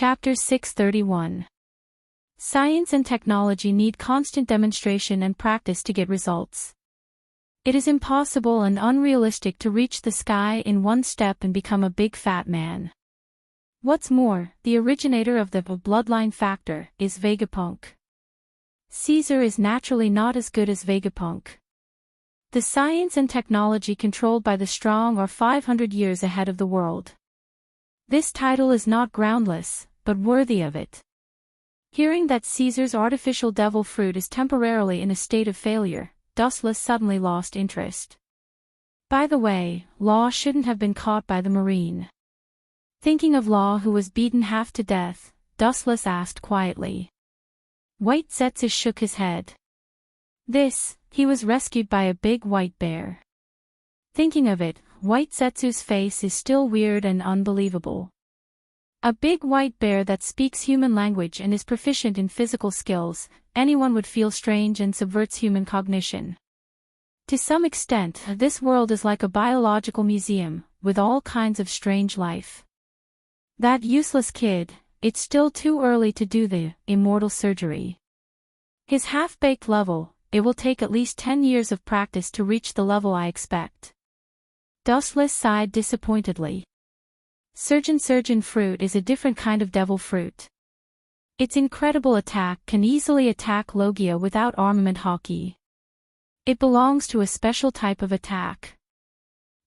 Chapter 631. Science and technology need constant demonstration and practice to get results. It is impossible and unrealistic to reach the sky in one step and become a big fat man. What's more, the originator of the bloodline factor is Vegapunk. Caesar is naturally not as good as Vegapunk. The science and technology controlled by the strong are 500 years ahead of the world. This title is not groundless, but worthy of it. Hearing that Caesar's artificial devil fruit is temporarily in a state of failure, Dustless suddenly lost interest. By the way, Law shouldn't have been caught by the marine. Thinking of Law, who was beaten half to death, Dustless asked quietly. White Zetsu shook his head. He was rescued by a big white bear. Thinking of it, White Zetsu's face is still weird and unbelievable. A big white bear that speaks human language and is proficient in physical skills, anyone would feel strange and subverts human cognition. To some extent, this world is like a biological museum, with all kinds of strange life. That useless kid, it's still too early to do the immortal surgery. His half-baked level, it will take at least 10 years of practice to reach the level I expect. Dustless sighed disappointedly. Surgeon fruit is a different kind of devil fruit. Its incredible attack can easily attack Logia without armament hockey. It belongs to a special type of attack.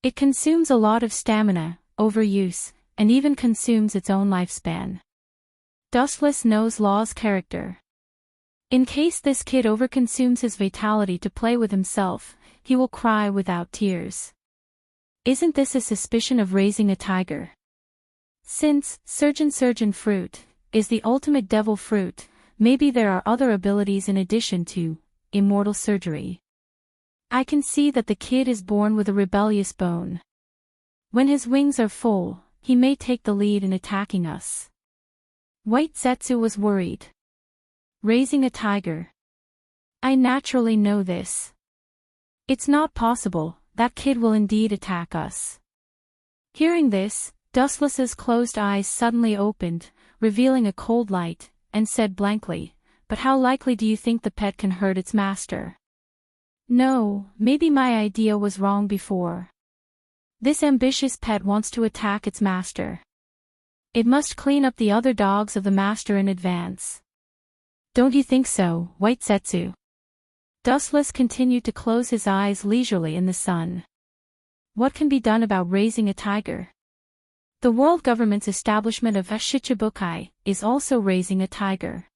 It consumes a lot of stamina, overuse, and even consumes its own lifespan. Dustless knows Law's character. In case this kid overconsumes his vitality to play with himself, he will cry without tears. Isn't this a suspicion of raising a tiger? Since surgeon fruit is the ultimate devil fruit, maybe there are other abilities in addition to immortal surgery. I can see that the kid is born with a rebellious bone. When his wings are full, he may take the lead in attacking us. White Zetsu was worried. Raising a tiger. I naturally know this. It's not possible, that kid will indeed attack us. Hearing this, Dustless's closed eyes suddenly opened, revealing a cold light, and said blankly, but how likely do you think the pet can hurt its master? No, maybe my idea was wrong before. This ambitious pet wants to attack its master. It must clean up the other dogs of the master in advance. Don't you think so, White Zetsu? Dustless continued to close his eyes leisurely in the sun. What can be done about raising a tiger? The world government's establishment of Shichibukai is also raising a tiger.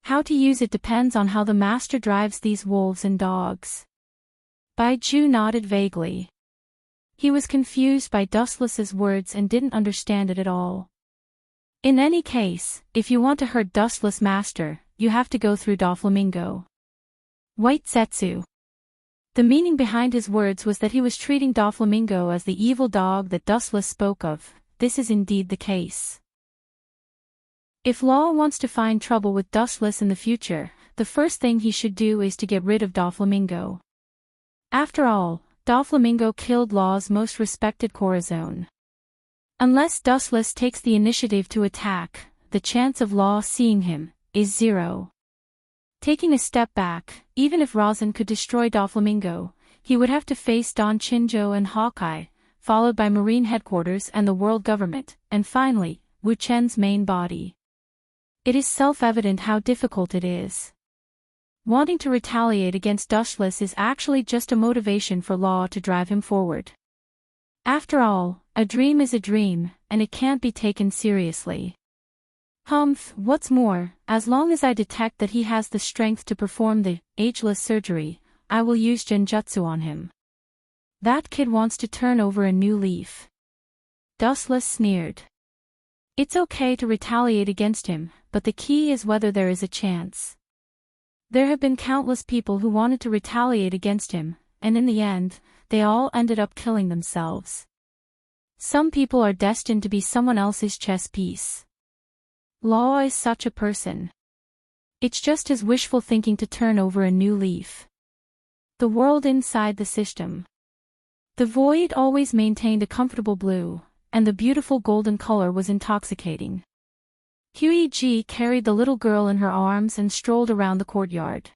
How to use it depends on how the master drives these wolves and dogs. Baiju nodded vaguely. He was confused by Dustless's words and didn't understand it at all. In any case, if you want to hurt Dustless master, you have to go through Doflamingo. White Zetsu. The meaning behind his words was that he was treating Doflamingo as the evil dog that Dustless spoke of. This is indeed the case. If Law wants to find trouble with Dustless in the future, the first thing he should do is to get rid of Doflamingo. After all, Doflamingo killed Law's most respected Corazon. Unless Dustless takes the initiative to attack, the chance of Law seeing him is 0. Taking a step back, even if Razan could destroy Doflamingo, he would have to face Don Chinjo and Hawkeye, followed by Marine Headquarters and the world government, and finally, Wu Chen's main body. It is self-evident how difficult it is. Wanting to retaliate against Dustless is actually just a motivation for Law to drive him forward. After all, a dream is a dream, and it can't be taken seriously. What's more, as long as I detect that he has the strength to perform the ageless surgery, I will use genjutsu on him. That kid wants to turn over a new leaf. Dustless sneered. It's okay to retaliate against him, but the key is whether there is a chance. There have been countless people who wanted to retaliate against him, and in the end, they all ended up killing themselves. Some people are destined to be someone else's chess piece. Law is such a person. It's just his wishful thinking to turn over a new leaf. The world inside the system. The void always maintained a comfortable blue, and the beautiful golden color was intoxicating. Huey carried the little girl in her arms and strolled around the courtyard.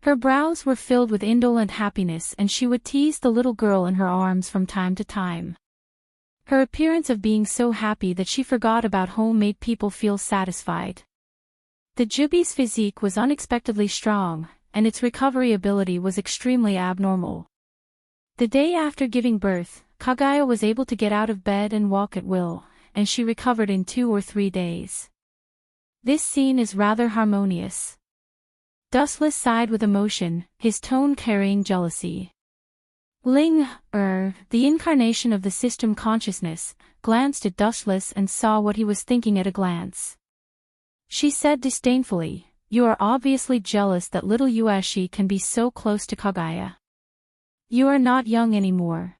Her brows were filled with indolent happiness, and she would tease the little girl in her arms from time to time. Her appearance of being so happy that she forgot about home made people feel satisfied. The Juby's physique was unexpectedly strong, and its recovery ability was extremely abnormal. The day after giving birth, Kaguya was able to get out of bed and walk at will, and she recovered in 2 or 3 days. This scene is rather harmonious. Dustless sighed with emotion, his tone carrying jealousy. Ling, the incarnation of the system consciousness, glanced at Dustless and saw what he was thinking at a glance. She said disdainfully, "You are obviously jealous that little Yuashi can be so close to Kaguya. You are not young anymore.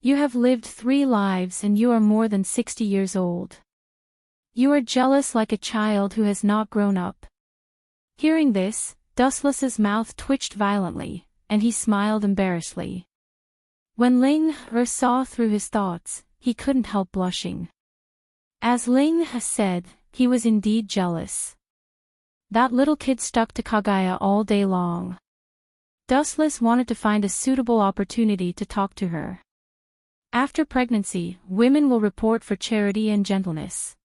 You have lived 3 lives and you are more than 60 years old. You are jealous like a child who has not grown up." Hearing this, Dustless's mouth twitched violently, and he smiled embarrassedly. When Ling saw through his thoughts, he couldn't help blushing. As Ling said, he was indeed jealous. That little kid stuck to Kaguya all day long. Dustless wanted to find a suitable opportunity to talk to her. After pregnancy, women will report for charity and gentleness.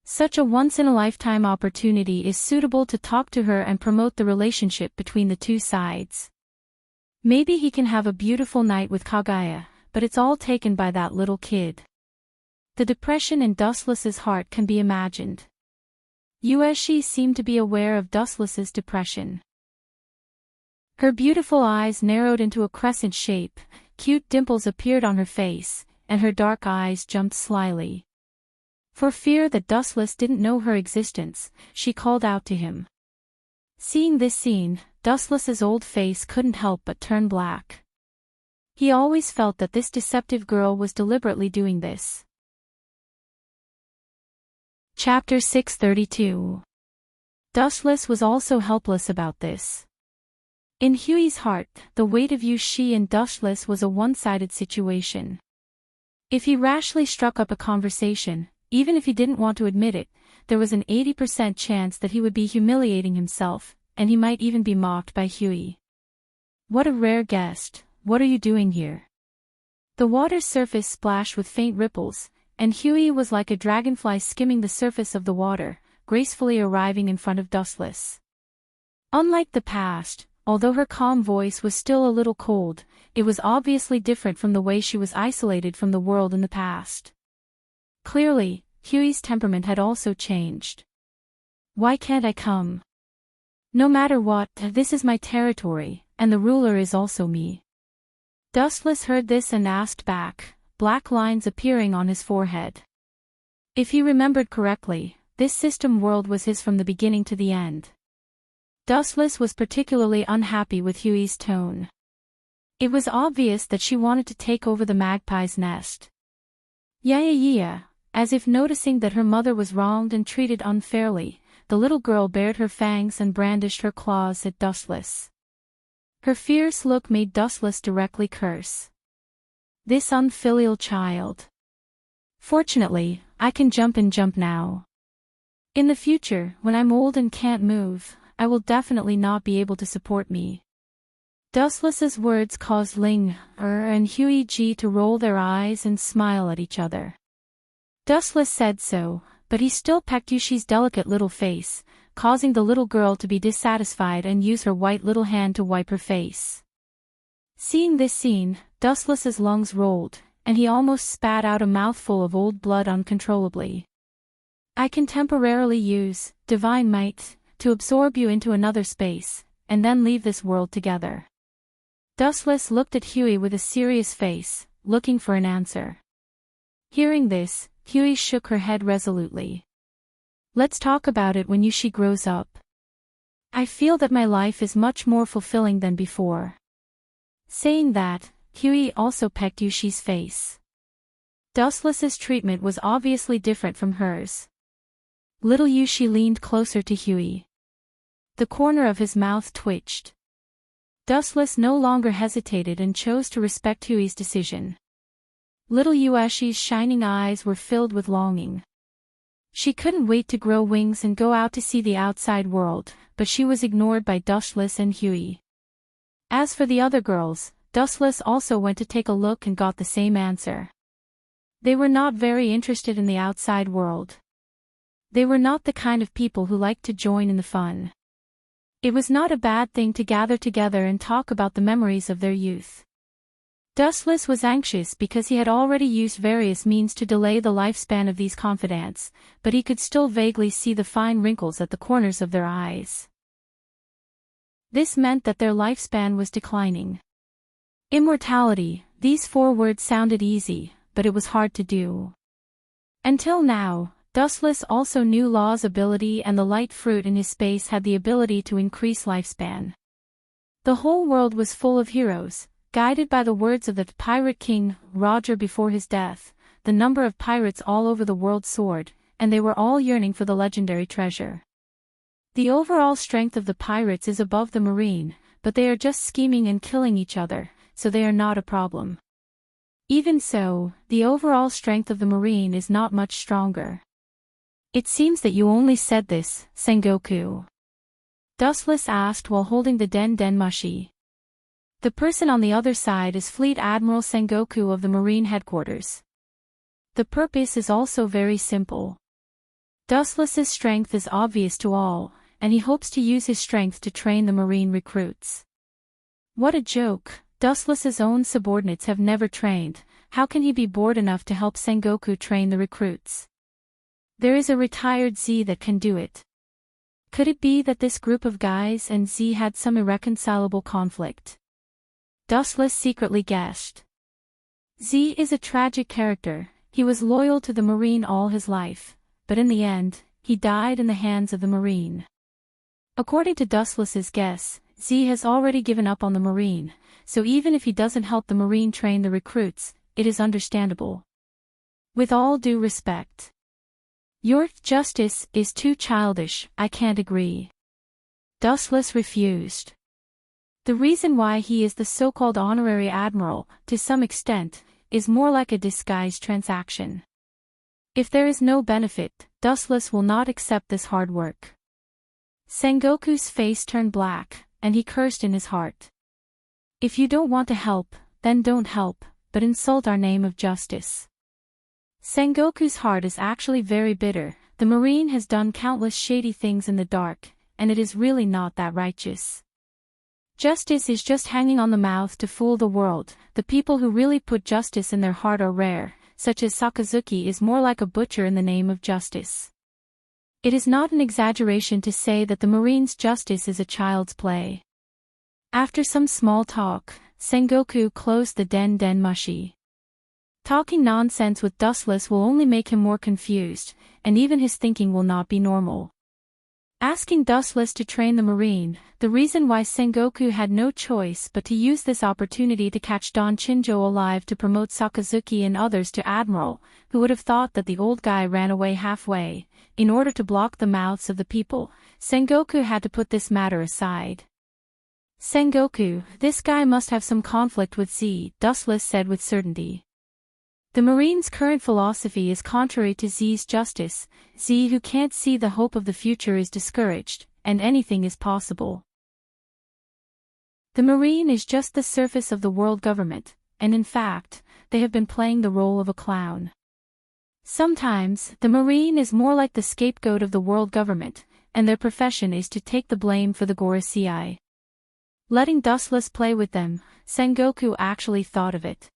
Such a once-in-a-lifetime opportunity is suitable to talk to her and promote the relationship between the two sides. Maybe he can have a beautiful night with Kaguya, but it's all taken by that little kid. The depression in Dustless's heart can be imagined. Yueshi seemed to be aware of Dustless's depression. Her beautiful eyes narrowed into a crescent shape, cute dimples appeared on her face, and her dark eyes jumped slyly. For fear that Dustless didn't know her existence, she called out to him. Seeing this scene, Dustless's old face couldn't help but turn black. He always felt that this deceptive girl was deliberately doing this. Chapter 632. Dustless was also helpless about this. In Huey's heart, the weight of Yushi and Dustless was a one-sided situation. If he rashly struck up a conversation, even if he didn't want to admit it, there was an 80% chance that he would be humiliating himself, and he might even be mocked by Huey. What a rare guest, what are you doing here? The water's surface splashed with faint ripples, and Huey was like a dragonfly skimming the surface of the water, gracefully arriving in front of Dustless. Unlike the past, although her calm voice was still a little cold, it was obviously different from the way she was isolated from the world in the past. Clearly, Huey's temperament had also changed. Why can't I come? No matter what, this is my territory, and the ruler is also me. Dustless heard this and asked back, black lines appearing on his forehead. If he remembered correctly, this system world was his from the beginning to the end. Dustless was particularly unhappy with Huey's tone. It was obvious that she wanted to take over the magpie's nest. Yeah. As if noticing that her mother was wronged and treated unfairly, the little girl bared her fangs and brandished her claws at Dustless. Her fierce look made Dustless directly curse. This unfilial child. Fortunately, I can jump now. In the future, when I'm old and can't move, I will definitely not be able to support me. Dustless's words caused Ling and Huey to roll their eyes and smile at each other. Dustless said so, but he still pecked Yushi's delicate little face, causing the little girl to be dissatisfied and use her white little hand to wipe her face. Seeing this scene, Dustless's lungs rolled, and he almost spat out a mouthful of old blood uncontrollably. I can temporarily use divine might to absorb you into another space, and then leave this world together. Dustless looked at Huey with a serious face, looking for an answer. Hearing this, Huey shook her head resolutely. Let's talk about it when Yushi grows up. I feel that my life is much more fulfilling than before. Saying that, Huey also pecked Yushi's face. Dustless's treatment was obviously different from hers. Little Yushi leaned closer to Huey. The corner of his mouth twitched. Dustless no longer hesitated and chose to respect Huey's decision. Little Yuashi's shining eyes were filled with longing. She couldn't wait to grow wings and go out to see the outside world, but she was ignored by Dustless and Huey. As for the other girls, Dustless also went to take a look and got the same answer. They were not very interested in the outside world. They were not the kind of people who liked to join in the fun. It was not a bad thing to gather together and talk about the memories of their youth. Dustless was anxious because he had already used various means to delay the lifespan of these confidants, but he could still vaguely see the fine wrinkles at the corners of their eyes. This meant that their lifespan was declining. Immortality, these 4 words sounded easy, but it was hard to do. Until now, Dustless also knew Law's ability, and the light fruit in his space had the ability to increase lifespan. The whole world was full of heroes. Guided by the words of the pirate king, Roger, before his death, the number of pirates all over the world soared, and they were all yearning for the legendary treasure. The overall strength of the pirates is above the marine, but they are just scheming and killing each other, so they are not a problem. Even so, the overall strength of the marine is not much stronger. It seems that you only said this, Sengoku. Dustless asked while holding the Den Den Mushi. The person on the other side is Fleet Admiral Sengoku of the Marine Headquarters. The purpose is also very simple. Dustless's strength is obvious to all, and he hopes to use his strength to train the Marine recruits. What a joke, Dustless's own subordinates have never trained, how can he be bored enough to help Sengoku train the recruits? There is a retired Z that can do it. Could it be that this group of guys and Z had some irreconcilable conflict? Dustless secretly guessed. Z is a tragic character. He was loyal to the Marine all his life, but in the end, he died in the hands of the Marine. According to Dustless's guess, Z has already given up on the Marine, so even if he doesn't help the Marine train the recruits, it is understandable. With all due respect. Your justice is too childish, I can't agree. Dustless refused. The reason why he is the so-called honorary admiral, to some extent, is more like a disguised transaction. If there is no benefit, Dustless will not accept this hard work. Sengoku's face turned black, and he cursed in his heart. If you don't want to help, then don't help, but insult our name of justice. Sengoku's heart is actually very bitter. The Marine has done countless shady things in the dark, and it is really not that righteous. Justice is just hanging on the mouth to fool the world. The people who really put justice in their heart are rare, such as Sakazuki is more like a butcher in the name of justice. It is not an exaggeration to say that the Marine's justice is a child's play. After some small talk, Sengoku closed the Den Den Mushi. Talking nonsense with Dustless will only make him more confused, and even his thinking will not be normal. Asking Dustless to train the Marine, the reason why Sengoku had no choice but to use this opportunity to catch Don Chinjo alive to promote Sakazuki and others to Admiral, who would have thought that the old guy ran away halfway. In order to block the mouths of the people, Sengoku had to put this matter aside. Sengoku, this guy must have some conflict with Z, Dustless said with certainty. The Marine's current philosophy is contrary to Z's justice. Z who can't see the hope of the future is discouraged, and anything is possible. The Marine is just the surface of the world government, and in fact, they have been playing the role of a clown. Sometimes, the Marine is more like the scapegoat of the world government, and their profession is to take the blame for the Gorosei. Letting Dustless play with them, Sengoku actually thought of it.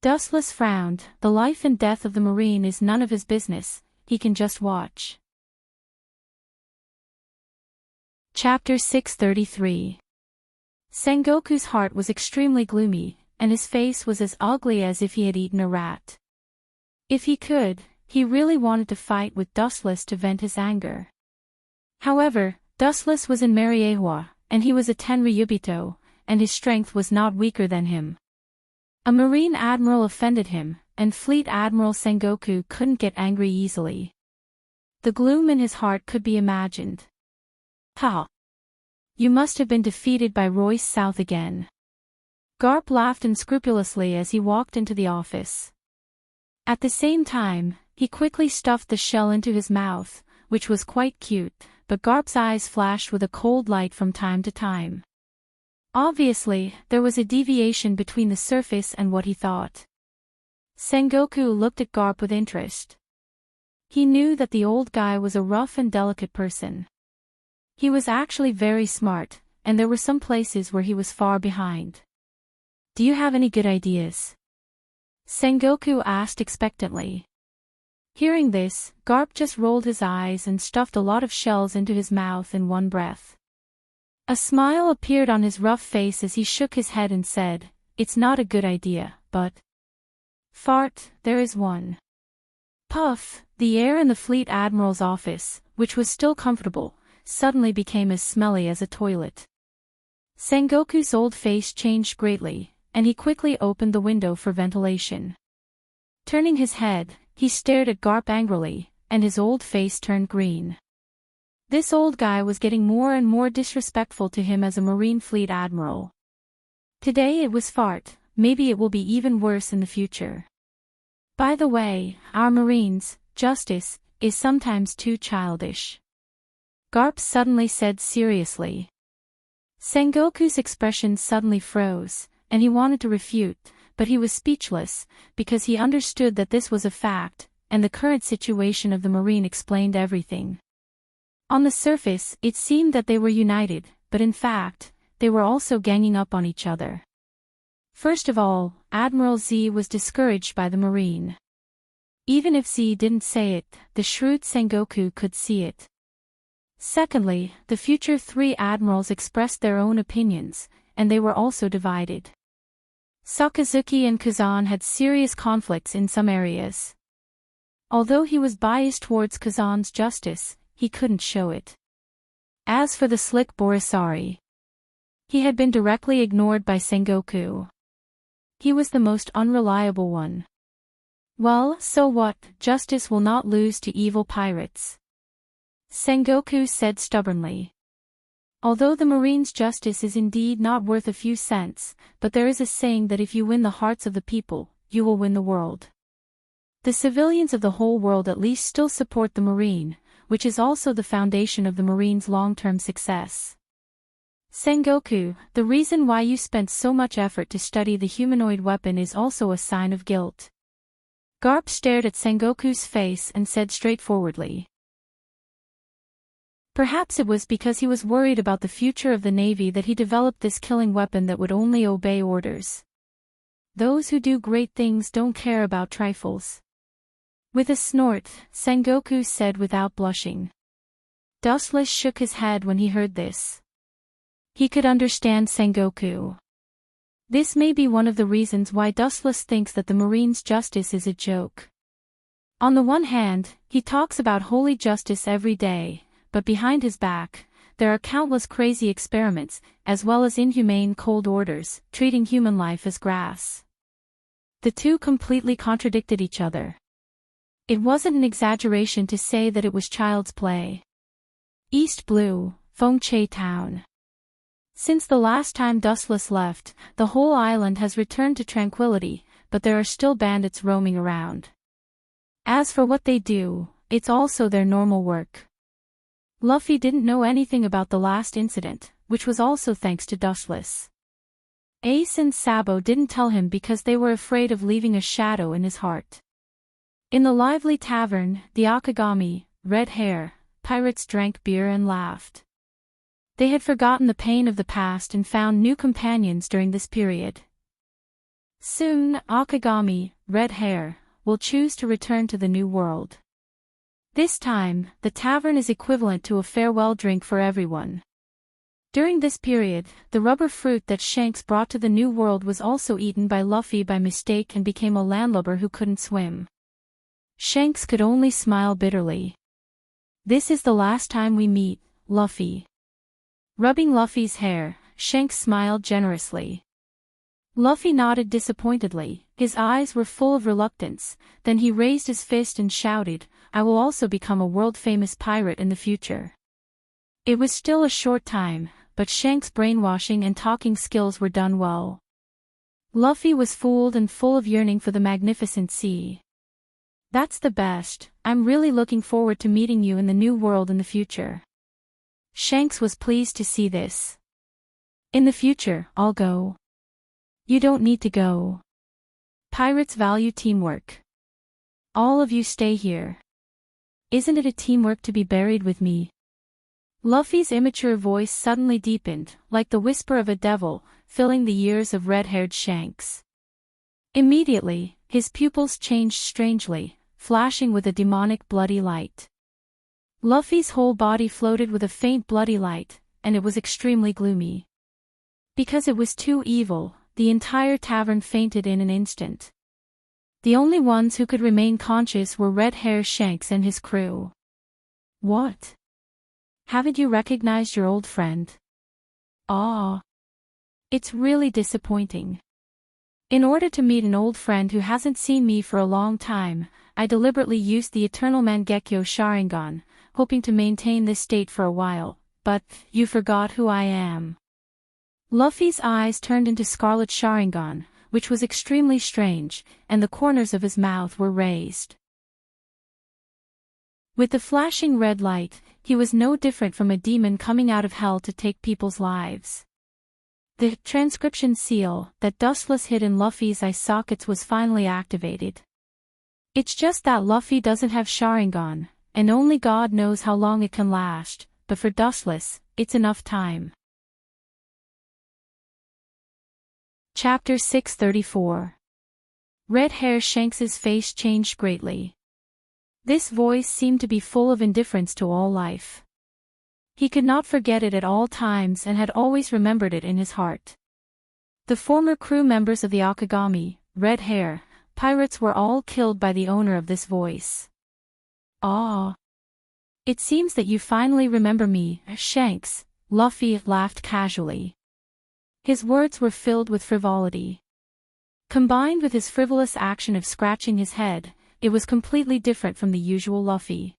Dustless frowned. The life and death of the Marine is none of his business, he can just watch. Chapter 633. Sengoku's heart was extremely gloomy, and his face was as ugly as if he had eaten a rat. If he could, he really wanted to fight with Dustless to vent his anger. However, Dustless was in Mariewa, and he was a Tenryubito, and his strength was not weaker than him. A Marine Admiral offended him, and Fleet Admiral Sengoku couldn't get angry easily. The gloom in his heart could be imagined. Ha! You must have been defeated by Royce South again. Garp laughed unscrupulously as he walked into the office. At the same time, He quickly stuffed the shell into his mouth, which was quite cute, but Garp's eyes flashed with a cold light from time to time. Obviously, there was a deviation between the surface and what he thought. Sengoku looked at Garp with interest. He knew that the old guy was a rough and delicate person. He was actually very smart, and there were some places where he was far behind. "Do you have any good ideas?" Sengoku asked expectantly. Hearing this, Garp just rolled his eyes and stuffed a lot of shells into his mouth in one breath. A smile appeared on his rough face as he shook his head and said, "It's not a good idea, but fart, there is one." Puff, the air in the Fleet Admiral's office, which was still comfortable, suddenly became as smelly as a toilet. Sengoku's old face changed greatly, and he quickly opened the window for ventilation. Turning his head, he stared at Garp angrily, and his old face turned green. This old guy was getting more and more disrespectful to him as a Marine Fleet Admiral. Today it was fart, maybe it will be even worse in the future. By the way, our Marines, Justice, is sometimes too childish. Garp suddenly said seriously. Sengoku's expression suddenly froze, and he wanted to refute, but he was speechless, because he understood that this was a fact, and the current situation of the Marine explained everything. On the surface, it seemed that they were united, but in fact, they were also ganging up on each other. First of all, Admiral Z was discouraged by the Marine. Even if Z didn't say it, the shrewd Sengoku could see it. Secondly, the future three admirals expressed their own opinions, and they were also divided. Sakazuki and Kazan had serious conflicts in some areas. Although he was biased towards Kazan's justice, he couldn't show it. As for the slick Borisari, he had been directly ignored by Sengoku. He was the most unreliable one. Well, so what, justice will not lose to evil pirates, Sengoku said stubbornly. Although the Marine's justice is indeed not worth a few cents, but there is a saying that if you win the hearts of the people, you will win the world. The civilians of the whole world at least still support the Marine, which is also the foundation of the Marine's long-term success. Sengoku, the reason why you spent so much effort to study the humanoid weapon is also a sign of guilt. Garp stared at Sengoku's face and said straightforwardly. Perhaps it was because he was worried about the future of the Navy that he developed this killing weapon that would only obey orders. Those who do great things don't care about trifles. With a snort, Sengoku said without blushing. Dustless shook his head when he heard this. He could understand Sengoku. This may be one of the reasons why Dustless thinks that the Marine's justice is a joke. On the one hand, he talks about holy justice every day, but behind his back, there are countless crazy experiments, as well as inhumane cold orders, treating human life as grass. The two completely contradicted each other. It wasn't an exaggeration to say that it was child's play. East Blue, Fengche Town. Since the last time Dustless left, the whole island has returned to tranquility, but there are still bandits roaming around. As for what they do, it's also their normal work. Luffy didn't know anything about the last incident, which was also thanks to Dustless. Ace and Sabo didn't tell him because they were afraid of leaving a shadow in his heart. In the lively tavern, the Akagami, red hair, pirates drank beer and laughed. They had forgotten the pain of the past and found new companions during this period. Soon, Akagami, red hair, will choose to return to the new world. This time, the tavern is equivalent to a farewell drink for everyone. During this period, the rubber fruit that Shanks brought to the new world was also eaten by Luffy by mistake and became a landlubber who couldn't swim. Shanks could only smile bitterly. This is the last time we meet, Luffy. Rubbing Luffy's hair, Shanks smiled generously. Luffy nodded disappointedly, his eyes were full of reluctance, then he raised his fist and shouted, "I will also become a world-famous pirate in the future." It was still a short time, but Shanks' brainwashing and talking skills were done well. Luffy was fooled and full of yearning for the magnificent sea. That's the best. I'm really looking forward to meeting you in the new world in the future. Shanks was pleased to see this. In the future, I'll go. You don't need to go. Pirates value teamwork. All of you stay here. Isn't it a teamwork to be buried with me? Luffy's immature voice suddenly deepened, like the whisper of a devil, filling the ears of red-haired Shanks. Immediately, his pupils changed strangely, flashing with a demonic bloody light. Luffy's whole body floated with a faint bloody light, and it was extremely gloomy. Because it was too evil, the entire tavern fainted in an instant. The only ones who could remain conscious were red-haired Shanks and his crew. What? Haven't you recognized your old friend? Ah. It's really disappointing. In order to meet an old friend who hasn't seen me for a long time, I deliberately used the Eternal Mangekyo Sharingan, hoping to maintain this state for a while, but you forgot who I am. Luffy's eyes turned into Scarlet Sharingan, which was extremely strange, and the corners of his mouth were raised. With the flashing red light, he was no different from a demon coming out of hell to take people's lives. The transcription seal that Dustless hid in Luffy's eye sockets was finally activated. It's just that Luffy doesn't have Sharingan, and only God knows how long it can last, but for Dustless, it's enough time. Chapter 634. Red-haired Shanks's face changed greatly. This voice seemed to be full of indifference to all life. He could not forget it at all times and had always remembered it in his heart. The former crew members of the Akagami, Red Hair, pirates were all killed by the owner of this voice. Ah. It seems that you finally remember me, Shanks, Luffy laughed casually. His words were filled with frivolity. Combined with his frivolous action of scratching his head, it was completely different from the usual Luffy.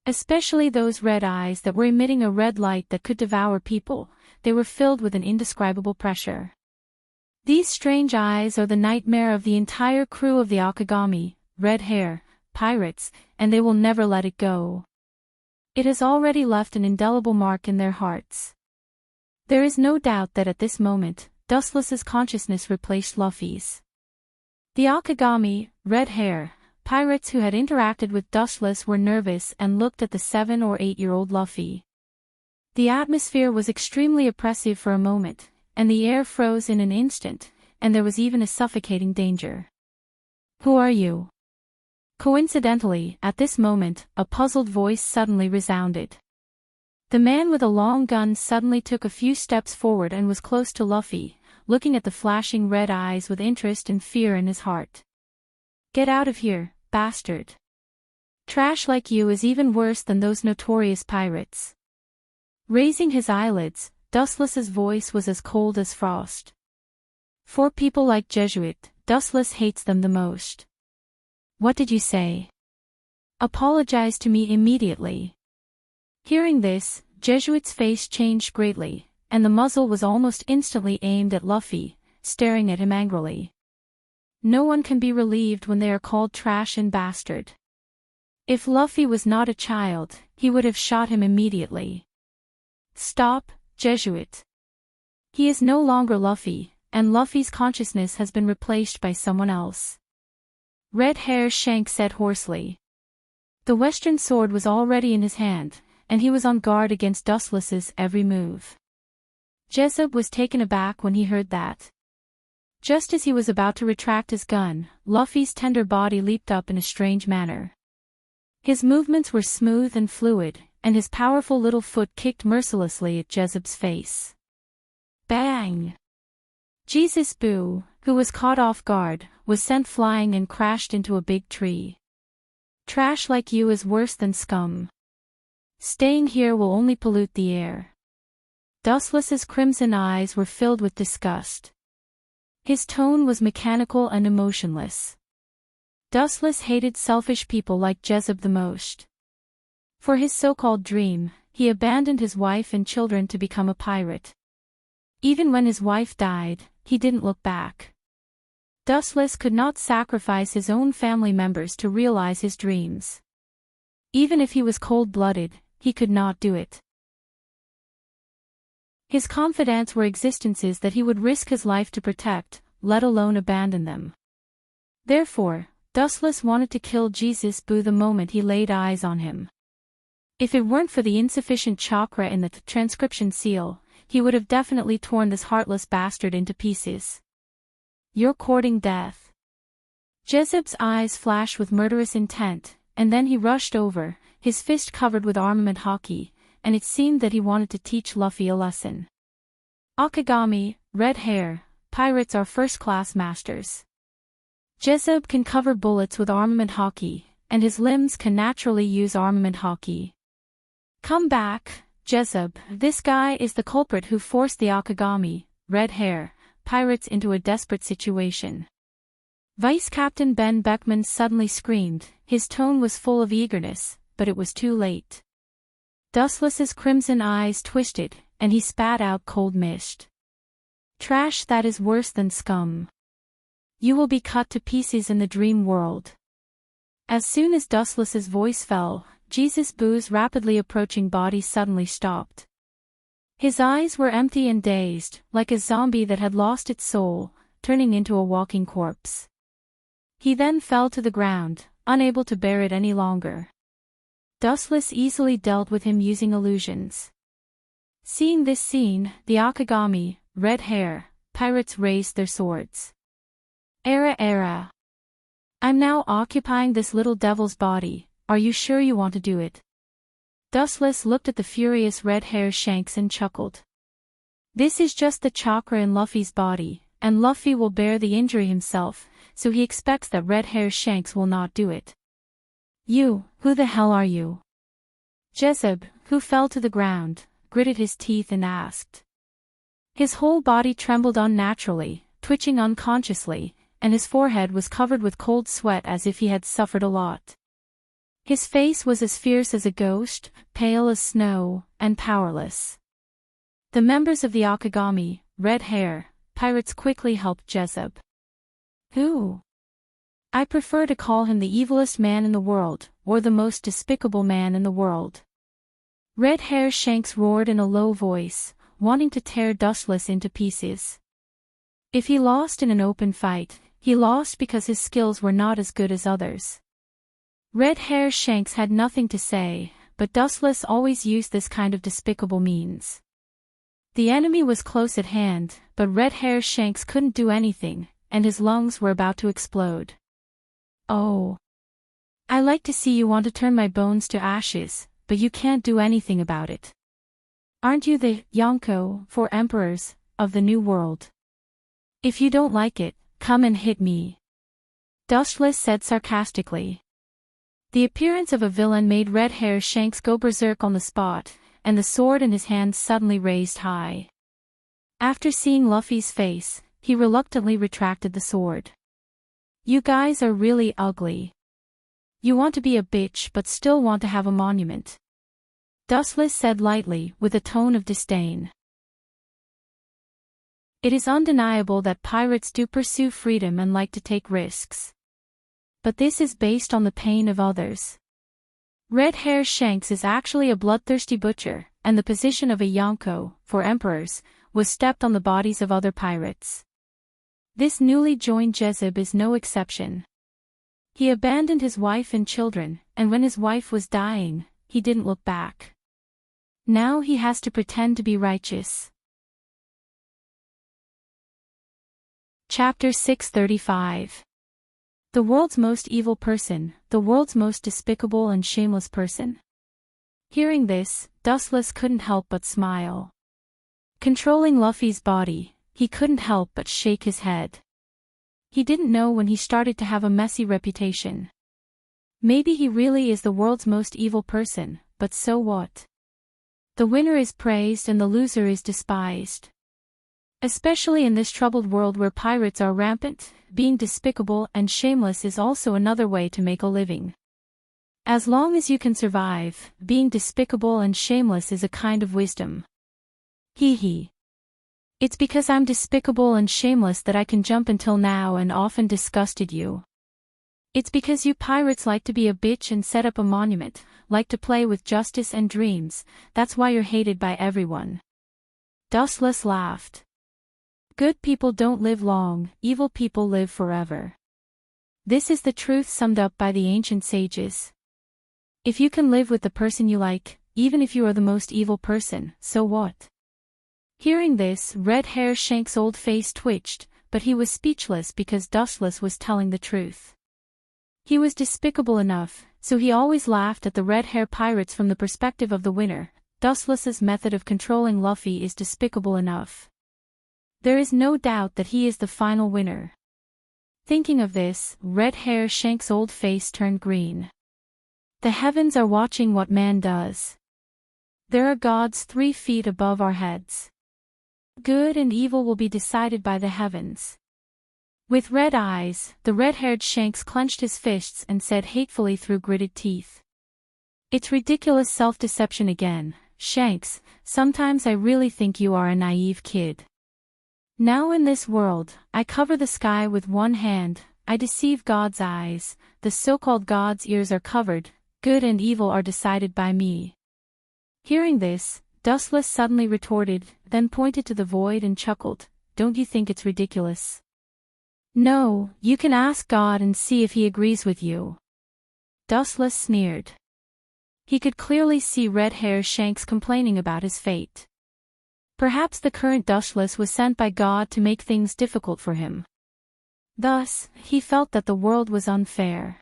Especially those red eyes that were emitting a red light that could devour people, they were filled with an indescribable pressure. These strange eyes are the nightmare of the entire crew of the Akagami, Red Hair, pirates, and they will never let it go. It has already left an indelible mark in their hearts. There is no doubt that at this moment, Dustless's consciousness replaced Luffy's. The Akagami, Red Hair, pirates who had interacted with Dustless were nervous and looked at the 7 or 8-year-old Luffy. The atmosphere was extremely oppressive for a moment, and the air froze in an instant, and there was even a suffocating danger. Who are you? Coincidentally, at this moment, a puzzled voice suddenly resounded. The man with a long gun suddenly took a few steps forward and was close to Luffy, looking at the flashing red eyes with interest and fear in his heart. Get out of here, bastard. Trash like you is even worse than those notorious pirates. Raising his eyelids, Dustless's voice was as cold as frost. For people like Jesuit, Dustless hates them the most. What did you say? Apologize to me immediately. Hearing this, Jesuit's face changed greatly, and the muzzle was almost instantly aimed at Luffy, staring at him angrily. No one can be relieved when they are called trash and bastard. If Luffy was not a child, he would have shot him immediately. Stop, Jesuit. He is no longer Luffy, and Luffy's consciousness has been replaced by someone else. Red Hair Shanks said hoarsely. The Western sword was already in his hand, and he was on guard against Dustless's every move. Jessup was taken aback when he heard that. Just as he was about to retract his gun, Luffy's tender body leaped up in a strange manner. His movements were smooth and fluid, and his powerful little foot kicked mercilessly at Jessup's face. Bang! Jesus Boo, who was caught off guard, was sent flying and crashed into a big tree. Trash like you is worse than scum. Staying here will only pollute the air. Dustless's crimson eyes were filled with disgust. His tone was mechanical and emotionless. Dustless hated selfish people like Jessup the most. For his so-called dream, he abandoned his wife and children to become a pirate. Even when his wife died, he didn't look back. Dustless could not sacrifice his own family members to realize his dreams. Even if he was cold-blooded, he could not do it. His confidants were existences that he would risk his life to protect, let alone abandon them. Therefore, Dustless wanted to kill Jesus Boo the moment he laid eyes on him. If it weren't for the insufficient chakra in the transcription seal, he would have definitely torn this heartless bastard into pieces. You're courting death. Jezeb's eyes flashed with murderous intent, and then he rushed over, his fist covered with armament hockey, and it seemed that he wanted to teach Luffy a lesson. Akagami, red hair, pirates are first-class masters. Jezeb can cover bullets with armament hockey, and his limbs can naturally use armament hockey. Come back, Jezeb, this guy is the culprit who forced the Akagami, red hair, pirates into a desperate situation. Vice Captain Ben Beckman suddenly screamed, his tone was full of eagerness, but it was too late. Dustless's crimson eyes twisted, and he spat out cold mist. Trash that is worse than scum. You will be cut to pieces in the dream world. As soon as Dustless's voice fell, Jesus Boo's rapidly approaching body suddenly stopped. His eyes were empty and dazed, like a zombie that had lost its soul, turning into a walking corpse. He then fell to the ground, unable to bear it any longer. Dustless easily dealt with him using illusions. Seeing this scene, the Akagami, red hair, pirates raised their swords. Era. I'm now occupying this little devil's body, are you sure you want to do it? Dustless looked at the furious red hair Shanks and chuckled. This is just the chakra in Luffy's body, and Luffy will bear the injury himself, so he expects that red hair Shanks will not do it. You, who the hell are you? Jezeb, who fell to the ground, gritted his teeth and asked. His whole body trembled unnaturally, twitching unconsciously, and his forehead was covered with cold sweat as if he had suffered a lot. His face was as fierce as a ghost, pale as snow, and powerless. The members of the Akagami, red hair, pirates quickly helped Jezeb. Who? I prefer to call him the evilest man in the world, or the most despicable man in the world. Red hair Shanks roared in a low voice, wanting to tear Dustless into pieces. If he lost in an open fight, he lost because his skills were not as good as others. Red hair Shanks had nothing to say, but Dustless always used this kind of despicable means. The enemy was close at hand, but red hair Shanks couldn't do anything, and his lungs were about to explode. Oh. I like to see you want to turn my bones to ashes, but you can't do anything about it. Aren't you the Yonko for emperors of the New World? If you don't like it, come and hit me. Dustless said sarcastically. The appearance of a villain made red hair Shanks go berserk on the spot, and the sword in his hand suddenly raised high. After seeing Luffy's face, he reluctantly retracted the sword. You guys are really ugly. You want to be a bitch but still want to have a monument. Dustless said lightly, with a tone of disdain. It is undeniable that pirates do pursue freedom and like to take risks. But this is based on the pain of others. Red hair Shanks is actually a bloodthirsty butcher, and the position of a Yonko, for emperors, was stepped on the bodies of other pirates. This newly joined Jezeb is no exception. He abandoned his wife and children, and when his wife was dying, he didn't look back. Now he has to pretend to be righteous. Chapter 635. The world's most evil person, the world's most despicable and shameless person. Hearing this, Dustless couldn't help but smile. Controlling Luffy's body, he couldn't help but shake his head. He didn't know when he started to have a messy reputation. Maybe he really is the world's most evil person, but so what? The winner is praised and the loser is despised. Especially in this troubled world where pirates are rampant, being despicable and shameless is also another way to make a living. As long as you can survive, being despicable and shameless is a kind of wisdom. Hee hee. It's because I'm despicable and shameless that I can jump until now and often disgusted you. It's because you pirates like to be a bitch and set up a monument, like to play with justice and dreams, that's why you're hated by everyone. Dustless laughed. Good people don't live long, evil people live forever. This is the truth summed up by the ancient sages. If you can live with the person you like, even if you are the most evil person, so what? Hearing this, Red Hair Shank's old face twitched, but he was speechless because Dustless was telling the truth. He was despicable enough, so he always laughed at the red hair pirates from the perspective of the winner. Dustless's method of controlling Luffy is despicable enough. There is no doubt that he is the final winner. Thinking of this, Red Hair Shank's old face turned green. The heavens are watching what man does. There are gods 3 feet above our heads. Good and evil will be decided by the heavens. With red eyes, the red-haired Shanks clenched his fists and said hatefully through gritted teeth. It's ridiculous self-deception again, Shanks, sometimes I really think you are a naive kid. Now in this world, I cover the sky with one hand, I deceive God's eyes, the so-called God's ears are covered, good and evil are decided by me. Hearing this, Dustless suddenly retorted, then pointed to the void and chuckled, don't you think it's ridiculous? No, you can ask God and see if he agrees with you. Dustless sneered. He could clearly see Red Hair Shanks complaining about his fate. Perhaps the current Dustless was sent by God to make things difficult for him. Thus, he felt that the world was unfair.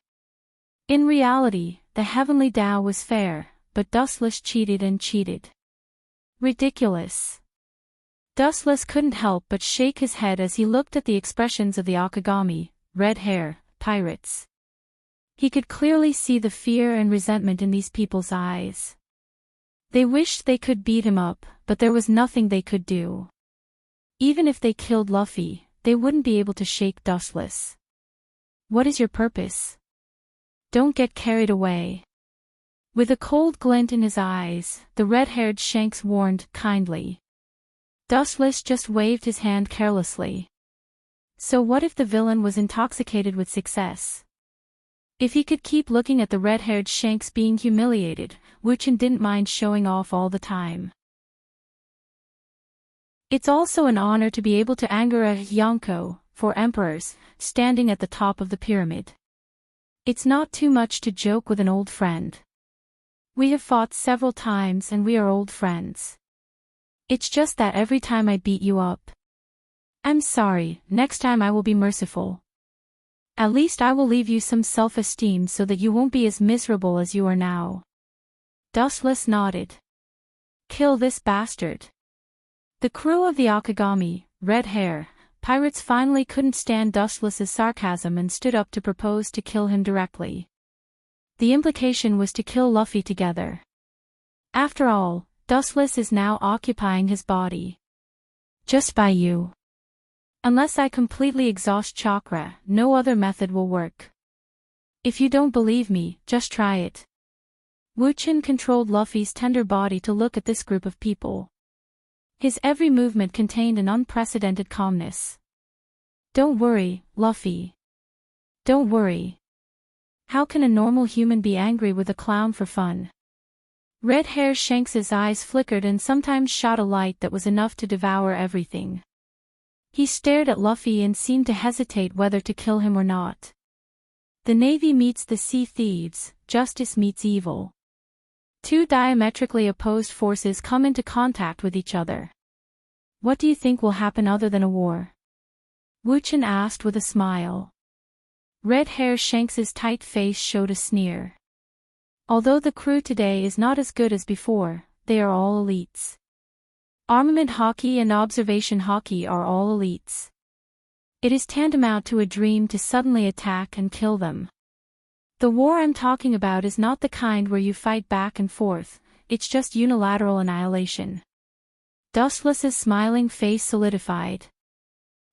In reality, the heavenly Tao was fair, but Dustless cheated and cheated. Ridiculous. Dustless couldn't help but shake his head as he looked at the expressions of the Akagami, red hair, pirates. He could clearly see the fear and resentment in these people's eyes. They wished they could beat him up, but there was nothing they could do. Even if they killed Luffy, they wouldn't be able to shake Dustless. What is your purpose? Don't get carried away. With a cold glint in his eyes, the red-haired Shanks warned kindly. Dustless just waved his hand carelessly. So what if the villain was intoxicated with success? If he could keep looking at the red-haired Shanks being humiliated, Wuchen didn't mind showing off all the time. It's also an honor to be able to anger a Yonko, for emperors, standing at the top of the pyramid. It's not too much to joke with an old friend. We have fought several times and we are old friends. It's just that every time I beat you up. I'm sorry, next time I will be merciful. At least I will leave you some self-esteem so that you won't be as miserable as you are now. Dustless nodded. Kill this bastard. The crew of the Akagami, red hair, pirates finally couldn't stand Dustless's sarcasm and stood up to propose to kill him directly. The implication was to kill Luffy together. After all, Dustless is now occupying his body. Just by you. Unless I completely exhaust chakra, no other method will work. If you don't believe me, just try it. Wuchen controlled Luffy's tender body to look at this group of people. His every movement contained an unprecedented calmness. Don't worry, Luffy. Don't worry. How can a normal human be angry with a clown for fun? Red Hair Shanks's eyes flickered and sometimes shot a light that was enough to devour everything. He stared at Luffy and seemed to hesitate whether to kill him or not. The Navy meets the Sea Thieves, justice meets evil. Two diametrically opposed forces come into contact with each other. What do you think will happen other than a war? Wuchen asked with a smile. Red Hair Shanks's tight face showed a sneer. Although the crew today is not as good as before, they are all elites. Armament hockey and observation hockey are all elites. It is tantamount to a dream to suddenly attack and kill them. The war I'm talking about is not the kind where you fight back and forth, it's just unilateral annihilation. Dustless's smiling face solidified.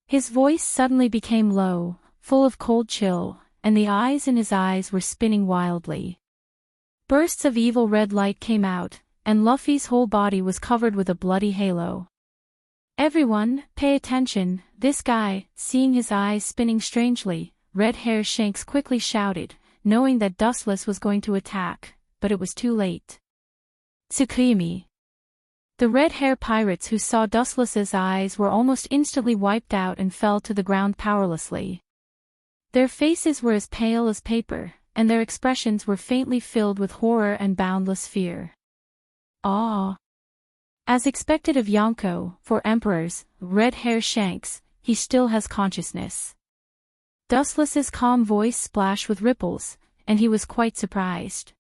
His voice suddenly became low, full of cold chill, and the eyes in his eyes were spinning wildly. Bursts of evil red light came out, and Luffy's whole body was covered with a bloody halo. Everyone, pay attention, this guy, seeing his eyes spinning strangely, Red Hair Shanks quickly shouted, knowing that Dustless was going to attack, but it was too late. Tsukimi. The red hair pirates who saw Dustless's eyes were almost instantly wiped out and fell to the ground powerlessly. Their faces were as pale as paper, and their expressions were faintly filled with horror and boundless fear. Ah! As expected of Yonko, for emperors, Red Hair Shanks, he still has consciousness. Dustless's calm voice splashed with ripples, and he was quite surprised.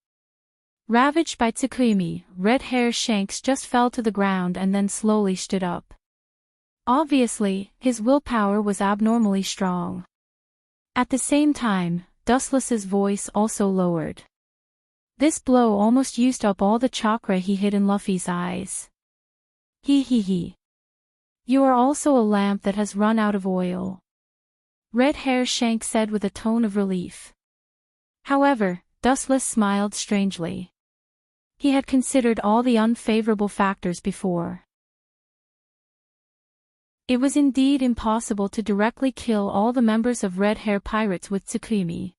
Ravaged by Tsukimi, Red Hair Shanks just fell to the ground and then slowly stood up. Obviously, his willpower was abnormally strong. At the same time, Dustless's voice also lowered. This blow almost used up all the chakra he hid in Luffy's eyes. He. You are also a lamp that has run out of oil. Red Hair Shanks said with a tone of relief. However, Dustless smiled strangely. He had considered all the unfavorable factors before. It was indeed impossible to directly kill all the members of Red Hair Pirates with Tsukimi.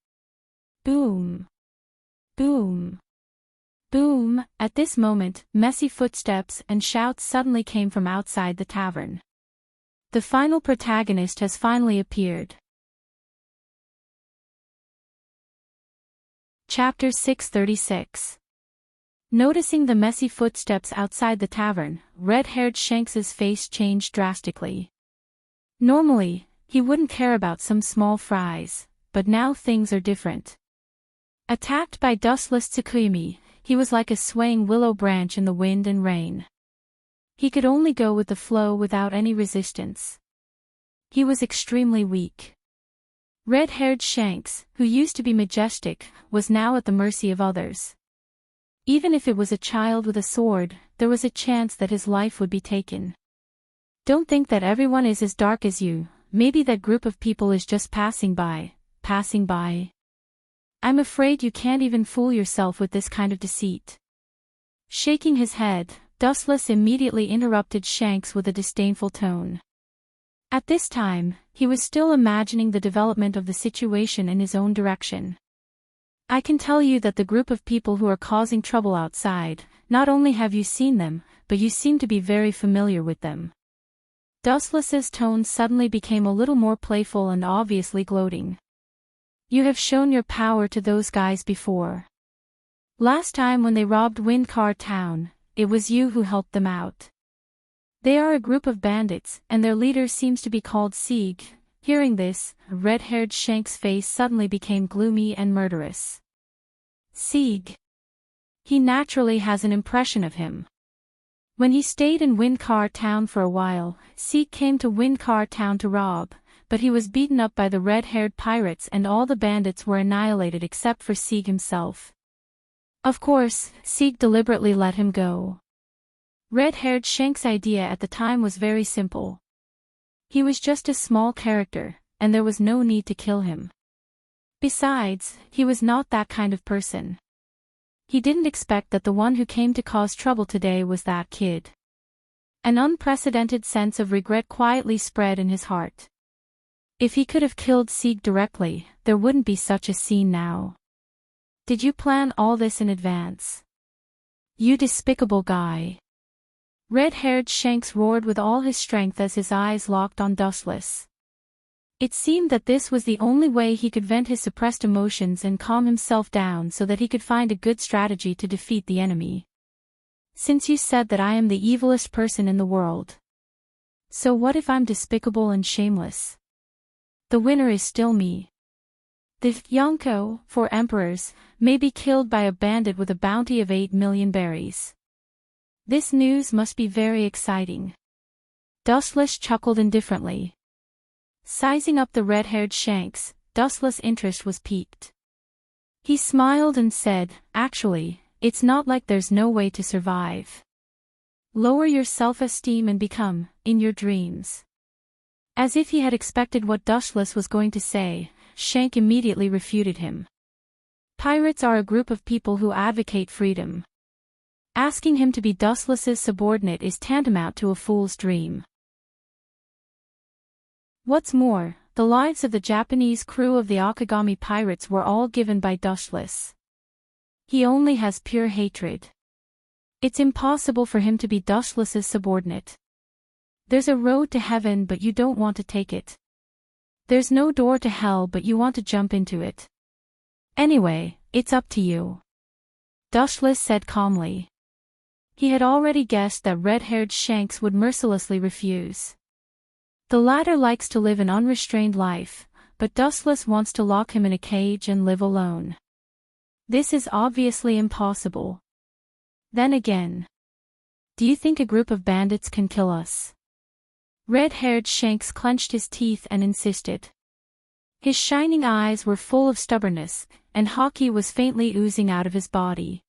Boom! Boom! Boom! At this moment, messy footsteps and shouts suddenly came from outside the tavern. The final protagonist has finally appeared. Chapter 636. Noticing the messy footsteps outside the tavern, red-haired Shanks's face changed drastically. Normally, he wouldn't care about some small fries, but now things are different. Attacked by dustless Tsukimi, he was like a swaying willow branch in the wind and rain. He could only go with the flow without any resistance. He was extremely weak. Red-haired Shanks, who used to be majestic, was now at the mercy of others. Even if it was a child with a sword, there was a chance that his life would be taken. Don't think that everyone is as dark as you, maybe that group of people is just passing by. I'm afraid you can't even fool yourself with this kind of deceit. Shaking his head, Dustless immediately interrupted Shanks with a disdainful tone. At this time, he was still imagining the development of the situation in his own direction. I can tell you that the group of people who are causing trouble outside, not only have you seen them, but you seem to be very familiar with them. Dustless's tone suddenly became a little more playful and obviously gloating. You have shown your power to those guys before. Last time when they robbed Windcar Town, it was you who helped them out. They are a group of bandits, and their leader seems to be called Sieg. Hearing this, red-haired Shank's face suddenly became gloomy and murderous. Sieg. He naturally has an impression of him. When he stayed in Windcar Town for a while, Sieg came to Windcar Town to rob, but he was beaten up by the red-haired pirates and all the bandits were annihilated except for Sieg himself. Of course, Sieg deliberately let him go. Red-haired Shank's idea at the time was very simple. He was just a small character, and there was no need to kill him. Besides, he was not that kind of person. He didn't expect that the one who came to cause trouble today was that kid. An unprecedented sense of regret quietly spread in his heart. If he could have killed Sieg directly, there wouldn't be such a scene now. Did you plan all this in advance? You despicable guy. Red-haired Shanks roared with all his strength as his eyes locked on Dustless. It seemed that this was the only way he could vent his suppressed emotions and calm himself down so that he could find a good strategy to defeat the enemy. Since you said that I am the evilest person in the world. So what if I'm despicable and shameless? The winner is still me. The Yonko, for emperors, may be killed by a bandit with a bounty of 8 million berries. This news must be very exciting. Dustless chuckled indifferently. Sizing up the red-haired Shanks, Dustless' interest was piqued. He smiled and said, actually, it's not like there's no way to survive. Lower your self-esteem and become, in your dreams. As if he had expected what Dustless was going to say, Shank immediately refuted him. Pirates are a group of people who advocate freedom. Asking him to be Dustless's subordinate is tantamount to a fool's dream. What's more, the lives of the Japanese crew of the Akagami pirates were all given by Dushless. He only has pure hatred. It's impossible for him to be Dushless's subordinate. There's a road to heaven but you don't want to take it. There's no door to hell but you want to jump into it. Anyway, it's up to you. Dushless said calmly. He had already guessed that red-haired Shanks would mercilessly refuse. The latter likes to live an unrestrained life, but Dustless wants to lock him in a cage and live alone. This is obviously impossible. Then again. Do you think a group of bandits can kill us? Red-haired Shanks clenched his teeth and insisted. His shining eyes were full of stubbornness, and hockey was faintly oozing out of his body.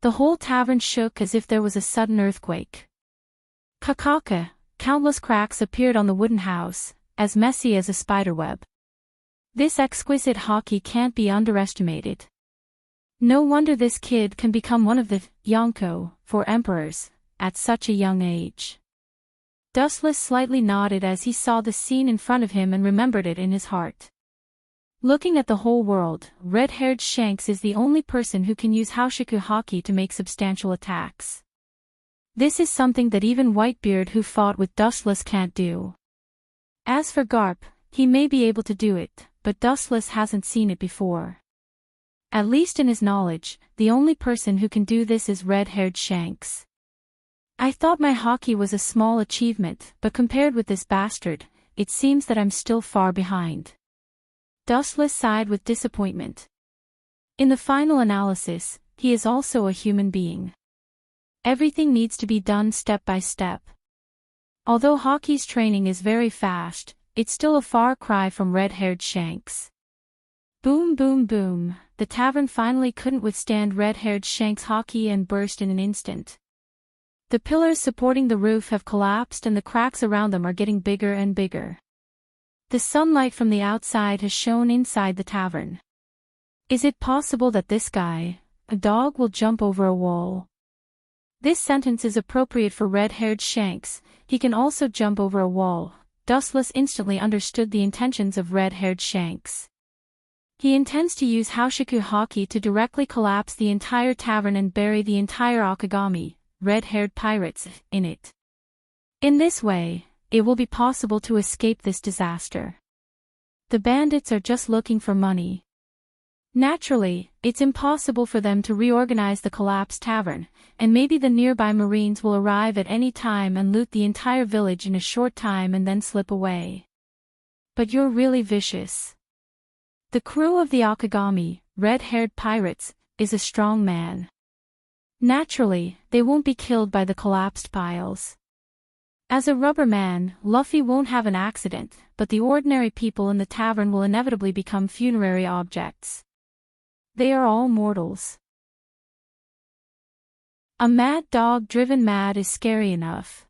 The whole tavern shook as if there was a sudden earthquake. Kakaka, countless cracks appeared on the wooden house, as messy as a spiderweb. This exquisite hockey can't be underestimated. No wonder this kid can become one of the Yonko, for emperors, at such a young age. Dustless slightly nodded as he saw the scene in front of him and remembered it in his heart. Looking at the whole world, red-haired Shanks is the only person who can use Haoshiku hockey to make substantial attacks. This is something that even Whitebeard who fought with Dustless can't do. As for Garp, he may be able to do it, but Dustless hasn't seen it before. At least in his knowledge, the only person who can do this is red-haired Shanks. I thought my hockey was a small achievement, but compared with this bastard, it seems that I'm still far behind. Dustless sighed with disappointment. In the final analysis, he is also a human being. Everything needs to be done step by step. Although hockey's training is very fast, it's still a far cry from red-haired Shanks. Boom boom boom, the tavern finally couldn't withstand red-haired Shanks' hockey and burst in an instant. The pillars supporting the roof have collapsed and the cracks around them are getting bigger and bigger. The sunlight from the outside has shone inside the tavern. Is it possible that this guy, a dog, will jump over a wall? This sentence is appropriate for red-haired Shanks. He can also jump over a wall. Dustless instantly understood the intentions of red-haired Shanks. He intends to use Haoshiku hockey to directly collapse the entire tavern and bury the entire Akagami, red-haired pirates, in it. In this way, it will be possible to escape this disaster. The bandits are just looking for money. Naturally, it's impossible for them to reorganize the collapsed tavern, and maybe the nearby Marines will arrive at any time and loot the entire village in a short time and then slip away. But you're really vicious. The crew of the Akagami, red-haired pirates, is a strong man. Naturally, they won't be killed by the collapsed piles. As a rubber man, Luffy won't have an accident, but the ordinary people in the tavern will inevitably become funerary objects. They are all mortals. A mad dog driven mad is scary enough.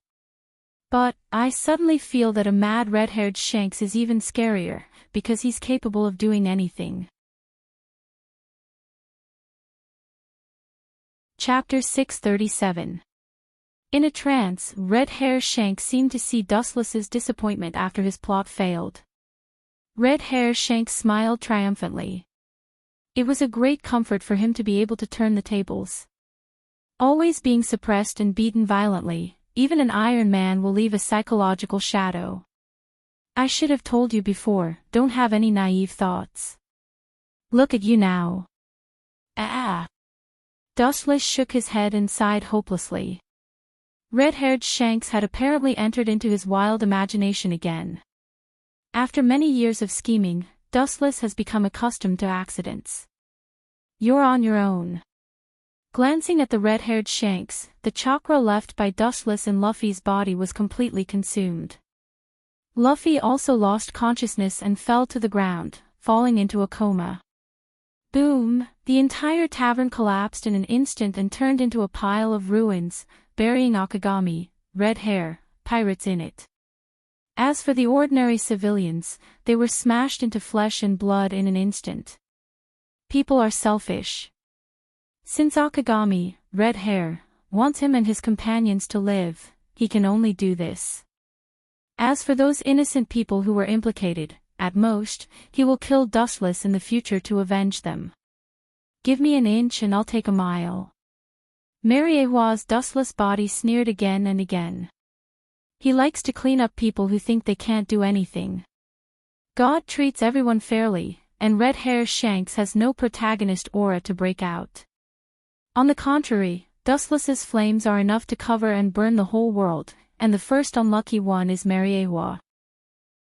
But, I suddenly feel that a mad red-haired Shanks is even scarier, because he's capable of doing anything. Chapter 637. In a trance, red-haired Shanks seemed to see Dustless's disappointment after his plot failed. Red-haired Shanks smiled triumphantly. It was a great comfort for him to be able to turn the tables. Always being suppressed and beaten violently, even an Iron Man will leave a psychological shadow. I should have told you before, don't have any naive thoughts. Look at you now. Ah! Dustless shook his head and sighed hopelessly. Red-haired Shanks had apparently entered into his wild imagination again. After many years of scheming, Dustless has become accustomed to accidents. You're on your own. Glancing at the red-haired Shanks, the chakra left by Dustless in Luffy's body was completely consumed. Luffy also lost consciousness and fell to the ground, falling into a coma. Boom! The entire tavern collapsed in an instant and turned into a pile of ruins, burying Akagami, red hair, pirates in it. As for the ordinary civilians, they were smashed into flesh and blood in an instant. People are selfish. Since Akagami, red hair, wants him and his companions to live, he can only do this. As for those innocent people who were implicated, at most, he will kill Dustless in the future to avenge them. Give me an inch and I'll take a mile. Mariewa's dustless body sneered again and again. He likes to clean up people who think they can't do anything. God treats everyone fairly, and Red Hair Shanks has no protagonist aura to break out. On the contrary, Dustless's flames are enough to cover and burn the whole world, and the first unlucky one is Mariewa.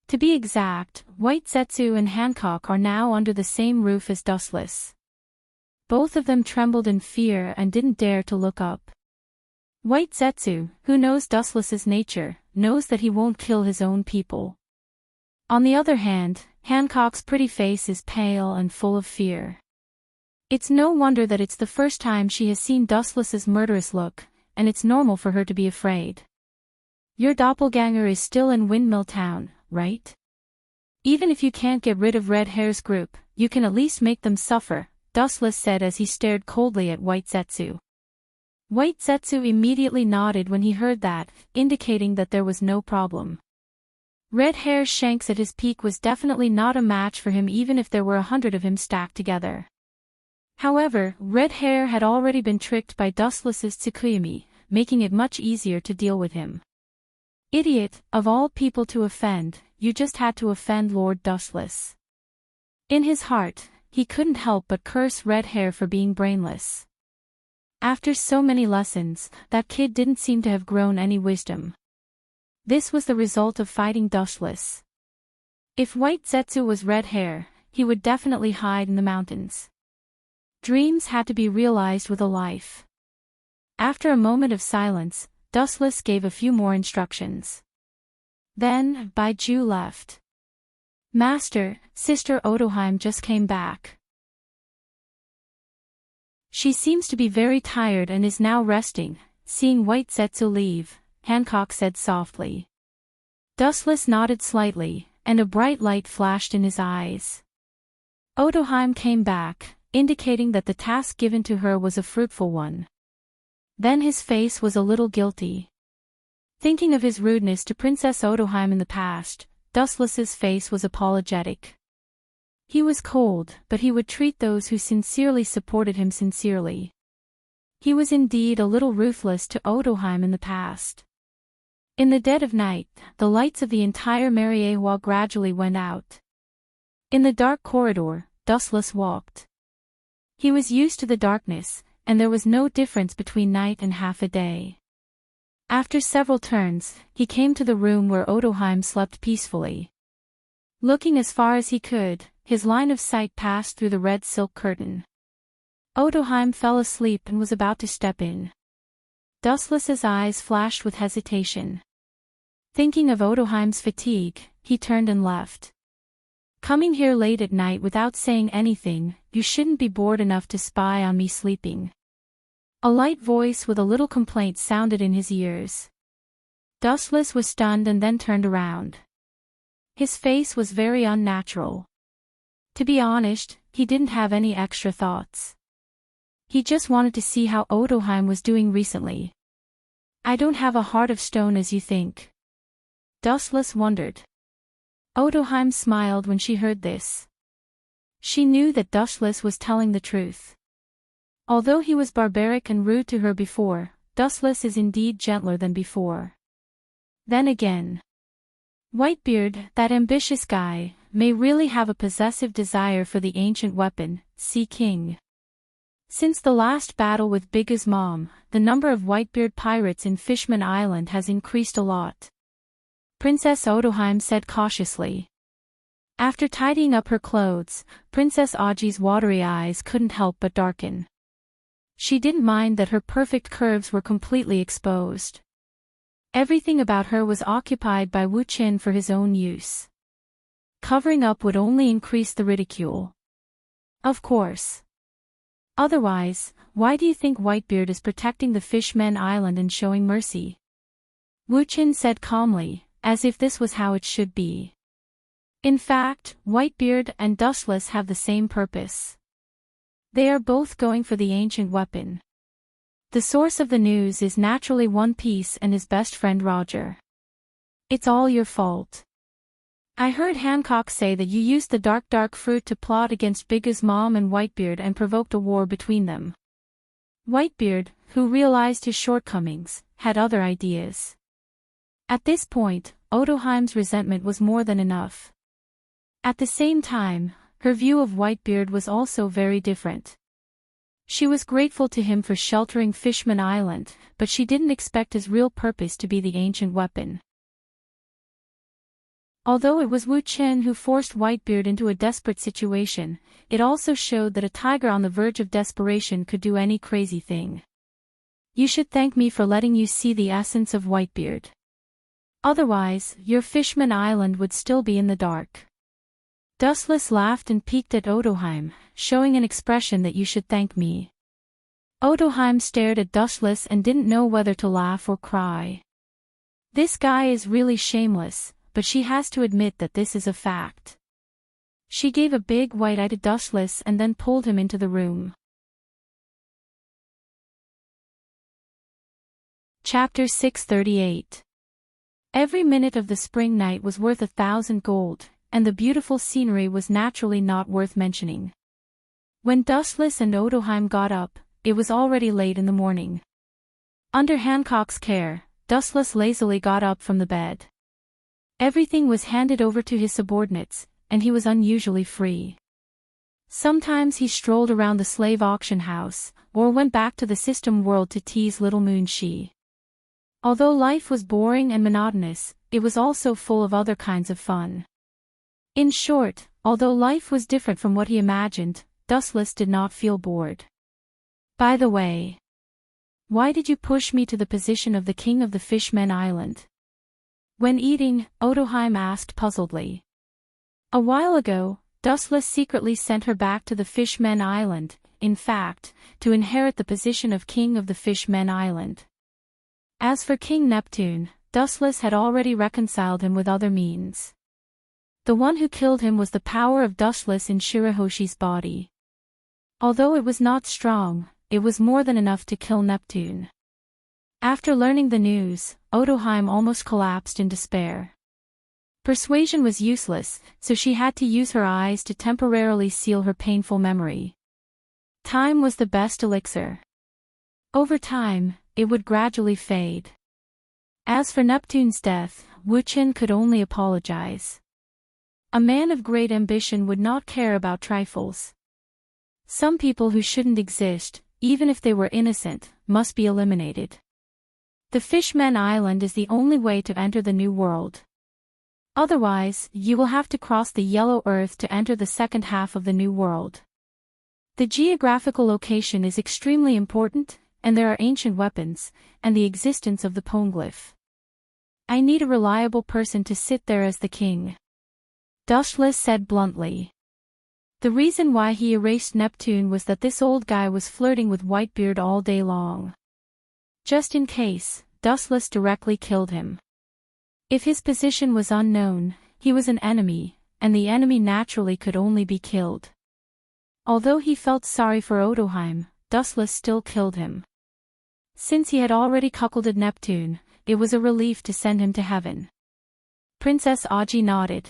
To be exact, White Zetsu and Hancock are now under the same roof as Dustless. Both of them trembled in fear and didn't dare to look up. White Zetsu, who knows Dustless's nature, knows that he won't kill his own people. On the other hand, Hancock's pretty face is pale and full of fear. It's no wonder that it's the first time she has seen Dustless's murderous look, and it's normal for her to be afraid. Your doppelganger is still in Windmill Town, right? Even if you can't get rid of Red Hair's group, you can at least make them suffer, Dustless said as he stared coldly at White Zetsu. White Zetsu immediately nodded when he heard that, indicating that there was no problem. Red Hair Shanks at his peak was definitely not a match for him even if there were 100 of him stacked together. However, Red Hair had already been tricked by Dustless's Tsukuyomi, making it much easier to deal with him. Idiot, of all people to offend, you just had to offend Lord Dustless. In his heart, he couldn't help but curse Red Hair for being brainless. After so many lessons, that kid didn't seem to have grown any wisdom. This was the result of fighting Dustless. If White Zetsu was Red Hair, he would definitely hide in the mountains. Dreams had to be realized with a life. After a moment of silence, Dustless gave a few more instructions. Then, Baiju left. Master, Sister Otoheim just came back. She seems to be very tired and is now resting, seeing White Zetsu leave, Hancock said softly. Dustless nodded slightly, and a bright light flashed in his eyes. Otoheim came back, indicating that the task given to her was a fruitful one. Then his face was a little guilty. Thinking of his rudeness to Princess Otoheim in the past, Dustless's face was apologetic. He was cold, but he would treat those who sincerely supported him sincerely. He was indeed a little ruthless to Otoheim in the past. In the dead of night, the lights of the entire Mariewa gradually went out. In the dark corridor, Dustless walked. He was used to the darkness, and there was no difference between night and half a day. After several turns, he came to the room where Otoheim slept peacefully. Looking as far as he could, his line of sight passed through the red silk curtain. Otoheim fell asleep and was about to step in. Dustless's eyes flashed with hesitation. Thinking of Otoheim's fatigue, he turned and left. Coming here late at night without saying anything, you shouldn't be bored enough to spy on me sleeping. A light voice with a little complaint sounded in his ears. Dustless was stunned and then turned around. His face was very unnatural. To be honest, he didn't have any extra thoughts. He just wanted to see how Otoheim was doing recently. I don't have a heart of stone as you think. Dustless wondered. Otoheim smiled when she heard this. She knew that Dustless was telling the truth. Although he was barbaric and rude to her before, Dustless is indeed gentler than before. Then again, Whitebeard, that ambitious guy, may really have a possessive desire for the ancient weapon, Sea King. Since the last battle with Big's mom, the number of Whitebeard pirates in Fishman Island has increased a lot. Princess Otoheim said cautiously. After tidying up her clothes, Princess Aji's watery eyes couldn't help but darken. She didn't mind that her perfect curves were completely exposed. Everything about her was occupied by Wu Qin for his own use. Covering up would only increase the ridicule. Of course. Otherwise, why do you think Whitebeard is protecting the Fishmen Island and showing mercy? Wu Qin said calmly, as if this was how it should be. In fact, Whitebeard and Dustless have the same purpose. They are both going for the ancient weapon. The source of the news is naturally One Piece and his best friend Roger. It's all your fault. I heard Hancock say that you used the dark fruit to plot against Big's mom and Whitebeard and provoked a war between them. Whitebeard, who realized his shortcomings, had other ideas. At this point, Odoheim's resentment was more than enough. At the same time, her view of Whitebeard was also very different. She was grateful to him for sheltering Fishman Island, but she didn't expect his real purpose to be the ancient weapon. Although it was Wu Chen who forced Whitebeard into a desperate situation, it also showed that a tiger on the verge of desperation could do any crazy thing. You should thank me for letting you see the essence of Whitebeard. Otherwise, your Fishman Island would still be in the dark. Dustless laughed and peeked at Odoheim, showing an expression that you should thank me. Odoheim stared at Dustless and didn't know whether to laugh or cry. This guy is really shameless, but she has to admit that this is a fact. She gave a big white eye to Dustless and then pulled him into the room. Chapter 638. Every minute of the spring night was worth 1,000 gold, and the beautiful scenery was naturally not worth mentioning. When Dustless and Odoheim got up, it was already late in the morning. Under Hancock's care, Dustless lazily got up from the bed. Everything was handed over to his subordinates, and he was unusually free. Sometimes he strolled around the slave auction house, or went back to the system world to tease little Moon Shi. Although life was boring and monotonous, it was also full of other kinds of fun. In short, although life was different from what he imagined, Dustless did not feel bored. By the way, why did you push me to the position of the king of the Fishmen Island? When eating, Odoheim asked puzzledly. A while ago, Dustless secretly sent her back to the Fishmen Island, in fact, to inherit the position of king of the Fishmen Island. As for King Neptune, Dustless had already reconciled him with other means. The one who killed him was the power of Dustless in Shirahoshi's body. Although it was not strong, it was more than enough to kill Neptune. After learning the news, Odoheim almost collapsed in despair. Persuasion was useless, so she had to use her eyes to temporarily seal her painful memory. Time was the best elixir. Over time, it would gradually fade. As for Neptune's death, Wu Chen could only apologize. A man of great ambition would not care about trifles. Some people who shouldn't exist, even if they were innocent, must be eliminated. The Fishmen Island is the only way to enter the New World. Otherwise, you will have to cross the Yellow Earth to enter the second half of the New World. The geographical location is extremely important, and there are ancient weapons, and the existence of the Poneglyph. I need a reliable person to sit there as the king. Dustless said bluntly. The reason why he erased Neptune was that this old guy was flirting with Whitebeard all day long. Just in case, Dustless directly killed him. If his position was unknown, he was an enemy, and the enemy naturally could only be killed. Although he felt sorry for Odoheim, Dustless still killed him. Since he had already cuckolded Neptune, it was a relief to send him to heaven. Princess Aji nodded.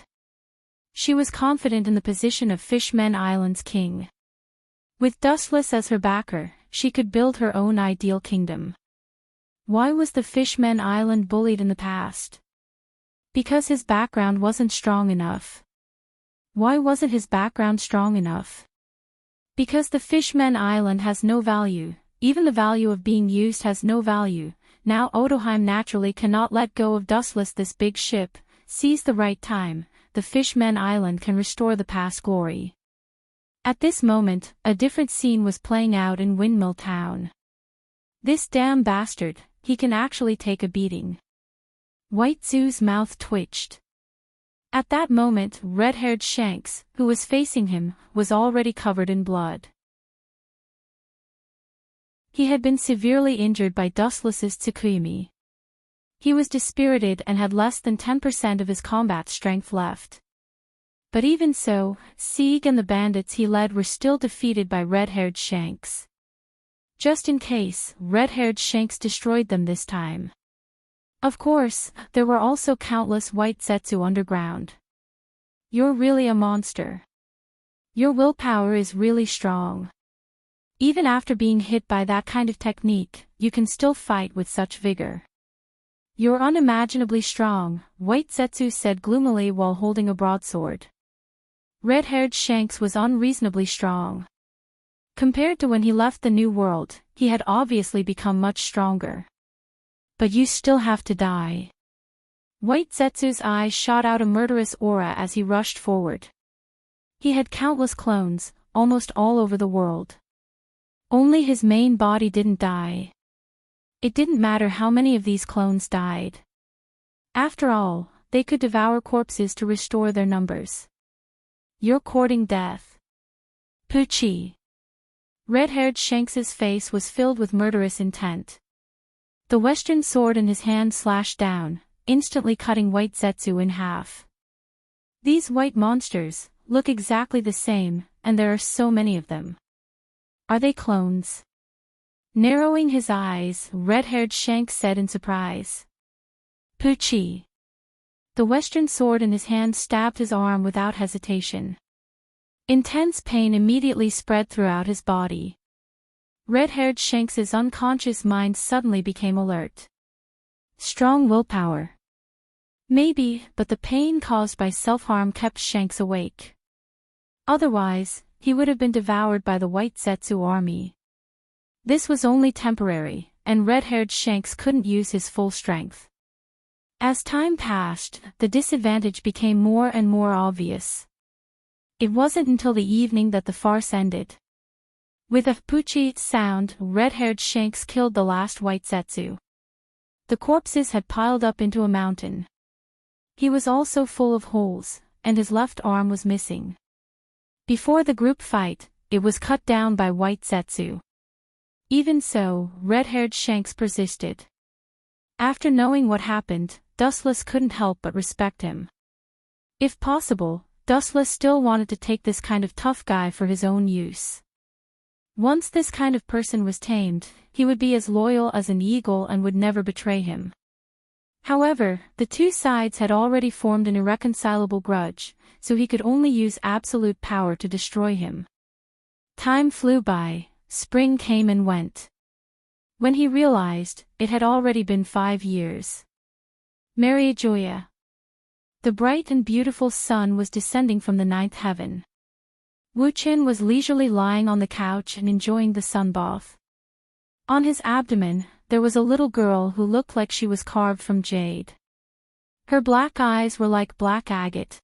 She was confident in the position of Fishmen Island's king. With Dustless as her backer, she could build her own ideal kingdom. Why was the Fishmen Island bullied in the past? Because his background wasn't strong enough. Why wasn't his background strong enough? Because the Fishmen Island has no value, even the value of being used has no value. Now Odoheim naturally cannot let go of Dustless. This big ship, seize the right time, the Fishmen Island can restore the past glory. At this moment, a different scene was playing out in Windmill Town. This damn bastard, he can actually take a beating. White Zoo's mouth twitched. At that moment, red-haired Shanks, who was facing him, was already covered in blood. He had been severely injured by Dustless's Tsukuyumi. He was dispirited and had less than 10% of his combat strength left. But even so, Sieg and the bandits he led were still defeated by red-haired Shanks. Just in case, red-haired Shanks destroyed them this time. Of course, there were also countless white zetsu underground. You're really a monster. Your willpower is really strong. Even after being hit by that kind of technique, you can still fight with such vigor. You're unimaginably strong, White Zetsu said gloomily while holding a broadsword. Red-haired Shanks was unreasonably strong. Compared to when he left the New World, he had obviously become much stronger. But you still have to die. White Zetsu's eyes shot out a murderous aura as he rushed forward. He had countless clones, almost all over the world. Only his main body didn't die. It didn't matter how many of these clones died. After all, they could devour corpses to restore their numbers. You're courting death. Pucci. Red-haired Shanks's face was filled with murderous intent. The Western sword in his hand slashed down, instantly cutting White Zetsu in half. These white monsters look exactly the same, and there are so many of them. Are they clones? Narrowing his eyes, red-haired Shanks said in surprise. Pucci. The Western sword in his hand stabbed his arm without hesitation. Intense pain immediately spread throughout his body. Red-haired Shanks's unconscious mind suddenly became alert. Strong willpower. Maybe, but the pain caused by self-harm kept Shanks awake. Otherwise, he would have been devoured by the White Zetsu army. This was only temporary, and red-haired Shanks couldn't use his full strength. As time passed, the disadvantage became more and more obvious. It wasn't until the evening that the farce ended. With a Pucci sound, red-haired Shanks killed the last White Zetsu. The corpses had piled up into a mountain. He was also full of holes, and his left arm was missing. Before the group fight, it was cut down by White Zetsu. Even so, red-haired Shanks persisted. After knowing what happened, Dustless couldn't help but respect him. If possible, Dustless still wanted to take this kind of tough guy for his own use. Once this kind of person was tamed, he would be as loyal as an eagle and would never betray him. However, the two sides had already formed an irreconcilable grudge, so he could only use absolute power to destroy him. Time flew by, spring came and went. When he realized, it had already been 5 years. Mary Joya. The bright and beautiful sun was descending from the 9th heaven. Wu Qin was leisurely lying on the couch and enjoying the sun bath. On his abdomen, there was a little girl who looked like she was carved from jade. Her black eyes were like black agate.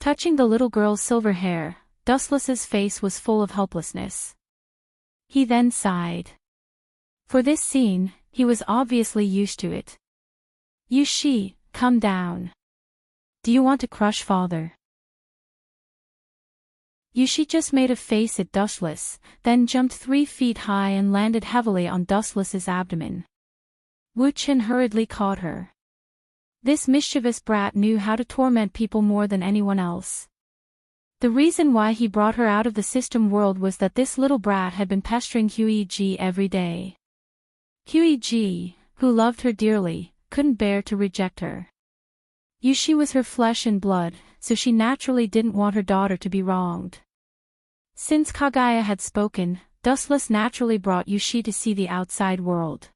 Touching the little girl's silver hair, Dustless's face was full of helplessness. He then sighed. For this scene, he was obviously used to it. Yushi, come down. Do you want to crush father? Yushi just made a face at Dustless, then jumped 3 feet high and landed heavily on Dustless's abdomen. Wu Qin hurriedly caught her. This mischievous brat knew how to torment people more than anyone else. The reason why he brought her out of the system world was that this little brat had been pestering Huiji every day. Huiji, who loved her dearly, couldn't bear to reject her. Yushi was her flesh and blood, so she naturally didn't want her daughter to be wronged. Since Kagaya had spoken, Dustless naturally brought Yushi to see the outside world.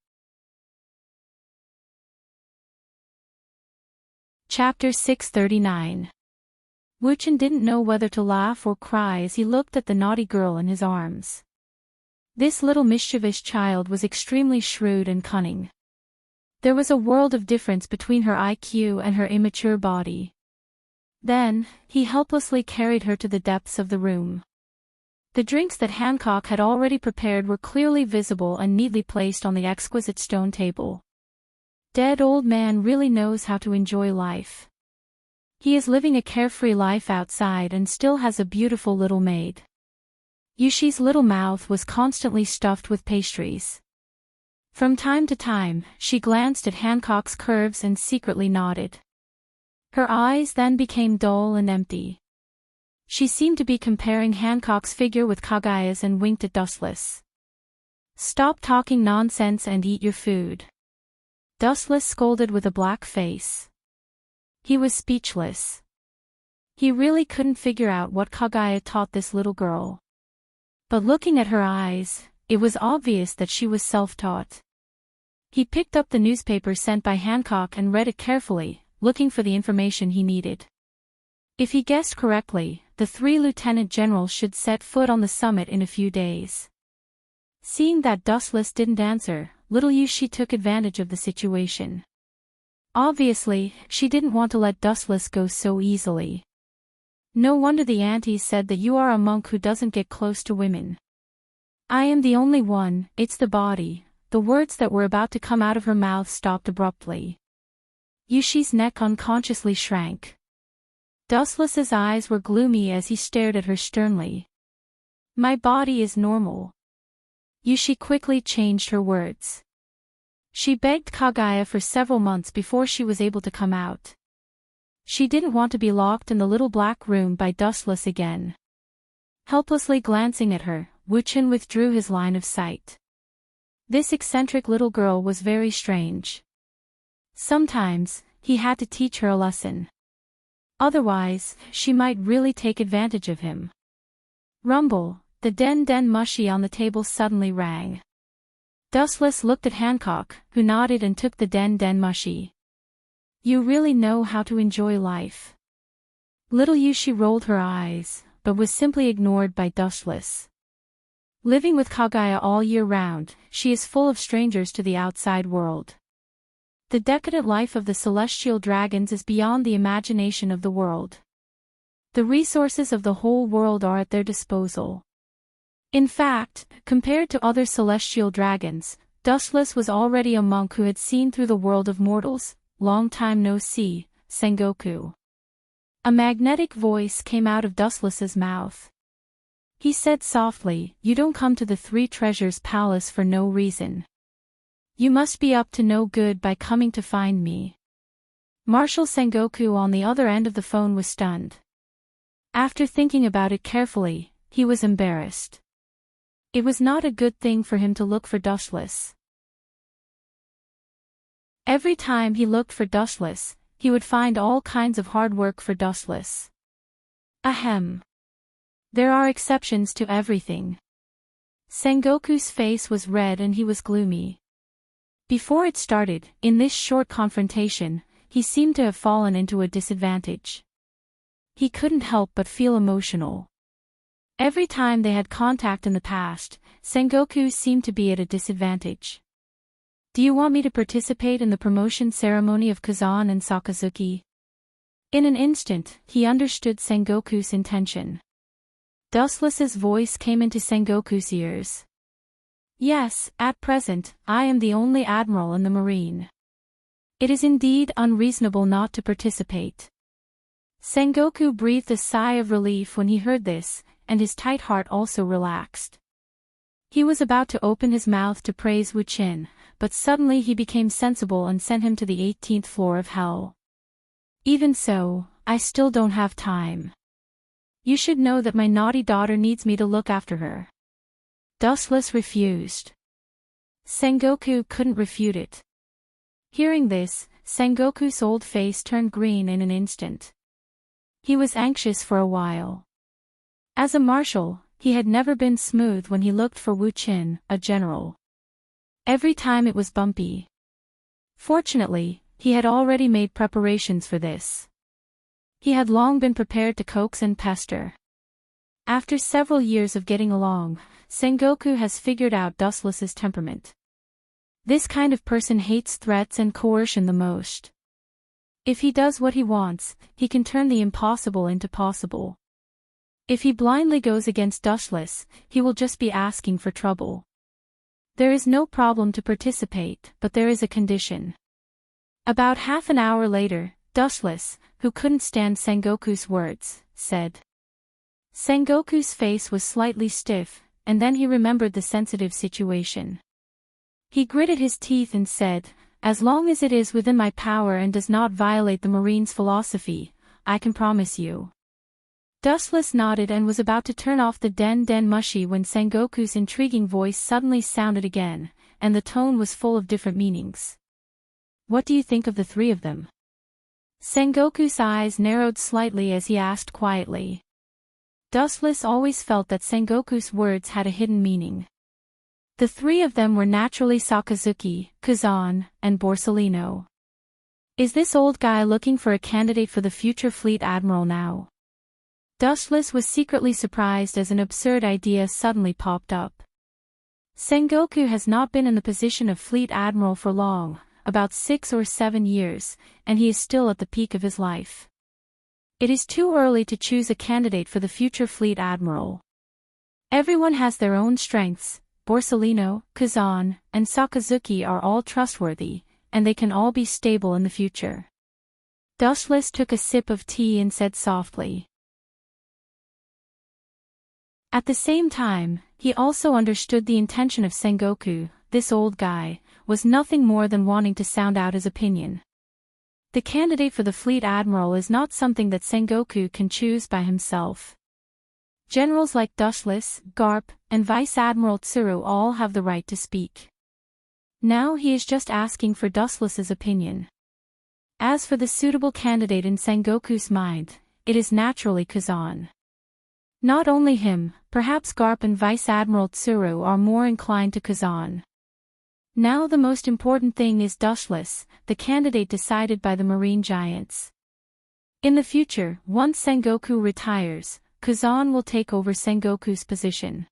Chapter 639. Wu Qin didn't know whether to laugh or cry as he looked at the naughty girl in his arms. This little mischievous child was extremely shrewd and cunning. There was a world of difference between her IQ and her immature body. Then, he helplessly carried her to the depths of the room. The drinks that Hancock had already prepared were clearly visible and neatly placed on the exquisite stone table. Dead old man really knows how to enjoy life. He is living a carefree life outside and still has a beautiful little maid. Yushi's little mouth was constantly stuffed with pastries. From time to time, she glanced at Hancock's curves and secretly nodded. Her eyes then became dull and empty. She seemed to be comparing Hancock's figure with Kagaya's and winked at Dustless. Stop talking nonsense and eat your food. Dustless scolded with a black face. He was speechless. He really couldn't figure out what Kaguya taught this little girl. But looking at her eyes, it was obvious that she was self-taught. He picked up the newspaper sent by Hancock and read it carefully, looking for the information he needed. If he guessed correctly, the 3 lieutenant generals should set foot on the summit in a few days. Seeing that Dustless didn't answer, little Yushi took advantage of the situation. Obviously, she didn't want to let Dustless go so easily. No wonder the auntie said that you are a monk who doesn't get close to women. I am the only one, it's the body. The words that were about to come out of her mouth stopped abruptly. Yushi's neck unconsciously shrank. Dustless's eyes were gloomy as he stared at her sternly. My body is normal. Yushi quickly changed her words. She begged Kaguya for several months before she was able to come out. She didn't want to be locked in the little black room by Dustless again. Helplessly glancing at her, Wuchen withdrew his line of sight. This eccentric little girl was very strange. Sometimes, he had to teach her a lesson. Otherwise, she might really take advantage of him. Rumble, the den mushi on the table suddenly rang. Dustless looked at Hancock, who nodded and took the den mushi. You really know how to enjoy life. Little Yushi rolled her eyes, but was simply ignored by Dustless. Living with Kaguya all year round, she is full of strangers to the outside world. The decadent life of the celestial dragons is beyond the imagination of the world. The resources of the whole world are at their disposal. In fact, compared to other celestial dragons, Dustless was already a monk who had seen through the world of mortals. Long time no see, Sengoku. A magnetic voice came out of Dustless's mouth. He said softly, you don't come to the 3 Treasures Palace for no reason. You must be up to no good by coming to find me. Marshal Sengoku on the other end of the phone was stunned. After thinking about it carefully, he was embarrassed. It was not a good thing for him to look for Dustless. Every time he looked for Dustless, he would find all kinds of hard work for Dustless. Ahem. There are exceptions to everything. Sengoku's face was red and he was gloomy. Before it started, in this short confrontation, he seemed to have fallen into a disadvantage. He couldn't help but feel emotional. Every time they had contact in the past, Sengoku seemed to be at a disadvantage. Do you want me to participate in the promotion ceremony of Kazan and Sakazuki? In an instant, he understood Sengoku's intention. Dustless's voice came into Sengoku's ears. Yes, at present, I am the only admiral in the marine. It is indeed unreasonable not to participate. Sengoku breathed a sigh of relief when he heard this, and his tight heart also relaxed. He was about to open his mouth to praise Wuchen, but suddenly he became sensible and sent him to the 18th floor of hell. Even so, I still don't have time. You should know that my naughty daughter needs me to look after her. Dustless refused. Sengoku couldn't refute it. Hearing this, Sengoku's old face turned green in an instant. He was anxious for a while. As a marshal, he had never been smooth when he looked for Wuchen, a general. Every time it was bumpy. Fortunately, he had already made preparations for this. He had long been prepared to coax and pester. After several years of getting along, Sengoku has figured out Dustless's temperament. This kind of person hates threats and coercion the most. If he does what he wants, he can turn the impossible into possible. If he blindly goes against Dustless, he will just be asking for trouble. There is no problem to participate, but there is a condition. About half an hour later, Dustless, who couldn't stand Sengoku's words, said. Sengoku's face was slightly stiff, and then he remembered the sensitive situation. He gritted his teeth and said, as long as it is within my power and does not violate the Marine's philosophy, I can promise you. Dustless nodded and was about to turn off the den mushi when Sengoku's intriguing voice suddenly sounded again, and the tone was full of different meanings. What do you think of the three of them? Sengoku's eyes narrowed slightly as he asked quietly. Dustless always felt that Sengoku's words had a hidden meaning. The three of them were naturally Sakazuki, Kazan, and Borsellino. Is this old guy looking for a candidate for the future fleet admiral now? Dustless was secretly surprised as an absurd idea suddenly popped up. Sengoku has not been in the position of fleet admiral for long, about 6 or 7 years, and he is still at the peak of his life. It is too early to choose a candidate for the future fleet admiral. Everyone has their own strengths. Borsellino, Kazan, and Sakazuki are all trustworthy, and they can all be stable in the future. Dustless took a sip of tea and said softly. At the same time, he also understood the intention of Sengoku. This old guy was nothing more than wanting to sound out his opinion. The candidate for the fleet admiral is not something that Sengoku can choose by himself. Generals like Dustless, Garp, and Vice Admiral Tsuru all have the right to speak. Now he is just asking for Dustless's opinion. As for the suitable candidate in Sengoku's mind, it is naturally Kazan. Not only him, perhaps Garp and Vice Admiral Tsuru are more inclined to Kazan. Now the most important thing is Dustless, the candidate decided by the marine giants. In the future, once Sengoku retires, Kazan will take over Sengoku's position.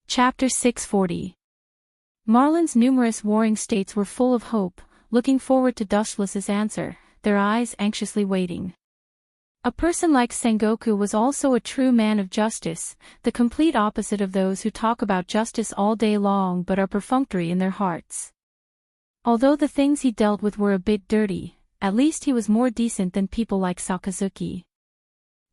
Chapter 640. Marlin's numerous warring states were full of hope, looking forward to Dustless's answer, their eyes anxiously waiting. A person like Sengoku was also a true man of justice, the complete opposite of those who talk about justice all day long but are perfunctory in their hearts. Although the things he dealt with were a bit dirty, at least he was more decent than people like Sakazuki.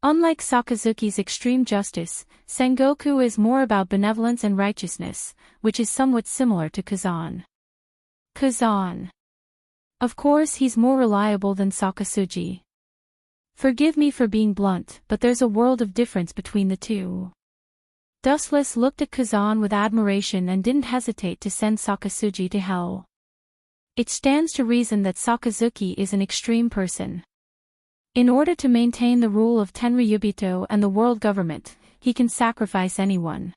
Unlike Sakazuki's extreme justice, Sengoku is more about benevolence and righteousness, which is somewhat similar to Kazan. Kazan. Of course he's more reliable than Sakazuki. Forgive me for being blunt, but there's a world of difference between the two. Dustless looked at Kazan with admiration and didn't hesitate to send Sakazuki to hell. It stands to reason that Sakazuki is an extreme person. In order to maintain the rule of Tenryubito and the world government, he can sacrifice anyone.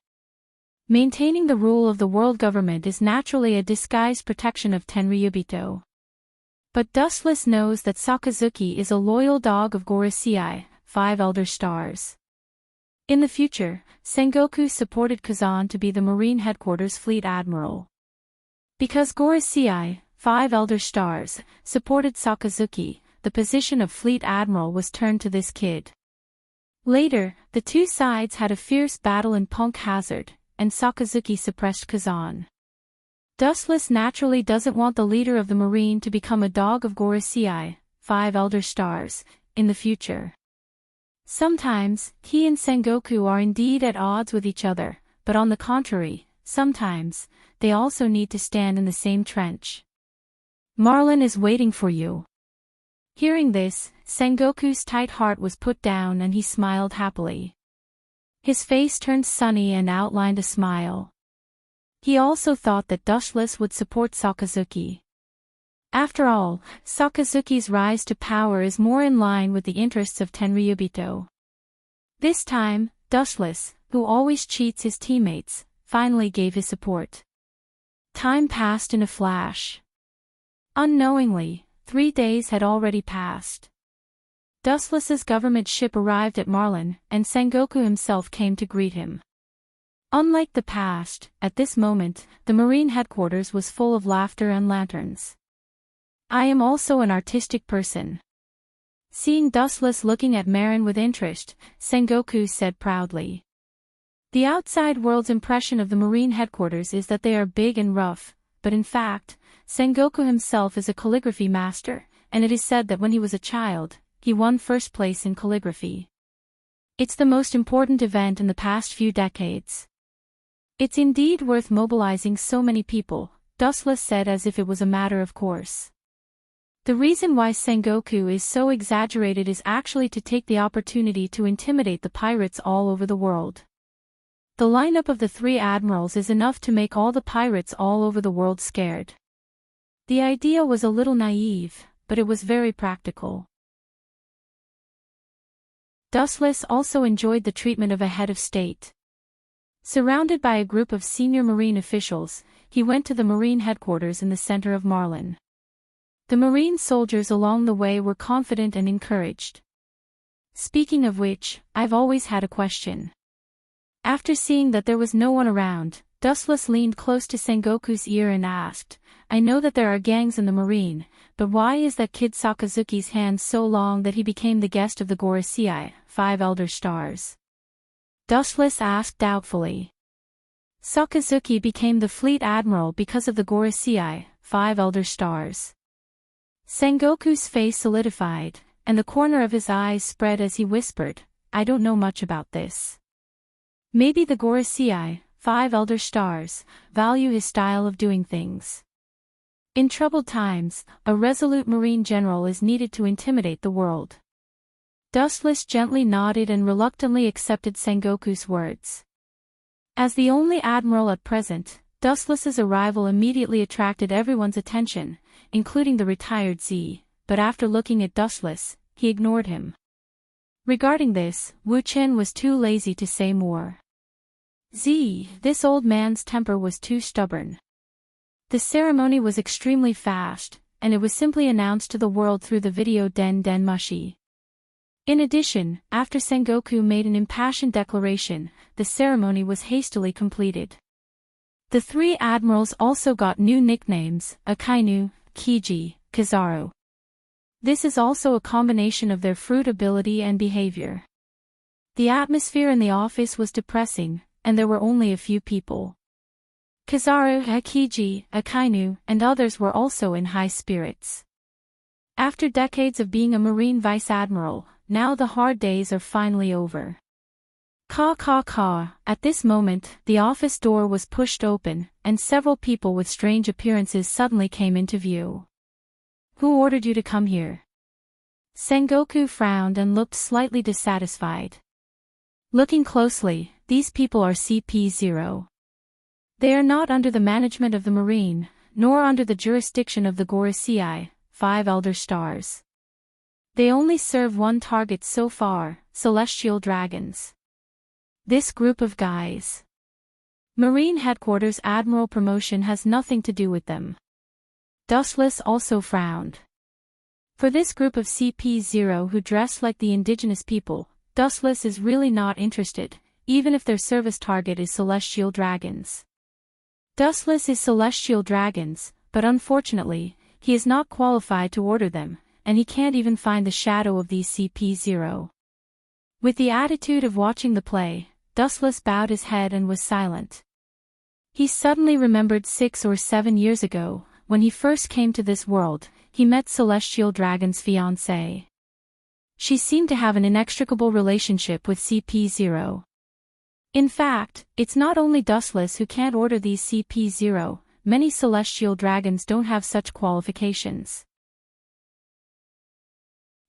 Maintaining the rule of the world government is naturally a disguised protection of Tenryubito. But Dustless knows that Sakazuki is a loyal dog of Gorosei, 5 elder stars. In the future, Sengoku supported Kazan to be the Marine Headquarters Fleet Admiral. Because Gorosei, 5 elder stars, supported Sakazuki, the position of Fleet Admiral was turned to this kid. Later, the two sides had a fierce battle in Punk Hazard, and Sakazuki suppressed Kazan. Dustless naturally doesn't want the leader of the Marine to become a dog of Gorosei, 5 elder stars, in the future. Sometimes, he and Sengoku are indeed at odds with each other, but on the contrary, sometimes, they also need to stand in the same trench. Marlin is waiting for you. Hearing this, Sengoku's tight heart was put down and he smiled happily. His face turned sunny and outlined a smile. He also thought that Dustless would support Sakazuki. After all, Sakazuki's rise to power is more in line with the interests of Tenryubito. This time, Dustless, who always cheats his teammates, finally gave his support. Time passed in a flash. Unknowingly, 3 days had already passed. Dustless's government ship arrived at Marlin, and Sengoku himself came to greet him. Unlike the past, at this moment, the Marine headquarters was full of laughter and lanterns. I am also an artistic person. Seeing Dustless looking at Marin with interest, Sengoku said proudly. The outside world's impression of the Marine headquarters is that they are big and rough, but in fact, Sengoku himself is a calligraphy master, and it is said that when he was a child, he won first place in calligraphy. It's the most important event in the past few decades. It's indeed worth mobilizing so many people, Dustless said as if it was a matter of course. The reason why Sengoku is so exaggerated is actually to take the opportunity to intimidate the pirates all over the world. The lineup of the three admirals is enough to make all the pirates all over the world scared. The idea was a little naive, but it was very practical. Dustless also enjoyed the treatment of a head of state. Surrounded by a group of senior Marine officials, he went to the Marine headquarters in the center of Marlin. The Marine soldiers along the way were confident and encouraged. Speaking of which, I've always had a question. After seeing that there was no one around, Dustless leaned close to Sengoku's ear and asked, I know that there are gangs in the Marine, but why is that kid Sakazuki's hand so long that he became the guest of the Gorosei, 5 Elder Stars? Dustless asked doubtfully. Sakazuki became the fleet admiral because of the Gorosei, 5 Elder Stars. Sengoku's face solidified, and the corner of his eyes spread as he whispered, I don't know much about this. Maybe the Gorosei, 5 Elder Stars, value his style of doing things. In troubled times, a resolute Marine general is needed to intimidate the world. Dustless gently nodded and reluctantly accepted Sengoku's words. As the only admiral at present, Dustless's arrival immediately attracted everyone's attention, including the retired Z, but after looking at Dustless, he ignored him. Regarding this, Wu Chen was too lazy to say more. Z, this old man's temper was too stubborn. The ceremony was extremely fast, and it was simply announced to the world through the video Den Den Mushi. In addition, after Sengoku made an impassioned declaration, the ceremony was hastily completed. The three admirals also got new nicknames, Akainu, Kiji, Kizaru. This is also a combination of their fruit ability and behavior. The atmosphere in the office was depressing, and there were only a few people. Kizaru, Akiji, Akainu, and others were also in high spirits. After decades of being a Marine vice admiral, now the hard days are finally over. At this moment, the office door was pushed open, and several people with strange appearances suddenly came into view. Who ordered you to come here? Sengoku frowned and looked slightly dissatisfied. Looking closely, these people are CP0. They are not under the management of the Marine, nor under the jurisdiction of the Gorosei, 5 Elder Stars. They only serve one target so far, celestial dragons. This group of guys. Marine Headquarters Admiral promotion has nothing to do with them. Dustless also frowned. For this group of CP0 who dress like the indigenous people, Dustless is really not interested, even if their service target is celestial dragons. Dustless is celestial dragons, but unfortunately, he is not qualified to order them, and he can't even find the shadow of these CP0. With the attitude of watching the play, Dustless bowed his head and was silent. He suddenly remembered 6 or 7 years ago, when he first came to this world, he met Celestial Dragon's fiancée. She seemed to have an inextricable relationship with CP0. In fact, it's not only Dustless who can't order these CP0, many Celestial Dragons don't have such qualifications.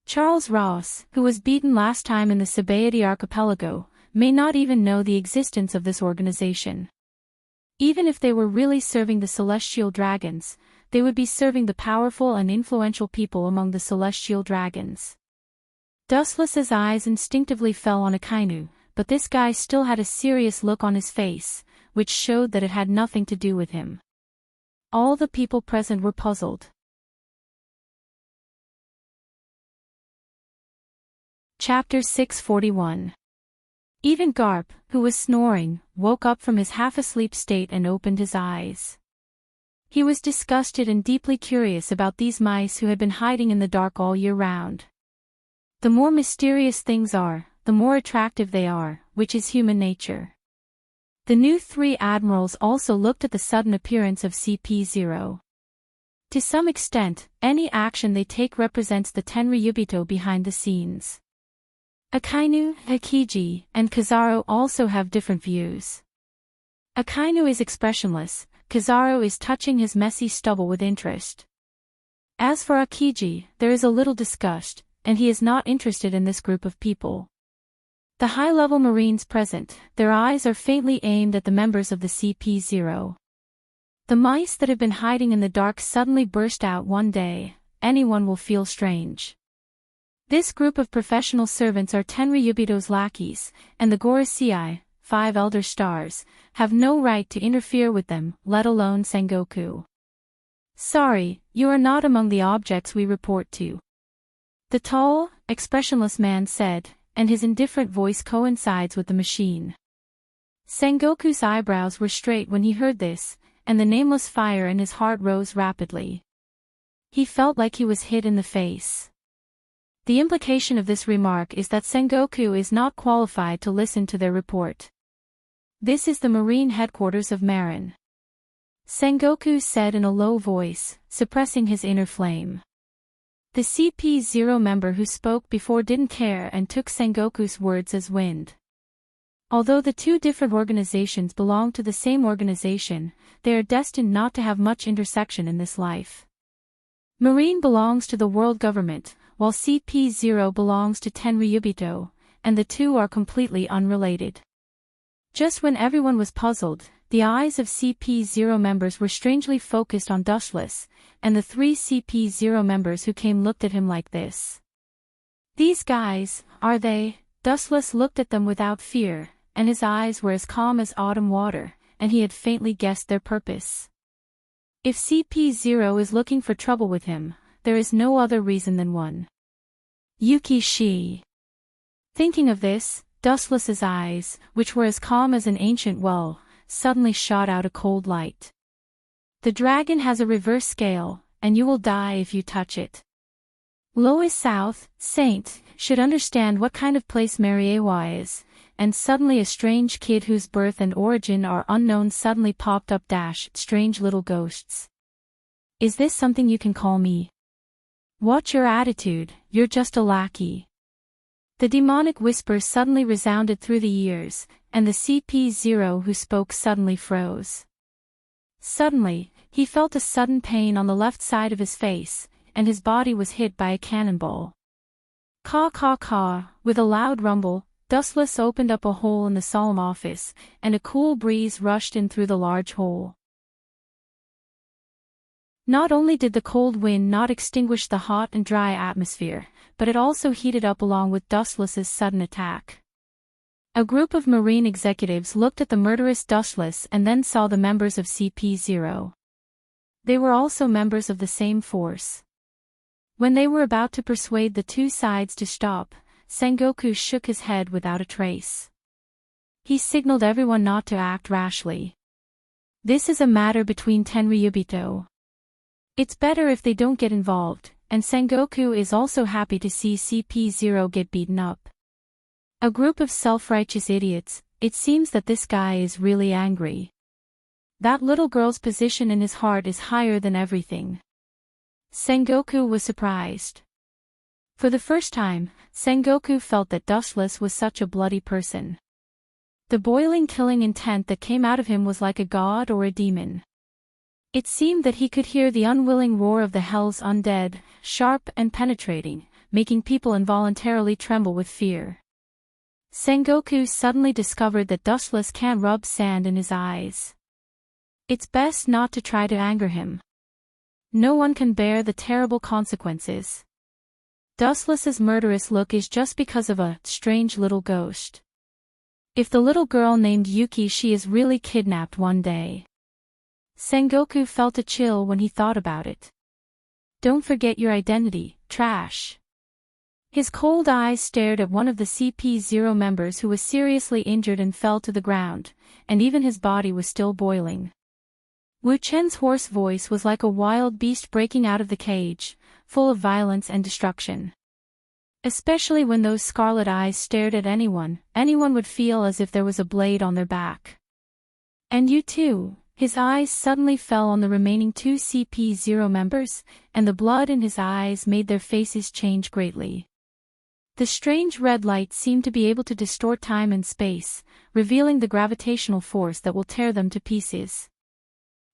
Charles Ross, who was beaten last time in the Sabaody archipelago, may not even know the existence of this organization. Even if they were really serving the Celestial Dragons, they would be serving the powerful and influential people among the Celestial Dragons. Dustless's eyes instinctively fell on Akainu, but this guy still had a serious look on his face, which showed that it had nothing to do with him. All the people present were puzzled. Chapter 641. Even Garp, who was snoring, woke up from his half-asleep state and opened his eyes. He was disgusted and deeply curious about these mice who had been hiding in the dark all year round. The more mysterious things are, the more attractive they are, which is human nature. The new 3 admirals also looked at the sudden appearance of CP0. To some extent, any action they take represents the Tenryubito behind the scenes. Akainu, Akiji, and Kizaru also have different views. Akainu is expressionless, Kizaru is touching his messy stubble with interest. As for Akiji, there is a little disgust, and he is not interested in this group of people. The high-level Marines present, their eyes are faintly aimed at the members of the CP0. The mice that have been hiding in the dark suddenly burst out one day. Anyone will feel strange. This group of professional servants are Tenryubito's lackeys, and the Gorosei, 5 elder stars, have no right to interfere with them, let alone Sengoku. Sorry, you are not among the objects we report to. The tall, expressionless man said, and his indifferent voice coincides with the machine. Sengoku's eyebrows were straight when he heard this, and the nameless fire in his heart rose rapidly. He felt like he was hit in the face. The implication of this remark is that Sengoku is not qualified to listen to their report. This is the Marine headquarters of Marin. Sengoku said in a low voice, suppressing his inner flame. The CP0 member who spoke before didn't care and took Sengoku's words as wind. Although the two different organizations belong to the same organization, they are destined not to have much intersection in this life. Marine belongs to the world government, while CP0 belongs to Tenryubito, and the two are completely unrelated. Just when everyone was puzzled, the eyes of CP0 members were strangely focused on Dustless, and the 3 CP0 members who came looked at him like this. These guys, are they? Dustless looked at them without fear, and his eyes were as calm as autumn water, and he had faintly guessed their purpose. If CP0 is looking for trouble with him, there is no other reason than one. Yuki Shi. Thinking of this, Dustless's eyes, which were as calm as an ancient well, suddenly shot out a cold light. The dragon has a reverse scale, and you will die if you touch it. Lois South, Saint, should understand what kind of place Mariewa is, and suddenly a strange kid whose birth and origin are unknown suddenly popped up. Strange little ghosts. Is this something you can call me? Watch your attitude, you're just a lackey. The demonic whisper suddenly resounded through the ears, and the CP0 who spoke suddenly froze. Suddenly, he felt a sudden pain on the left side of his face, and his body was hit by a cannonball. Caw caw caw, with a loud rumble, Dustless opened up a hole in the solemn office, and a cool breeze rushed in through the large hole. Not only did the cold wind not extinguish the hot and dry atmosphere, but it also heated up along with Dustless's sudden attack. A group of Marine executives looked at the murderous Dustless and then saw the members of CP0. They were also members of the same force. When they were about to persuade the two sides to stop, Sengoku shook his head without a trace. He signaled everyone not to act rashly. This is a matter between Tenryubito. It's better if they don't get involved, and Sengoku is also happy to see CP0 get beaten up. A group of self-righteous idiots, it seems that this guy is really angry. That little girl's position in his heart is higher than everything. Sengoku was surprised. For the first time, Sengoku felt that Dustless was such a bloody person. The boiling killing intent that came out of him was like a god or a demon. It seemed that he could hear the unwilling roar of the hell's undead, sharp and penetrating, making people involuntarily tremble with fear. Sengoku suddenly discovered that Dustless can't rub sand in his eyes. It's best not to try to anger him. No one can bear the terrible consequences. Dustless's murderous look is just because of a strange little ghost. If the little girl named Yuki she is really kidnapped one day. Sengoku felt a chill when he thought about it. Don't forget your identity, trash. His cold eyes stared at one of the CP0 members who was seriously injured and fell to the ground, and even his body was still boiling. Wu Chen's hoarse voice was like a wild beast breaking out of the cage, full of violence and destruction. Especially when those scarlet eyes stared at anyone would feel as if there was a blade on their back. And you too. His eyes suddenly fell on the remaining 2 CP0 members, and the blood in his eyes made their faces change greatly. The strange red light seemed to be able to distort time and space, revealing the gravitational force that will tear them to pieces.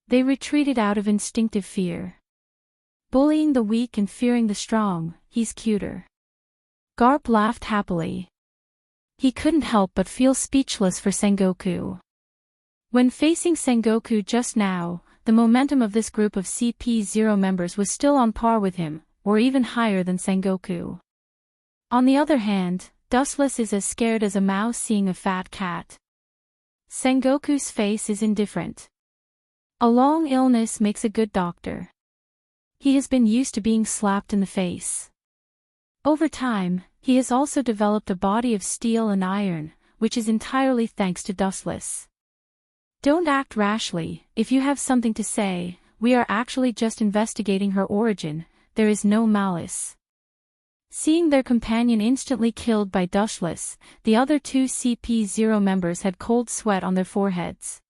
They retreated out of instinctive fear. Bullying the weak and fearing the strong, he's cuter. Garp laughed happily. He couldn't help but feel speechless for Sengoku. When facing Sengoku just now, the momentum of this group of CP0 members was still on par with him, or even higher than Sengoku. On the other hand, Dustless is as scared as a mouse seeing a fat cat. Sengoku's face is indifferent. A long illness makes a good doctor. He has been used to being slapped in the face. Over time, he has also developed a body of steel and iron, which is entirely thanks to Dustless. Don't act rashly. If you have something to say, we are actually just investigating her origin, there is no malice. Seeing their companion instantly killed by Dustless, the other two CP0 members had cold sweat on their foreheads.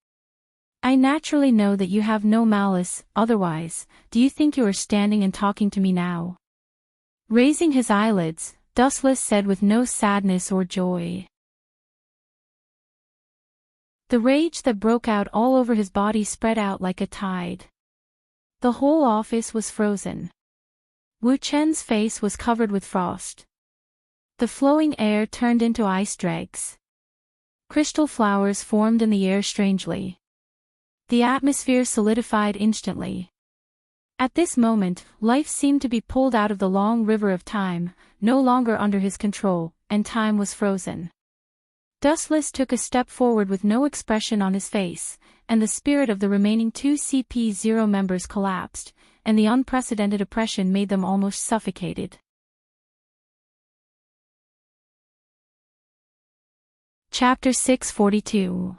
I naturally know that you have no malice, otherwise, do you think you are standing and talking to me now? Raising his eyelids, Dustless said with no sadness or joy. The rage that broke out all over his body spread out like a tide. The whole office was frozen. Wu Chen's face was covered with frost. The flowing air turned into ice dregs. Crystal flowers formed in the air strangely. The atmosphere solidified instantly. At this moment, life seemed to be pulled out of the long river of time, no longer under his control, and time was frozen. Dustless took a step forward with no expression on his face, and the spirit of the remaining two CP0 members collapsed, and the unprecedented oppression made them almost suffocated. Chapter 642.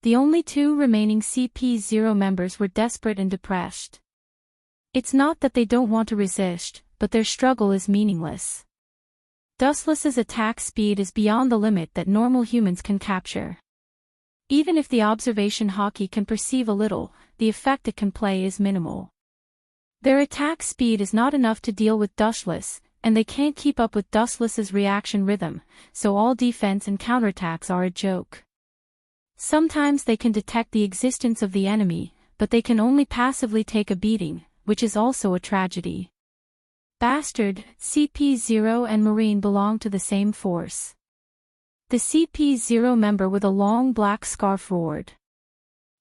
The only two remaining CP0 members were desperate and depressed. It's not that they don't want to resist, but their struggle is meaningless. Dustless's attack speed is beyond the limit that normal humans can capture. Even if the observation hockey can perceive a little, the effect it can play is minimal. Their attack speed is not enough to deal with Dustless, and they can't keep up with Dustless's reaction rhythm, so all defense and counterattacks are a joke. Sometimes they can detect the existence of the enemy, but they can only passively take a beating, which is also a tragedy. Bastard, CP0 and Marine belong to the same force. The CP0 member with a long black scarf roared.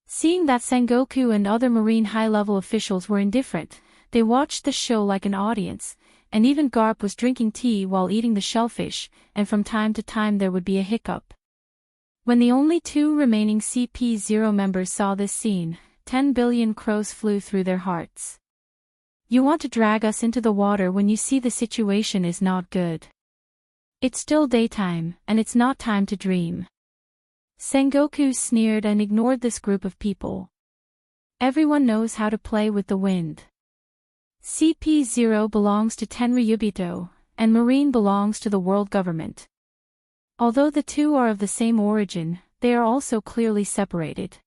Seeing that Sengoku and other Marine high-level officials were indifferent, they watched the show like an audience, and even Garp was drinking tea while eating the shellfish, and from time to time there would be a hiccup. When the only two remaining CP0 members saw this scene, 10 billion crows flew through their hearts. You want to drag us into the water when you see the situation is not good. It's still daytime, and it's not time to dream. Sengoku sneered and ignored this group of people. Everyone knows how to play with the wind. CP0 belongs to Tenryubito, and Marine belongs to the world government. Although the two are of the same origin, they are also clearly separated.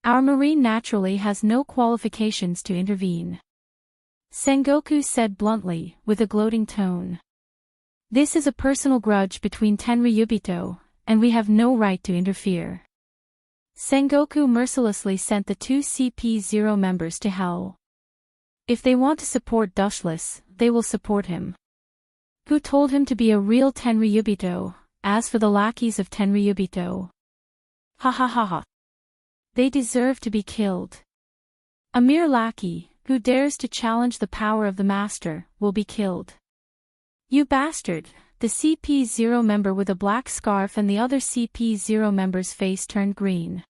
Our Marine naturally has no qualifications to intervene. Sengoku said bluntly, with a gloating tone. This is a personal grudge between Tenryubito, and we have no right to interfere. Sengoku mercilessly sent the two CP0 members to hell. If they want to support Dustless, they will support him. Who told him to be a real Tenryubito? As for the lackeys of Tenryubito, ha ha ha ha. They deserve to be killed. A mere lackey, who dares to challenge the power of the master, will be killed. You bastard! The CP0 member with a black scarf and the other CP0 member's face turned green.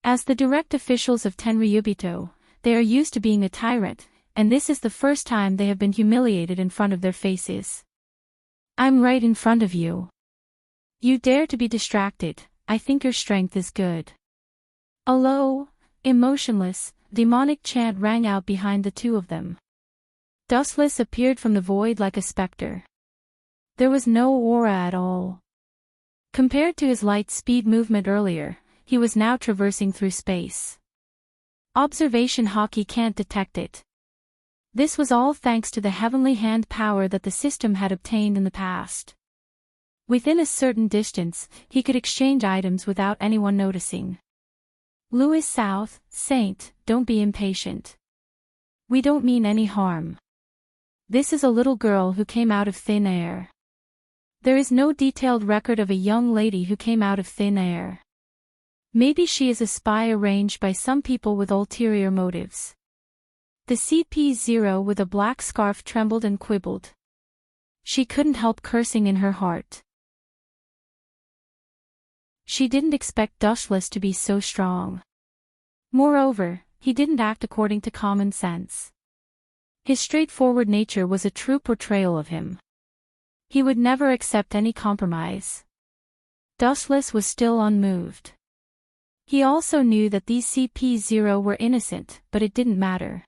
As the direct officials of Tenryubito, they are used to being a tyrant, and this is the first time they have been humiliated in front of their faces. I'm right in front of you. You dare to be distracted, I think your strength is good. A low, emotionless, demonic chant rang out behind the two of them. Dustless appeared from the void like a specter. There was no aura at all. Compared to his light speed movement earlier, he was now traversing through space. Observation hockey can't detect it. This was all thanks to the heavenly hand power that the system had obtained in the past. Within a certain distance, he could exchange items without anyone noticing. Louis South, Saint, don't be impatient. We don't mean any harm. This is a little girl who came out of thin air. There is no detailed record of a young lady who came out of thin air. Maybe she is a spy arranged by some people with ulterior motives. The CP0 with a black scarf trembled and quibbled. She couldn't help cursing in her heart. She didn't expect Dushless to be so strong. Moreover, he didn't act according to common sense. His straightforward nature was a true portrayal of him. He would never accept any compromise. Dushless was still unmoved. He also knew that these CP0 were innocent, but it didn't matter.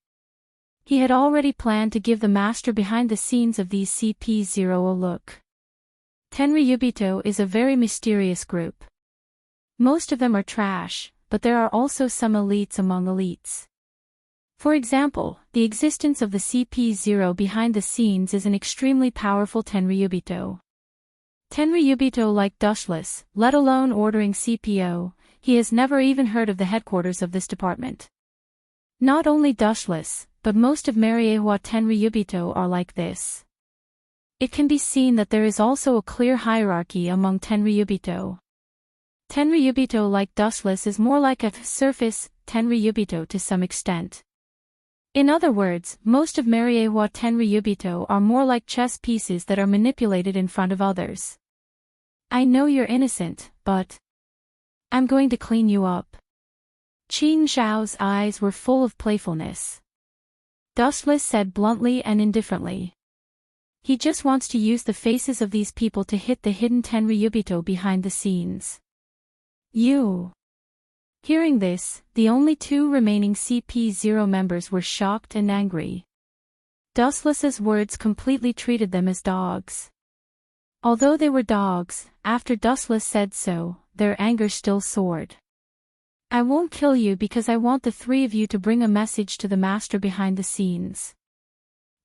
He had already planned to give the master behind the scenes of these CP0 a look. Tenryubito is a very mysterious group. Most of them are trash, but there are also some elites among elites. For example, the existence of the CP0 behind the scenes is an extremely powerful Tenryubito. Tenryubito like Dushless, let alone ordering CPO, he has never even heard of the headquarters of this department. Not only Dushless, but most of Mariewa Tenryubito are like this. It can be seen that there is also a clear hierarchy among Tenryubito. Tenryubito like Dushless is more like a surface Tenryubito to some extent. In other words, most of Mariewa Tenryubito are more like chess pieces that are manipulated in front of others. I know you're innocent, but I'm going to clean you up. Qing Zhao's eyes were full of playfulness. Dushless said bluntly and indifferently. He just wants to use the faces of these people to hit the hidden Tenryubito behind the scenes. You. Hearing this, the only two remaining CP0 members were shocked and angry. Dustless's words completely treated them as dogs. Although they were dogs, after Dustless said so, their anger still soared. I won't kill you because I want the three of you to bring a message to the master behind the scenes.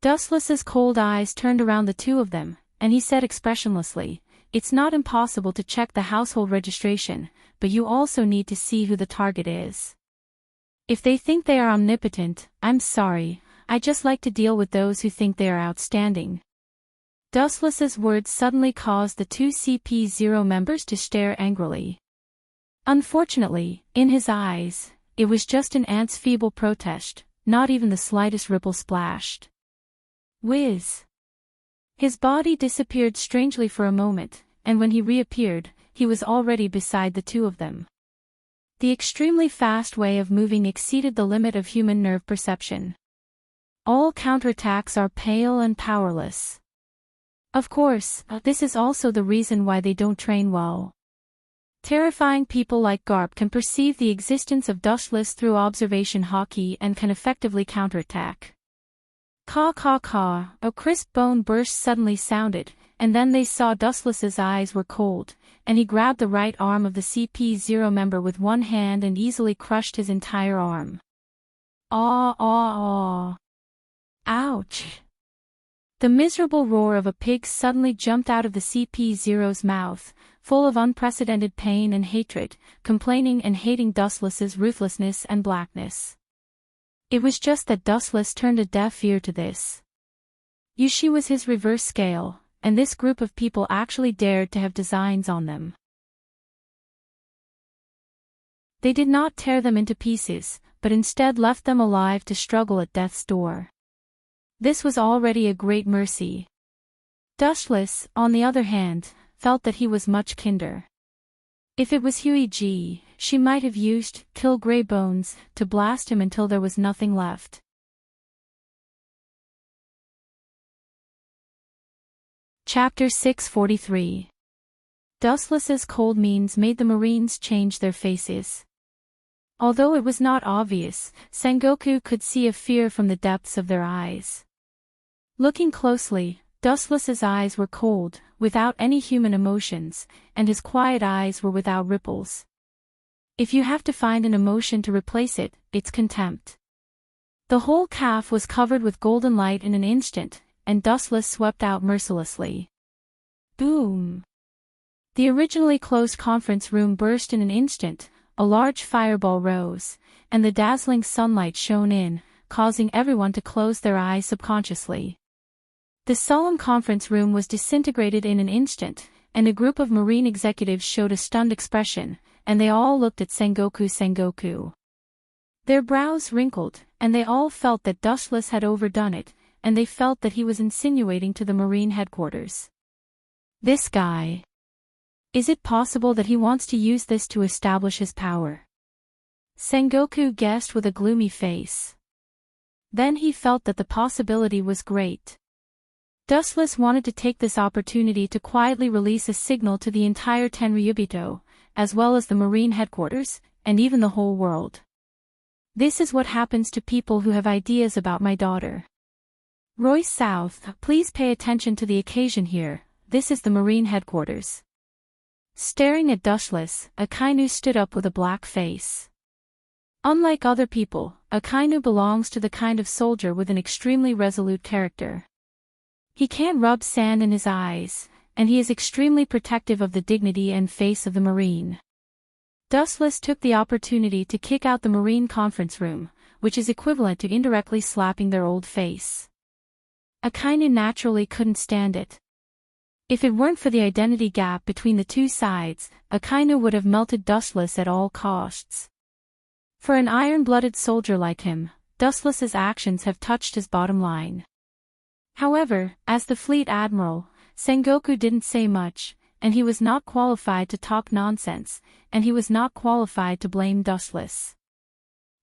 Dustless's cold eyes turned around the two of them, and he said expressionlessly, it's not impossible to check the household registration, but you also need to see who the target is. If they think they are omnipotent, I'm sorry, I just like to deal with those who think they are outstanding. Dustless's words suddenly caused the two CP0 members to stare angrily. Unfortunately, in his eyes, it was just an ant's feeble protest, not even the slightest ripple splashed. Whiz! His body disappeared strangely for a moment, and when he reappeared, he was already beside the two of them. The extremely fast way of moving exceeded the limit of human nerve perception. All counterattacks are pale and powerless. Of course, this is also the reason why they don't train well. Terrifying people like Garp can perceive the existence of Dushless through observation hockey and can effectively counterattack. Caw caw caw, a crisp bone burst suddenly sounded, and then they saw Dustless's eyes were cold, and he grabbed the right arm of the CP0 member with one hand and easily crushed his entire arm. Aw aw aw. Ouch. The miserable roar of a pig suddenly jumped out of the CP0's mouth, full of unprecedented pain and hatred, complaining and hating Dustless's ruthlessness and blackness. It was just that Dustless turned a deaf ear to this. Yushi was his reverse scale, and this group of people actually dared to have designs on them. They did not tear them into pieces, but instead left them alive to struggle at death's door. This was already a great mercy. Dushless, on the other hand, felt that he was much kinder. If it was Huiji, she might have used Kill Grey Bones to blast him until there was nothing left. Chapter 643. Dustless's cold means made the Marines change their faces. Although it was not obvious, Sengoku could see a fear from the depths of their eyes. Looking closely, Dustless's eyes were cold, without any human emotions, and his quiet eyes were without ripples. If you have to find an emotion to replace it, it's contempt. The whole calf was covered with golden light in an instant, and Dustless swept out mercilessly. Boom! The originally closed conference room burst in an instant, a large fireball rose, and the dazzling sunlight shone in, causing everyone to close their eyes subconsciously. The solemn conference room was disintegrated in an instant, and a group of marine executives showed a stunned expression, and they all looked at Sengoku. Their brows wrinkled, and they all felt that Dustless had overdone it, and they felt that he was insinuating to the marine headquarters. This guy. Is it possible that he wants to use this to establish his power? Sengoku guessed with a gloomy face. Then he felt that the possibility was great. Dustless wanted to take this opportunity to quietly release a signal to the entire Tenryubito, as well as the marine headquarters, and even the whole world. This is what happens to people who have ideas about my daughter. Royce South, please pay attention to the occasion here. This is the marine headquarters. Staring at Dustless, Akainu stood up with a black face. Unlike other people, Akainu belongs to the kind of soldier with an extremely resolute character. He can't rub sand in his eyes, and he is extremely protective of the dignity and face of the marine. Dustless took the opportunity to kick out the marine conference room, which is equivalent to indirectly slapping their old face. Akainu naturally couldn't stand it. If it weren't for the identity gap between the two sides, Akainu would have melted Dustless at all costs. For an iron-blooded soldier like him, Dustless's actions have touched his bottom line. However, as the fleet admiral, Sengoku didn't say much, and he was not qualified to talk nonsense, and he was not qualified to blame Dustless.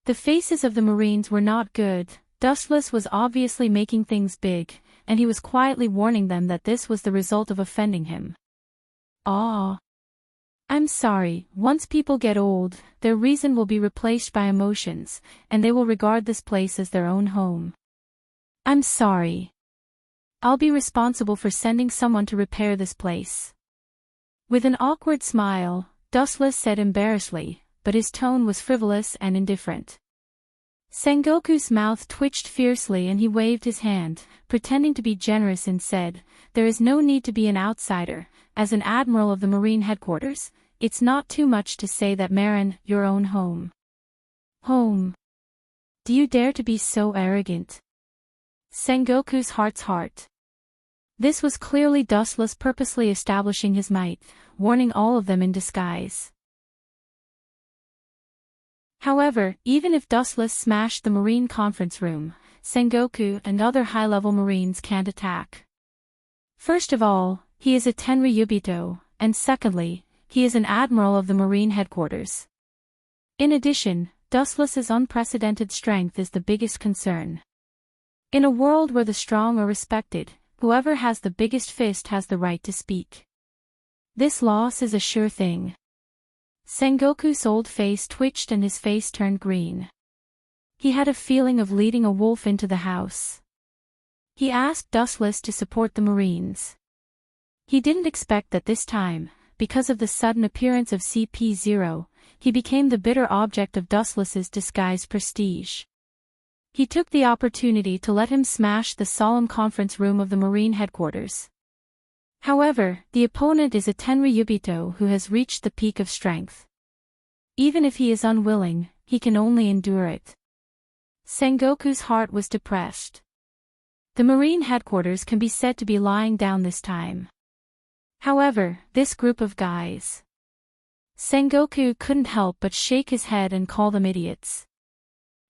The faces of the Marines were not good. Dustless was obviously making things big, and he was quietly warning them that this was the result of offending him. I'm sorry, once people get old, their reason will be replaced by emotions, and they will regard this place as their own home. I'm sorry. I'll be responsible for sending someone to repair this place. With an awkward smile, Dustless said embarrassedly, but his tone was frivolous and indifferent. Sengoku's mouth twitched fiercely and he waved his hand, pretending to be generous, and said, "There is no need to be an outsider. As an admiral of the marine headquarters, it's not too much to say that Marin, your own home." Home? Do you dare to be so arrogant? Sengoku's heart. This was clearly Dustless purposely establishing his might, warning all of them in disguise. However, even if Dustless smashed the marine conference room, Sengoku and other high-level marines can't attack. First of all, he is a Tenryubito, and secondly, he is an admiral of the marine headquarters. In addition, Dustless's unprecedented strength is the biggest concern. In a world where the strong are respected, whoever has the biggest fist has the right to speak. This loss is a sure thing. Sengoku's old face twitched and his face turned green. He had a feeling of leading a wolf into the house. He asked Dustless to support the Marines. He didn't expect that this time, because of the sudden appearance of CP0, he became the bitter object of Dustless's disguised prestige. He took the opportunity to let him smash the solemn conference room of the marine headquarters. However, the opponent is a Tenryubito who has reached the peak of strength. Even if he is unwilling, he can only endure it. Sengoku's heart was depressed. The marine headquarters can be said to be lying down this time. However, this group of guys. Sengoku couldn't help but shake his head and call them idiots.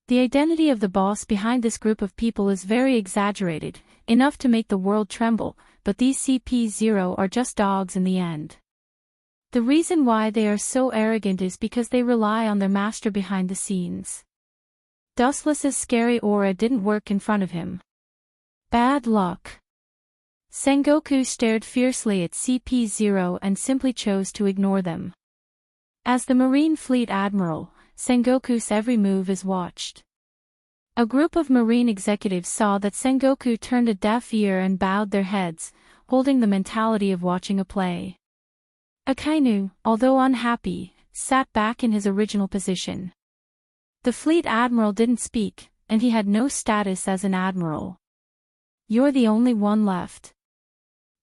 The identity of the boss behind this group of people is very exaggerated, enough to make the world tremble, but these CP0 are just dogs in the end. The reason why they are so arrogant is because they rely on their master behind the scenes. Dustless's scary aura didn't work in front of him. Bad luck. Sengoku stared fiercely at CP0 and simply chose to ignore them. As the Marine Fleet Admiral, Sengoku's every move is watched. A group of Marine executives saw that Sengoku turned a deaf ear and bowed their heads, holding the mentality of watching a play. Akainu, although unhappy, sat back in his original position. The Fleet Admiral didn't speak, and he had no status as an admiral. "You're the only one left,"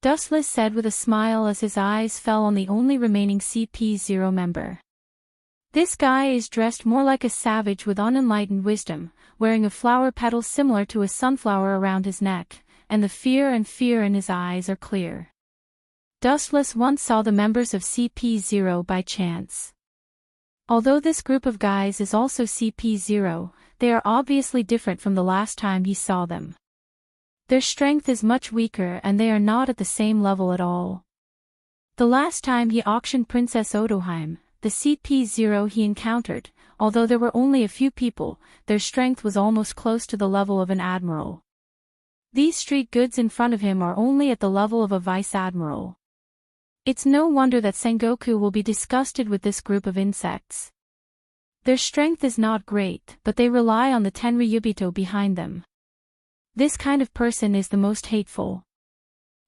Dustless said with a smile as his eyes fell on the only remaining CP0 member. This guy is dressed more like a savage with unenlightened wisdom, wearing a flower petal similar to a sunflower around his neck, and the fear in his eyes are clear. Dustless once saw the members of CP0 by chance. Although this group of guys is also CP0, they are obviously different from the last time he saw them. Their strength is much weaker and they are not at the same level at all. The last time he auctioned Princess Odoheim, the CP0 he encountered, although there were only a few people, their strength was almost close to the level of an admiral. These street goods in front of him are only at the level of a vice admiral. It's no wonder that Sengoku will be disgusted with this group of insects. Their strength is not great, but they rely on the Tenryubito behind them. This kind of person is the most hateful.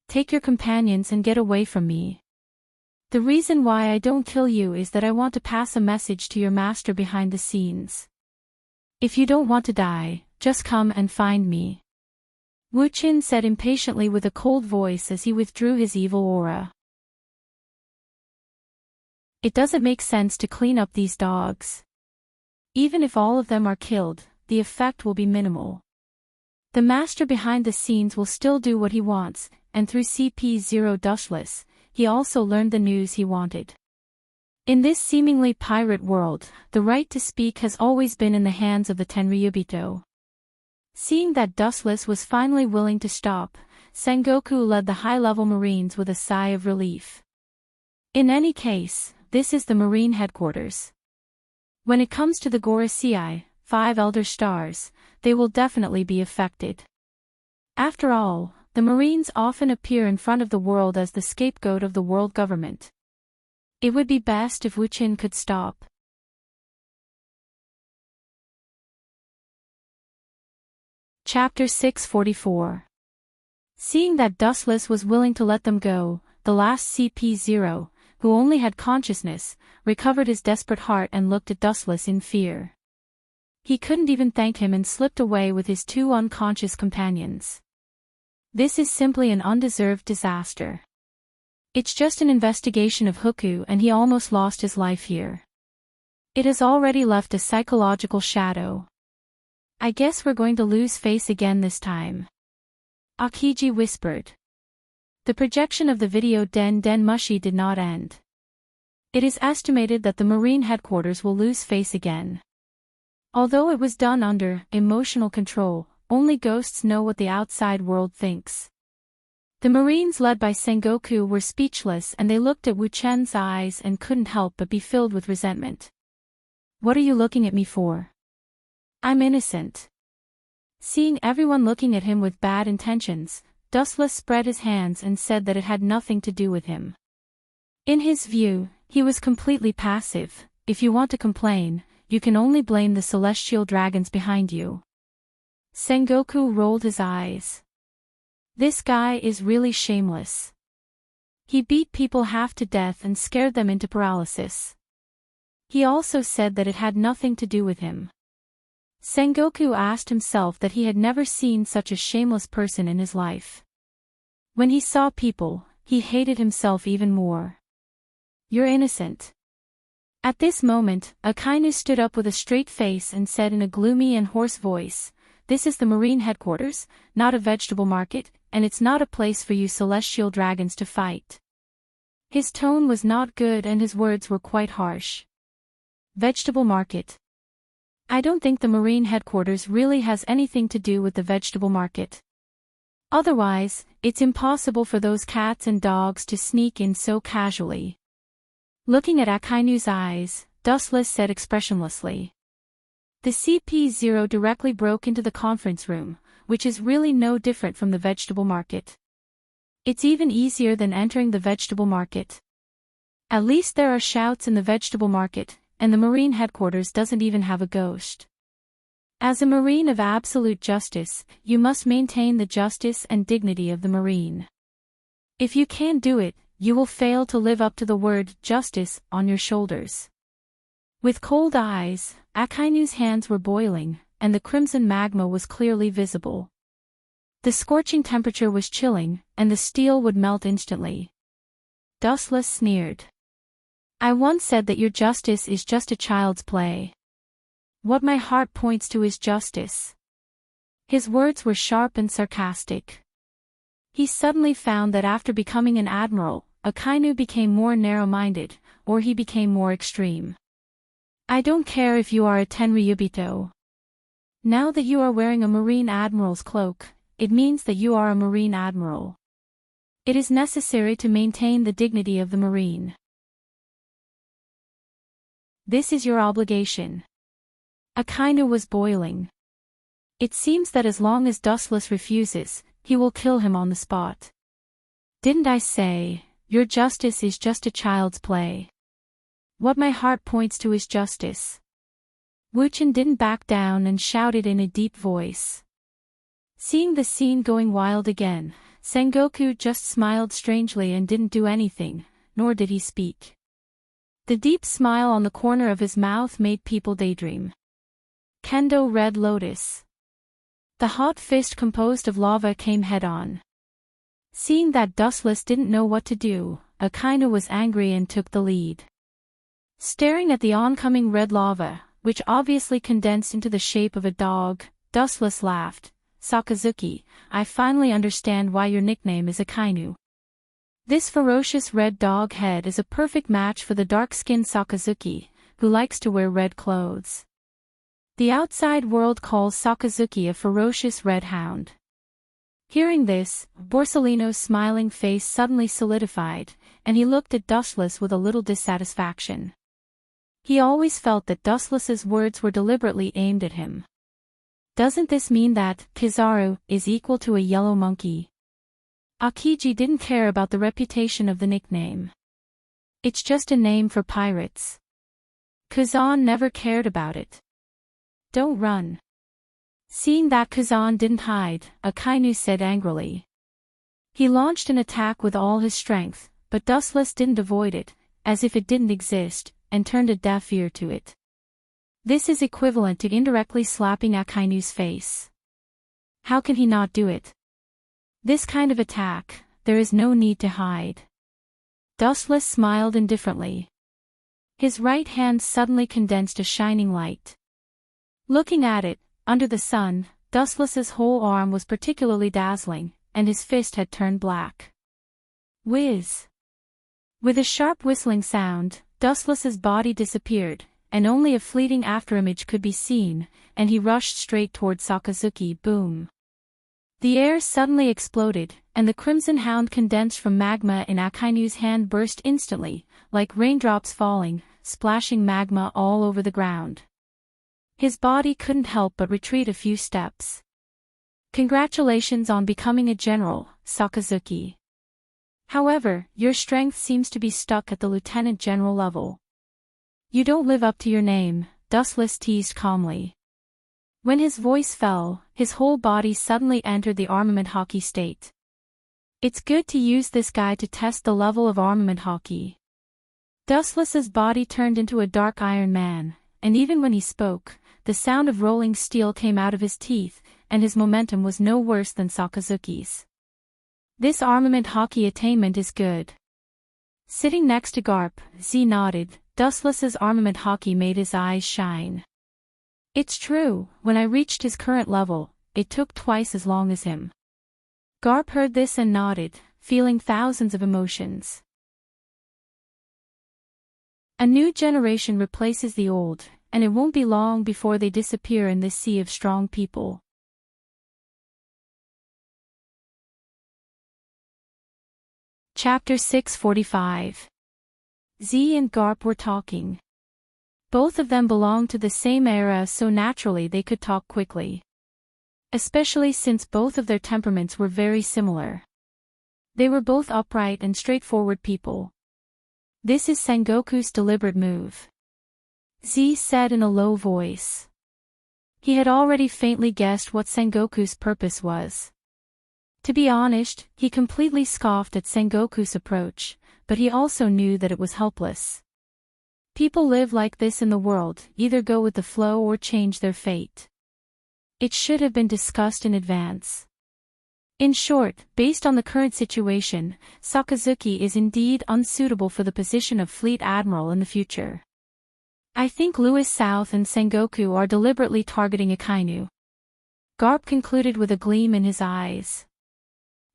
Take your companions and get away from me. The reason why I don't kill you is that I want to pass a message to your master behind the scenes. If you don't want to die, just come and find me. Wu Qin said impatiently with a cold voice as he withdrew his evil aura. It doesn't make sense to clean up these dogs. Even if all of them are killed, the effect will be minimal. The master behind the scenes will still do what he wants, and through CP0 Dustless, he also learned the news he wanted. In this seemingly pirate world, the right to speak has always been in the hands of the Tenryubito. Seeing that Dustless was finally willing to stop, Sengoku led the high-level Marines with a sigh of relief. In any case, this is the Marine headquarters. When it comes to the Gorosei, 5 Elder Stars, they will definitely be affected. After all, the Marines often appear in front of the world as the scapegoat of the world government. It would be best if Wu Qin could stop. Chapter 644. Seeing that Dustless was willing to let them go, the last CP0, who only had consciousness, recovered his desperate heart and looked at Dustless in fear. He couldn't even thank him and slipped away with his 2 unconscious companions. This is simply an undeserved disaster. It's just an investigation of Huku and he almost lost his life here. It has already left a psychological shadow. I guess we're going to lose face again this time. Akiji whispered. The projection of the video Den Mushi did not end. It is estimated that the Marine headquarters will lose face again. Although it was done under emotional control, only ghosts know what the outside world thinks. The Marines led by Sengoku were speechless and they looked at Wu Chen's eyes and couldn't help but be filled with resentment. What are you looking at me for? I'm innocent. Seeing everyone looking at him with bad intentions, Dustless spread his hands and said that it had nothing to do with him. In his view, he was completely passive. If you want to complain, you can only blame the celestial dragons behind you. Sengoku rolled his eyes. This guy is really shameless. He beat people half to death and scared them into paralysis. He also said that it had nothing to do with him. Sengoku asked himself that he had never seen such a shameless person in his life. When he saw people, he hated himself even more. You're innocent. At this moment, Akainu stood up with a straight face and said in a gloomy and hoarse voice, "This is the Marine headquarters, not a vegetable market, and it's not a place for you celestial dragons to fight." His tone was not good and his words were quite harsh. Vegetable market. I don't think the Marine headquarters really has anything to do with the vegetable market. Otherwise, it's impossible for those cats and dogs to sneak in so casually. Looking at Akainu's eyes, Dustless said expressionlessly. The CP0 directly broke into the conference room, which is really no different from the vegetable market. It's even easier than entering the vegetable market. At least there are shouts in the vegetable market, and the Marine headquarters doesn't even have a ghost. As a Marine of absolute justice, you must maintain the justice and dignity of the Marine. If you can't do it, you will fail to live up to the word justice on your shoulders. With cold eyes, Akainu's hands were boiling, and the crimson magma was clearly visible. The scorching temperature was chilling, and the steel would melt instantly. Dustless sneered. I once said that your justice is just a child's play. What my heart points to is justice. His words were sharp and sarcastic. He suddenly found that after becoming an admiral, Akainu became more narrow-minded, or he became more extreme. I don't care if you are a Tenryubito. Now that you are wearing a Marine Admiral's cloak, it means that you are a Marine Admiral. It is necessary to maintain the dignity of the Marine. This is your obligation. Akainu was boiling. It seems that as long as Dustless refuses, he will kill him on the spot. Didn't I say, your justice is just a child's play? What my heart points to is justice. Wuchen didn't back down and shouted in a deep voice. Seeing the scene going wild again, Sengoku just smiled strangely and didn't do anything, nor did he speak. The deep smile on the corner of his mouth made people daydream. Kendo Red Lotus. The hot fist composed of lava came head-on. Seeing that Dustless didn't know what to do, Akainu was angry and took the lead. Staring at the oncoming red lava, which obviously condensed into the shape of a dog, Dustless laughed. Sakazuki, I finally understand why your nickname is Akainu. This ferocious red dog head is a perfect match for the dark-skinned Sakazuki, who likes to wear red clothes. The outside world calls Sakazuki a ferocious red hound. Hearing this, Borsellino's smiling face suddenly solidified, and he looked at Dustless with a little dissatisfaction. He always felt that Dustless's words were deliberately aimed at him. Doesn't this mean that Kizaru is equal to a yellow monkey? Akiji didn't care about the reputation of the nickname. It's just a name for pirates. Kazan never cared about it. Don't run. Seeing that Kazan didn't hide, Akainu said angrily. He launched an attack with all his strength, but Dustless didn't avoid it, as if it didn't exist, and turned a deaf ear to it. This is equivalent to indirectly slapping Akainu's face. How can he not do it? This kind of attack, there is no need to hide. Dustless smiled indifferently. His right hand suddenly condensed a shining light. Looking at it, under the sun, Dustless's whole arm was particularly dazzling, and his fist had turned black. Whiz! With a sharp whistling sound, Dustless's body disappeared, and only a fleeting afterimage could be seen, and he rushed straight toward Sakazuki. Boom! The air suddenly exploded, and the crimson hound condensed from magma in Akainu's hand burst instantly, like raindrops falling, splashing magma all over the ground. His body couldn't help but retreat a few steps. Congratulations on becoming a general, Sakazuki. However, your strength seems to be stuck at the lieutenant general level. You don't live up to your name, Dustless teased calmly. When his voice fell, his whole body suddenly entered the armament hockey state. It's good to use this guy to test the level of armament hockey. Dustless's body turned into a dark Iron Man, and even when he spoke, the sound of rolling steel came out of his teeth, and his momentum was no worse than Sakazuki's. This armament hockey attainment is good. Sitting next to Garp, Z nodded. Dustless's armament hockey made his eyes shine. It's true, when I reached his current level, it took twice as long as him. Garp heard this and nodded, feeling thousands of emotions. A new generation replaces the old, and it won't be long before they disappear in this sea of strong people. Chapter 645. Z and Garp were talking. Both of them belonged to the same era, so naturally they could talk quickly. Especially since both of their temperaments were very similar. They were both upright and straightforward people. This is Sengoku's deliberate move. Z said in a low voice. He had already faintly guessed what Sengoku's purpose was. To be honest, he completely scoffed at Sengoku's approach, but he also knew that it was helpless. People live like this in the world, either go with the flow or change their fate. It should have been discussed in advance. In short, based on the current situation, Sakazuki is indeed unsuitable for the position of Fleet Admiral in the future. I think Louis South and Sengoku are deliberately targeting Akainu. Garp concluded with a gleam in his eyes.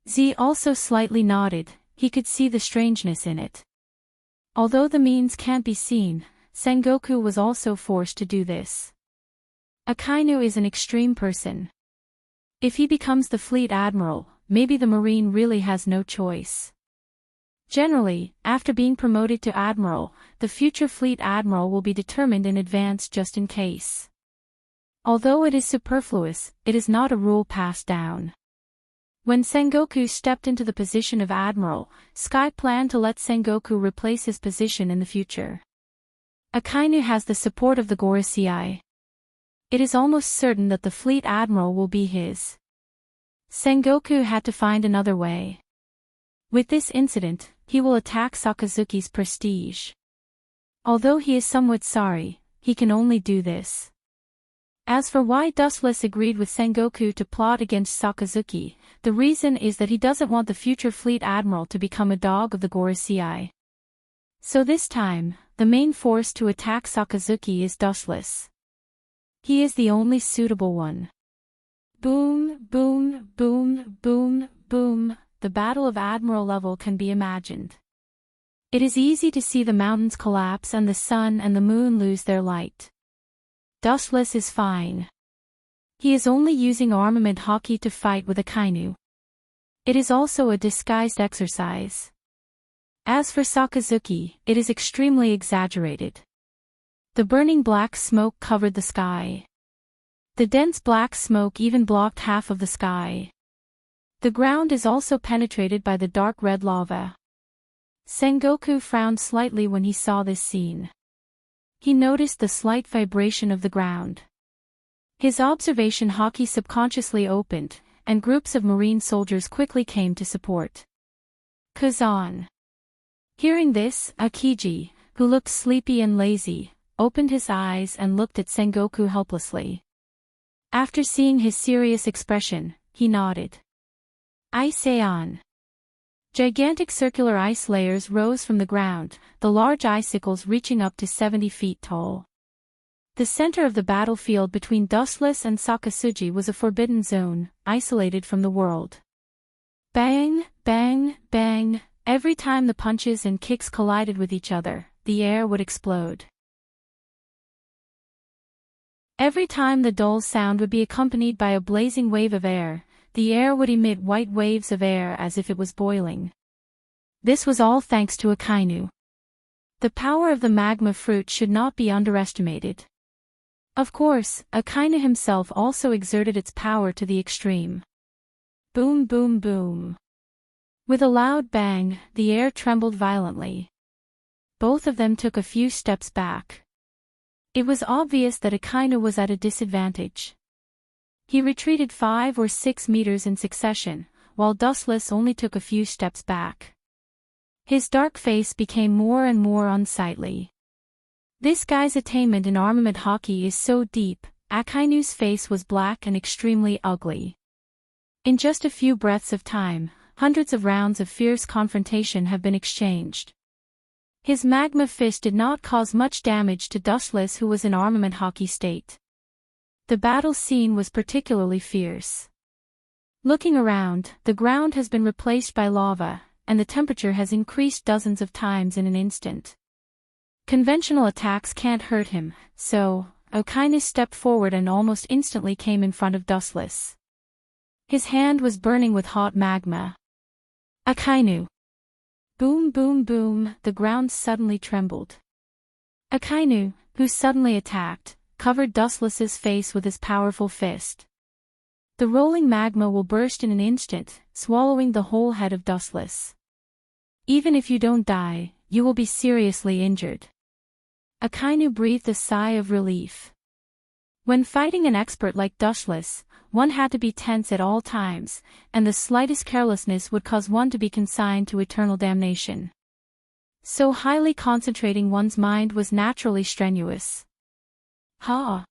Z also slightly nodded, he could see the strangeness in it. Although the means can't be seen, Sengoku was also forced to do this. Akainu is an extreme person. If he becomes the fleet admiral, maybe the marine really has no choice. Generally, after being promoted to admiral, the future fleet admiral will be determined in advance just in case. Although it is superfluous, it is not a rule passed down. When Sengoku stepped into the position of admiral, Sky planned to let Sengoku replace his position in the future. Akainu has the support of the Gorosei. It is almost certain that the fleet admiral will be his. Sengoku had to find another way. With this incident, he will attack Sakazuki's prestige. Although he is somewhat sorry, he can only do this. As for why Dustless agreed with Sengoku to plot against Sakazuki, the reason is that he doesn't want the future fleet admiral to become a dog of the Gorosei. So this time, the main force to attack Sakazuki is Dustless. He is the only suitable one. Boom, boom, boom, boom, boom, the battle of admiral level can be imagined. It is easy to see the mountains collapse and the sun and the moon lose their light. Dustless is fine. He is only using armament hockey to fight with Akainu. It is also a disguised exercise. As for Sakazuki, it is extremely exaggerated. The burning black smoke covered the sky. The dense black smoke even blocked half of the sky. The ground is also penetrated by the dark red lava. Sengoku frowned slightly when he saw this scene. He noticed the slight vibration of the ground. His observation hockey subconsciously opened, and groups of marine soldiers quickly came to support. Kazan. Hearing this, Akiji, who looked sleepy and lazy, opened his eyes and looked at Sengoku helplessly. After seeing his serious expression, he nodded. Iseon. Gigantic circular ice layers rose from the ground, the large icicles reaching up to 70 feet tall. The center of the battlefield between Dustless and Sakazuki was a forbidden zone, isolated from the world. Bang, bang, bang, every time the punches and kicks collided with each other, the air would explode. Every time the dull sound would be accompanied by a blazing wave of air, the air would emit white waves of air as if it was boiling. This was all thanks to Akainu. The power of the magma fruit should not be underestimated. Of course, Akainu himself also exerted its power to the extreme. Boom, boom, boom. With a loud bang, the air trembled violently. Both of them took a few steps back. It was obvious that Akainu was at a disadvantage. He retreated 5 or 6 meters in succession, while Dustless only took a few steps back. His dark face became more and more unsightly. This guy's attainment in armament hockey is so deep. Akainu's face was black and extremely ugly. In just a few breaths of time, hundreds of rounds of fierce confrontation have been exchanged. His magma fist did not cause much damage to Dustless, who was in armament hockey state. The battle scene was particularly fierce. Looking around, the ground has been replaced by lava, and the temperature has increased dozens of times in an instant. Conventional attacks can't hurt him, so Akainu stepped forward and almost instantly came in front of Dustless. His hand was burning with hot magma. Akainu. Boom, boom, boom, the ground suddenly trembled. Akainu, who suddenly attacked, covered Dustless's face with his powerful fist. The rolling magma will burst in an instant, swallowing the whole head of Dustless. Even if you don't die, you will be seriously injured. Akainu breathed a sigh of relief. When fighting an expert like Dustless, one had to be tense at all times, and the slightest carelessness would cause one to be consigned to eternal damnation. So highly concentrating one's mind was naturally strenuous. Ha!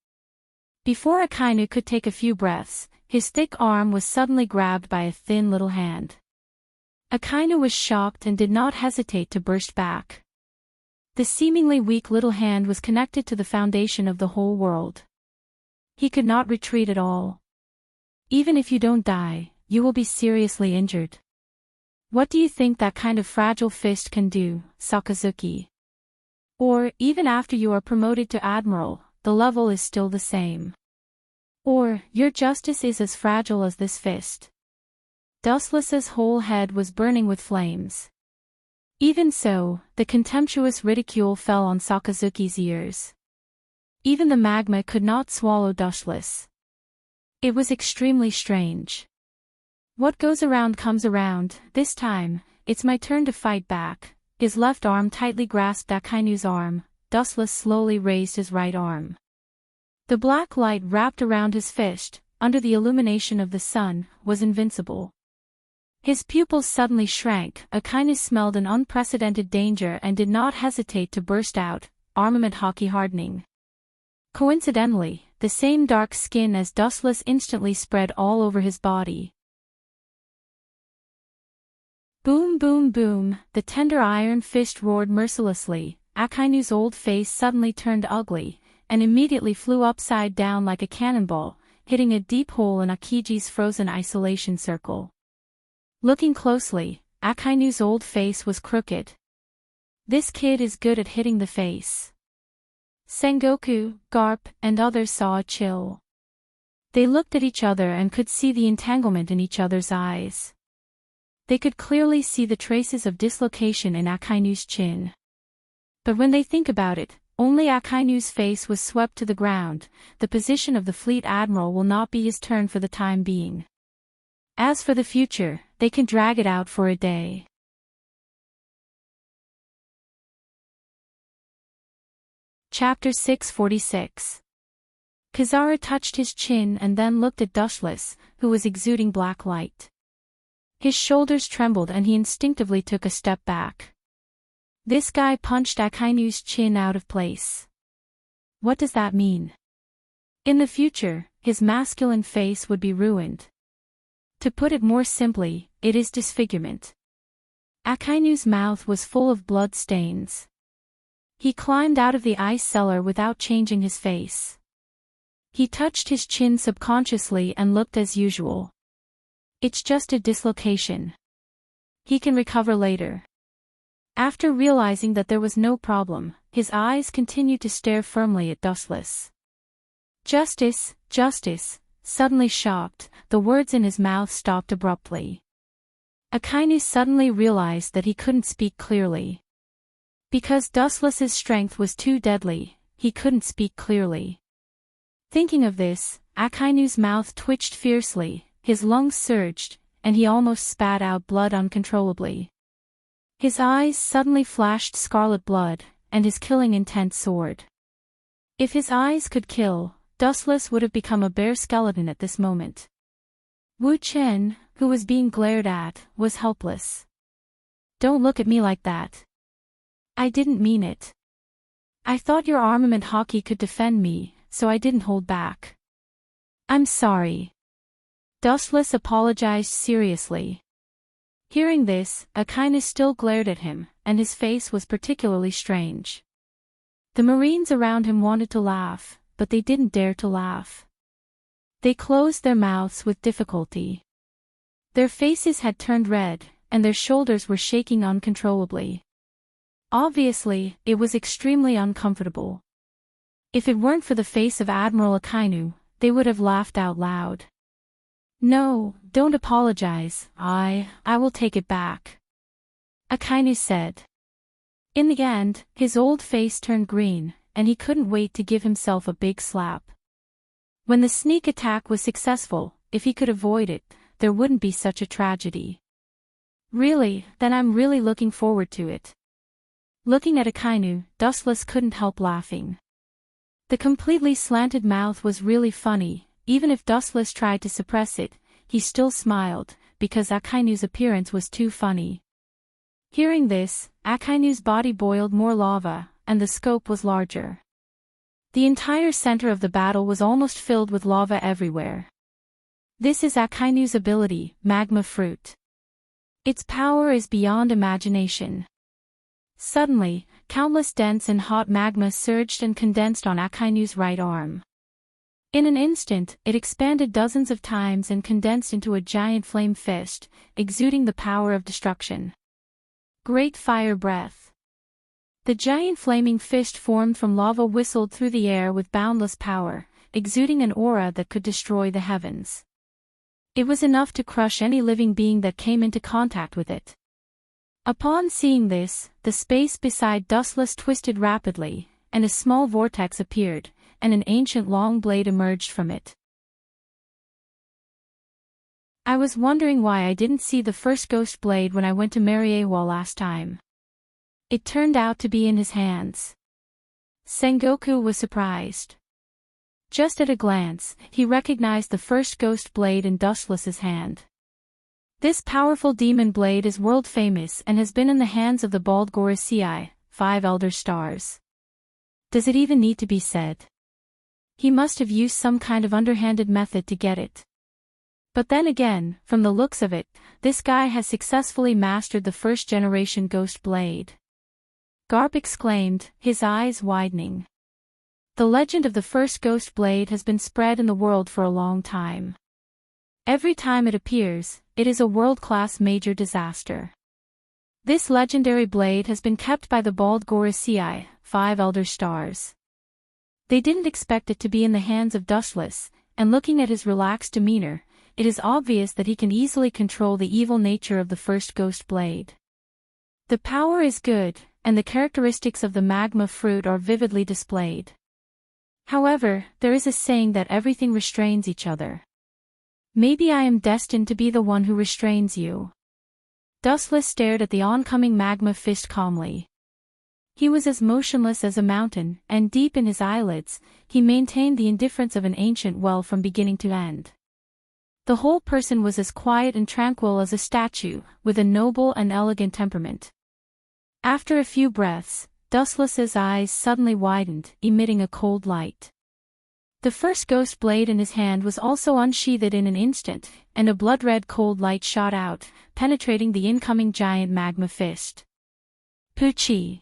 Before Akainu could take a few breaths, his thick arm was suddenly grabbed by a thin little hand. Akainu was shocked and did not hesitate to burst back. The seemingly weak little hand was connected to the foundation of the whole world. He could not retreat at all. Even if you don't die, you will be seriously injured. What do you think that kind of fragile fist can do, Sakazuki? Or, even after you are promoted to admiral, the level is still the same. Or, your justice is as fragile as this fist. Dustless's whole head was burning with flames. Even so, the contemptuous ridicule fell on Sakazuki's ears. Even the magma could not swallow Dustless. It was extremely strange. What goes around comes around. This time, it's my turn to fight back. His left arm tightly grasped Akainu's arm. Dustless slowly raised his right arm. The black light wrapped around his fist, under the illumination of the sun, was invincible. His pupils suddenly shrank. Akainu smelled an unprecedented danger and did not hesitate to burst out, armament hockey hardening. Coincidentally, the same dark skin as Dustless instantly spread all over his body. Boom boom boom, the tender iron fist roared mercilessly. Akainu's old face suddenly turned ugly, and immediately flew upside down like a cannonball, hitting a deep hole in Akiji's frozen isolation circle. Looking closely, Akainu's old face was crooked. This kid is good at hitting the face. Sengoku, Garp, and others saw a chill. They looked at each other and could see the entanglement in each other's eyes. They could clearly see the traces of dislocation in Akainu's chin. But when they think about it, only Akainu's face was swept to the ground. The position of the fleet admiral will not be his turn for the time being. As for the future, they can drag it out for a day. Chapter 646. Kizaru touched his chin and then looked at Dustless, who was exuding black light. His shoulders trembled and he instinctively took a step back. This guy punched Akainu's chin out of place. What does that mean? In the future, his masculine face would be ruined. To put it more simply, it is disfigurement. Akainu's mouth was full of blood stains. He climbed out of the ice cellar without changing his face. He touched his chin subconsciously and looked as usual. It's just a dislocation. He can recover later. After realizing that there was no problem, his eyes continued to stare firmly at Dustless. Justice, justice. Suddenly shocked, the words in his mouth stopped abruptly. Akainu suddenly realized that he couldn't speak clearly. Because Dustless's strength was too deadly, he couldn't speak clearly. Thinking of this, Akainu's mouth twitched fiercely, his lungs surged, and he almost spat out blood uncontrollably. His eyes suddenly flashed scarlet blood, and his killing intent soared. If his eyes could kill, Dustless would have become a bare skeleton at this moment. Wu Chen, who was being glared at, was helpless. Don't look at me like that. I didn't mean it. I thought your armament hockey could defend me, so I didn't hold back. I'm sorry. Dustless apologized seriously. Hearing this, Akainu still glared at him, and his face was particularly strange. The Marines around him wanted to laugh, but they didn't dare to laugh. They closed their mouths with difficulty. Their faces had turned red, and their shoulders were shaking uncontrollably. Obviously, it was extremely uncomfortable. If it weren't for the face of Admiral Akainu, they would have laughed out loud. No, don't apologize, I will take it back. Akainu said. In the end, his old face turned green, and he couldn't wait to give himself a big slap. When the sneak attack was successful, if he could avoid it, there wouldn't be such a tragedy. Really, then I'm really looking forward to it. Looking at Akainu, Dustless couldn't help laughing. The completely slanted mouth was really funny. Even if Dustless tried to suppress it, he still smiled, because Akainu's appearance was too funny. Hearing this, Akainu's body boiled more lava, and the scope was larger. The entire center of the battle was almost filled with lava everywhere. This is Akainu's ability, Magma Fruit. Its power is beyond imagination. Suddenly, countless dense and hot magma surged and condensed on Akainu's right arm. In an instant, it expanded dozens of times and condensed into a giant flame fist, exuding the power of destruction. Great fire breath. The giant flaming fist formed from lava whistled through the air with boundless power, exuding an aura that could destroy the heavens. It was enough to crush any living being that came into contact with it. Upon seeing this, the space beside Dustless twisted rapidly, and a small vortex appeared, and an ancient long blade emerged from it. I was wondering why I didn't see the first ghost blade when I went to Mariehwa last time. It turned out to be in his hands. Sengoku was surprised. Just at a glance, he recognized the first ghost blade in Dustless's hand. This powerful demon blade is world famous and has been in the hands of the Bald Gorosei, 5 Elder Stars. Does it even need to be said? He must have used some kind of underhanded method to get it. But then again, from the looks of it, this guy has successfully mastered the first-generation ghost blade. Garp exclaimed, his eyes widening. The legend of the first ghost blade has been spread in the world for a long time. Every time it appears, it is a world-class major disaster. This legendary blade has been kept by the Bald Gorosei, 5 Elder Stars. They didn't expect it to be in the hands of Dustless, and looking at his relaxed demeanor, it is obvious that he can easily control the evil nature of the first ghost blade. The power is good, and the characteristics of the magma fruit are vividly displayed. However, there is a saying that everything restrains each other. Maybe I am destined to be the one who restrains you. Dustless stared at the oncoming magma fist calmly. He was as motionless as a mountain, and deep in his eyelids, he maintained the indifference of an ancient well from beginning to end. The whole person was as quiet and tranquil as a statue, with a noble and elegant temperament. After a few breaths, Dustless's eyes suddenly widened, emitting a cold light. The first ghost blade in his hand was also unsheathed in an instant, and a blood-red cold light shot out, penetrating the incoming giant magma fist. Poochie!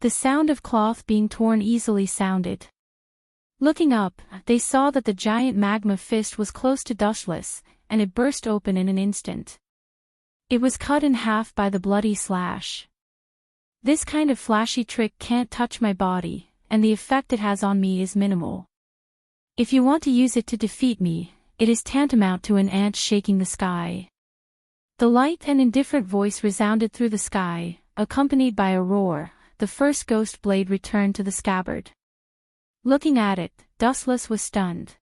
The sound of cloth being torn easily sounded. Looking up, they saw that the giant magma fist was close to Dustless, and it burst open in an instant. It was cut in half by the bloody slash. This kind of flashy trick can't touch my body, and the effect it has on me is minimal. If you want to use it to defeat me, it is tantamount to an ant shaking the sky. The light and indifferent voice resounded through the sky, accompanied by a roar. The first ghost blade returned to the scabbard. Looking at it, Dustless was stunned.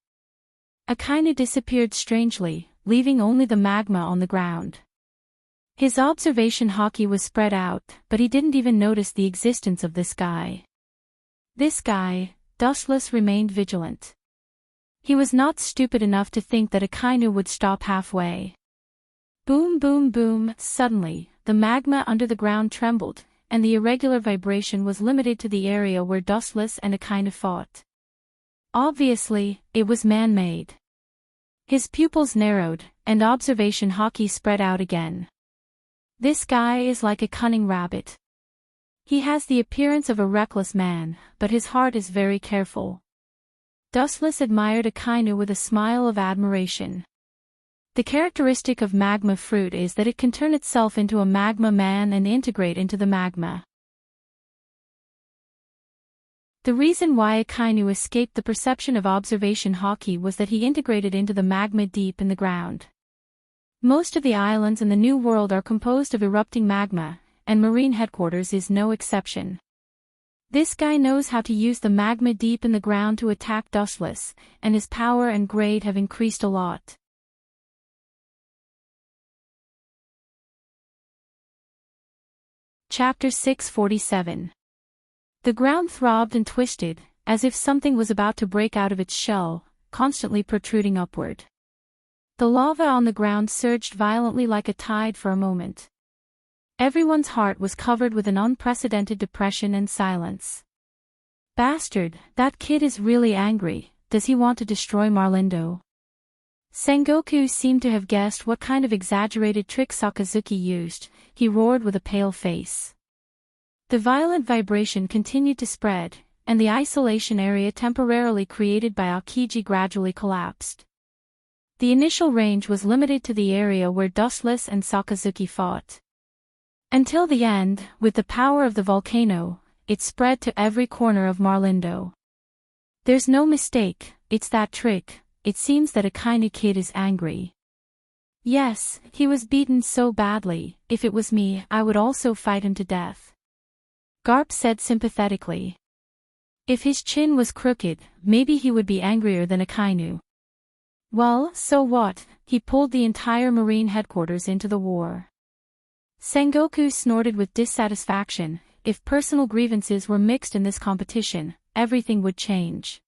Akainu disappeared strangely, leaving only the magma on the ground. His observation hockey was spread out, but he didn't even notice the existence of this guy. This guy, Dustless remained vigilant. He was not stupid enough to think that Akainu would stop halfway. Boom boom boom, suddenly, the magma under the ground trembled, and the irregular vibration was limited to the area where Dustless and Akainu fought. Obviously, it was man-made. His pupils narrowed, and observation hockey spread out again. This guy is like a cunning rabbit. He has the appearance of a reckless man, but his heart is very careful. Dustless admired Akainu with a smile of admiration. The characteristic of magma fruit is that it can turn itself into a magma man and integrate into the magma. The reason why Akainu escaped the perception of observation hockey was that he integrated into the magma deep in the ground. Most of the islands in the New World are composed of erupting magma, and Marine Headquarters is no exception. This guy knows how to use the magma deep in the ground to attack Dustless, and his power and grade have increased a lot. Chapter 647. The ground throbbed and twisted, as if something was about to break out of its shell, constantly protruding upward. The lava on the ground surged violently like a tide for a moment. Everyone's heart was covered with an unprecedented depression and silence. Bastard, that kid is really angry. Does he want to destroy Marlindo? Sengoku seemed to have guessed what kind of exaggerated trick Sakazuki used. He roared with a pale face. The violent vibration continued to spread, and the isolation area temporarily created by Aokiji gradually collapsed. The initial range was limited to the area where Dustless and Sakazuki fought. Until the end, with the power of the volcano, it spread to every corner of Marlindo. There's no mistake, it's that trick. It seems that Akainu Kid is angry. Yes, he was beaten so badly. If it was me, I would also fight him to death. Garp said sympathetically. If his chin was crooked, maybe he would be angrier than Akainu. Well, so what? He pulled the entire Marine headquarters into the war. Sengoku snorted with dissatisfaction. If personal grievances were mixed in this competition, everything would change.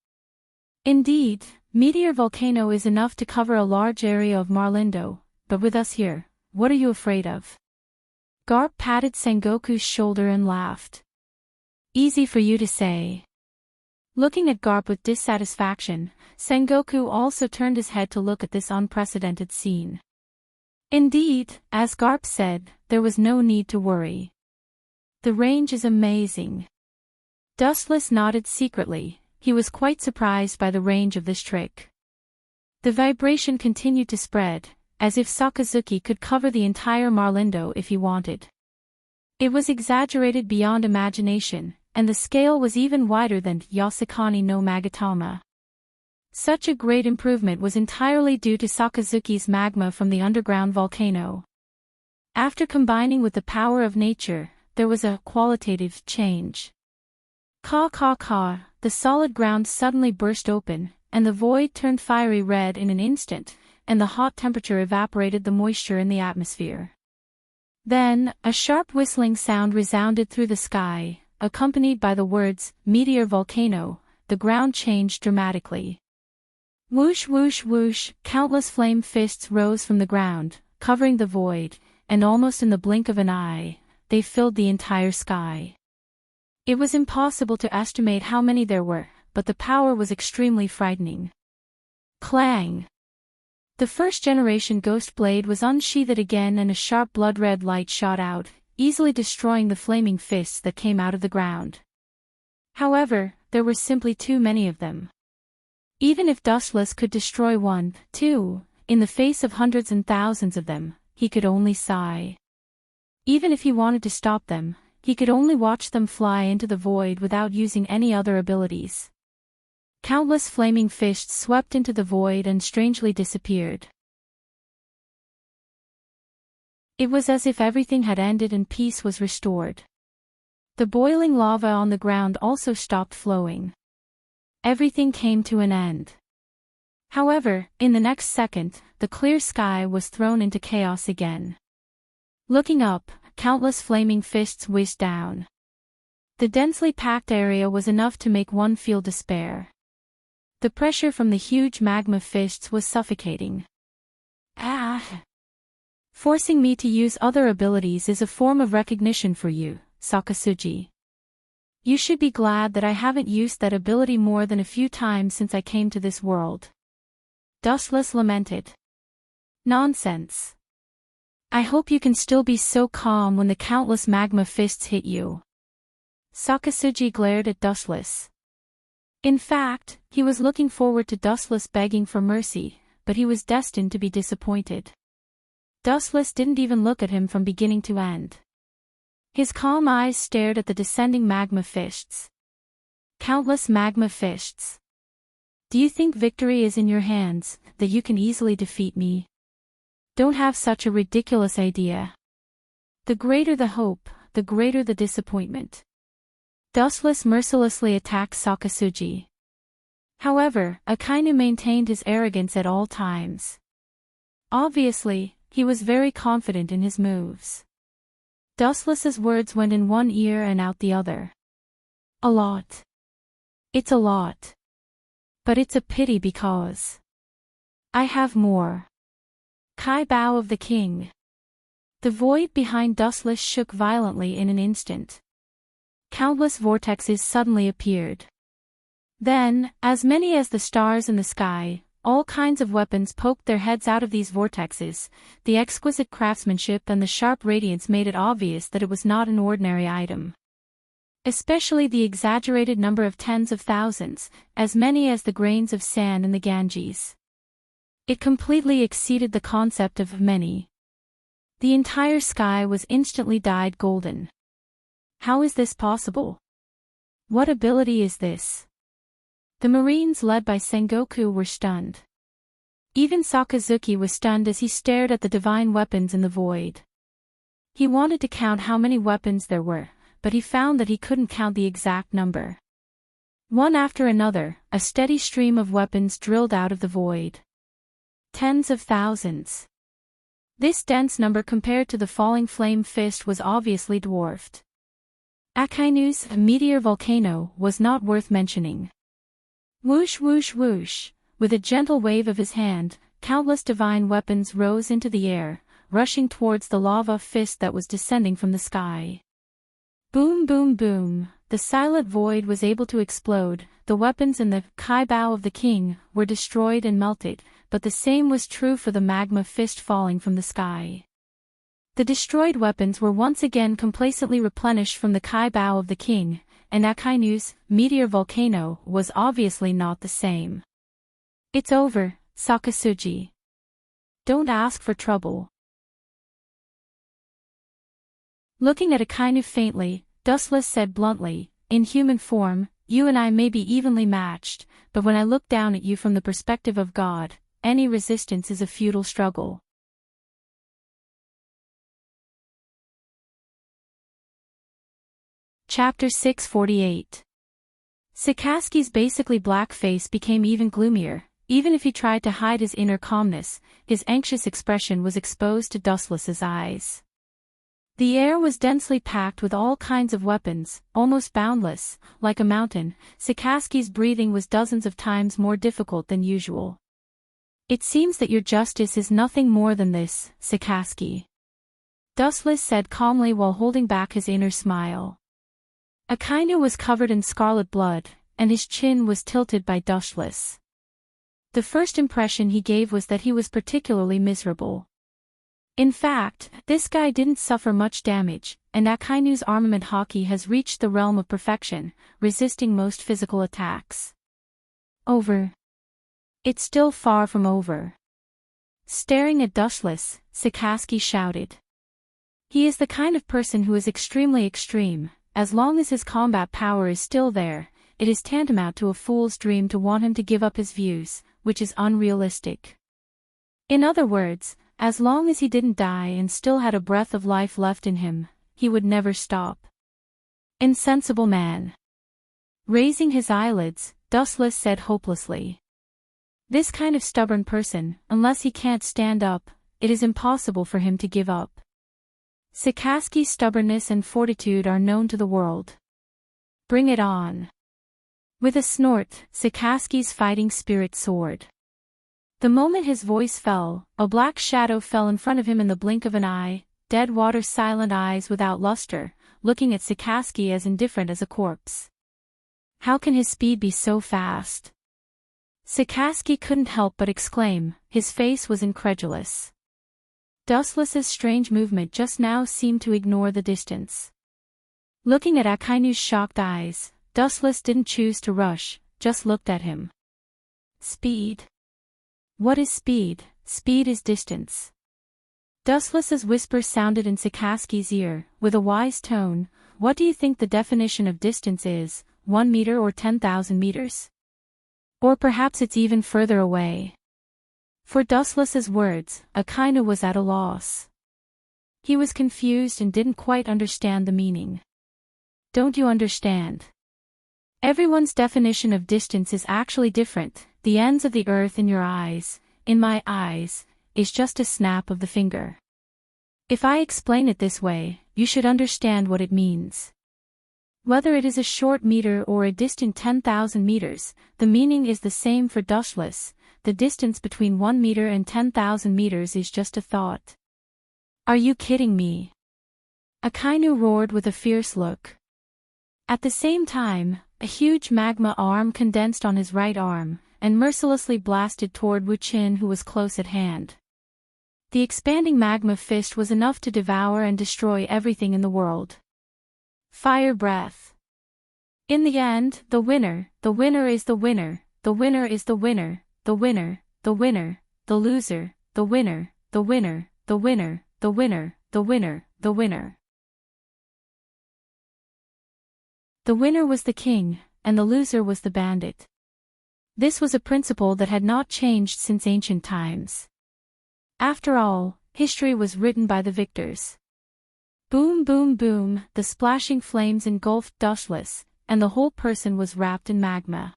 Indeed, Meteor Volcano is enough to cover a large area of Marlindo, but with us here, what are you afraid of? Garp patted Sengoku's shoulder and laughed. Easy for you to say. Looking at Garp with dissatisfaction, Sengoku also turned his head to look at this unprecedented scene. Indeed, as Garp said, there was no need to worry. The range is amazing. Dustless nodded secretly. He was quite surprised by the range of this trick. The vibration continued to spread, as if Sakazuki could cover the entire Marlindo if he wanted. It was exaggerated beyond imagination, and the scale was even wider than Yasukani no Magatama. Such a great improvement was entirely due to Sakazuki's magma from the underground volcano. After combining with the power of nature, there was a qualitative change. Caw, the solid ground suddenly burst open, and the void turned fiery red in an instant, and the hot temperature evaporated the moisture in the atmosphere. Then, a sharp whistling sound resounded through the sky, accompanied by the words, "Meteor Volcano." The ground changed dramatically. Whoosh whoosh whoosh, countless flame fists rose from the ground, covering the void, and almost in the blink of an eye, they filled the entire sky. It was impossible to estimate how many there were, but the power was extremely frightening. Clang! The first-generation Ghost Blade was unsheathed again and a sharp blood-red light shot out, easily destroying the flaming fists that came out of the ground. However, there were simply too many of them. Even if Dustless could destroy one, two, in the face of hundreds and thousands of them, he could only sigh. Even if he wanted to stop them, he could only watch them fly into the void without using any other abilities. Countless flaming fists swept into the void and strangely disappeared. It was as if everything had ended and peace was restored. The boiling lava on the ground also stopped flowing. Everything came to an end. However, in the next second, the clear sky was thrown into chaos again. Looking up, countless flaming fists whizzed down. The densely packed area was enough to make one feel despair. The pressure from the huge magma fists was suffocating. Ah! Forcing me to use other abilities is a form of recognition for you, Sakazuki. You should be glad that I haven't used that ability more than a few times since I came to this world. Dustless lamented. Nonsense. I hope you can still be so calm when the countless magma fists hit you. Sakazuki glared at Dustless. In fact, he was looking forward to Dustless begging for mercy, but he was destined to be disappointed. Dustless didn't even look at him from beginning to end. His calm eyes stared at the descending magma fists. Countless magma fists. Do you think victory is in your hands, that you can easily defeat me? Don't have such a ridiculous idea. The greater the hope, the greater the disappointment. Dustless mercilessly attacked Sakazuki. However, Akainu maintained his arrogance at all times. Obviously, he was very confident in his moves. Dustless's words went in one ear and out the other. A lot. It's a lot. But it's a pity because I have more. Kai Bow of the King. The void behind Dustless shook violently in an instant. Countless vortexes suddenly appeared. Then, as many as the stars in the sky, all kinds of weapons poked their heads out of these vortexes. The exquisite craftsmanship and the sharp radiance made it obvious that it was not an ordinary item. especially the exaggerated number of tens of thousands, as many as the grains of sand in the Ganges. It completely exceeded the concept of many. The entire sky was instantly dyed golden. How is this possible? What ability is this? The Marines led by Sengoku were stunned. Even Sakazuki was stunned as he stared at the divine weapons in the void. He wanted to count how many weapons there were, but he found that he couldn't count the exact number. One after another, a steady stream of weapons drilled out of the void. Tens of thousands. This dense number compared to the falling flame fist was obviously dwarfed. Akainu's meteor volcano was not worth mentioning. Whoosh whoosh whoosh, with a gentle wave of his hand, countless divine weapons rose into the air, rushing towards the lava fist that was descending from the sky. Boom boom boom, the silent void was able to explode, the weapons in the Kaibao of the king were destroyed and melted, but the same was true for the magma fist falling from the sky. The destroyed weapons were once again complacently replenished from the Kaibao of the king, and Akainu's meteor volcano was obviously not the same. It's over, Sakasuji. Don't ask for trouble. Looking at Akainu faintly, Dustless said bluntly, in human form, you and I may be evenly matched, but when I look down at you from the perspective of God, any resistance is a futile struggle. Chapter 648. Sakazuki's basically black face became even gloomier. Even if he tried to hide his inner calmness, his anxious expression was exposed to Dustless's eyes. The air was densely packed with all kinds of weapons, almost boundless, like a mountain. Sakazuki's breathing was dozens of times more difficult than usual. It seems that your justice is nothing more than this, Sakazuki. Dustless said calmly while holding back his inner smile. Akainu was covered in scarlet blood, and his chin was tilted by Dustless. The first impression he gave was that he was particularly miserable. In fact, this guy didn't suffer much damage, and Akainu's armament hockey has reached the realm of perfection, resisting most physical attacks. Over. It's still far from over. Staring at Dustless, Sakazuki shouted. He is the kind of person who is extremely extreme. As long as his combat power is still there, it is tantamount to a fool's dream to want him to give up his views, which is unrealistic. In other words, as long as he didn't die and still had a breath of life left in him, he would never stop. Insensible man. Raising his eyelids, Dustless said hopelessly. This kind of stubborn person, unless he can't stand up, it is impossible for him to give up. Sakazuki's stubbornness and fortitude are known to the world. Bring it on. With a snort, Sakazuki's fighting spirit soared. The moment his voice fell, a black shadow fell in front of him in the blink of an eye, dead water silent eyes without luster, looking at Sakazuki as indifferent as a corpse. How can his speed be so fast? Sakazuki couldn't help but exclaim, his face was incredulous. Dustless's strange movement just now seemed to ignore the distance. Looking at Akainu's shocked eyes, Dustless didn't choose to rush, just looked at him. Speed. What is speed? Speed is distance. Dustless's whisper sounded in Sakazuki's ear, with a wise tone. What do you think the definition of distance is, 1 meter or 10,000 meters? Or perhaps it's even further away. For Dustless's words, Akainu was at a loss. He was confused and didn't quite understand the meaning. Don't you understand? Everyone's definition of distance is actually different. The ends of the earth in your eyes, in my eyes, is just a snap of the finger. If I explain it this way, you should understand what it means. Whether it is a short meter or a distant 10,000 meters, the meaning is the same for Dustless. The distance between 1 meter and 10,000 meters is just a thought. Are you kidding me? Akainu roared with a fierce look. At the same time, a huge magma arm condensed on his right arm, and mercilessly blasted toward Wu Qin, who was close at hand. The expanding magma fist was enough to devour and destroy everything in the world. Fire breath. In the end, the winner is the winner, the winner is the winner, the winner, the winner, the loser, the winner, the winner, the winner, the winner, the winner, the winner. The winner was the king, and the loser was the bandit. This was a principle that had not changed since ancient times. After all, history was written by the victors. Boom, boom, boom, the splashing flames engulfed Dustless, and the whole person was wrapped in magma.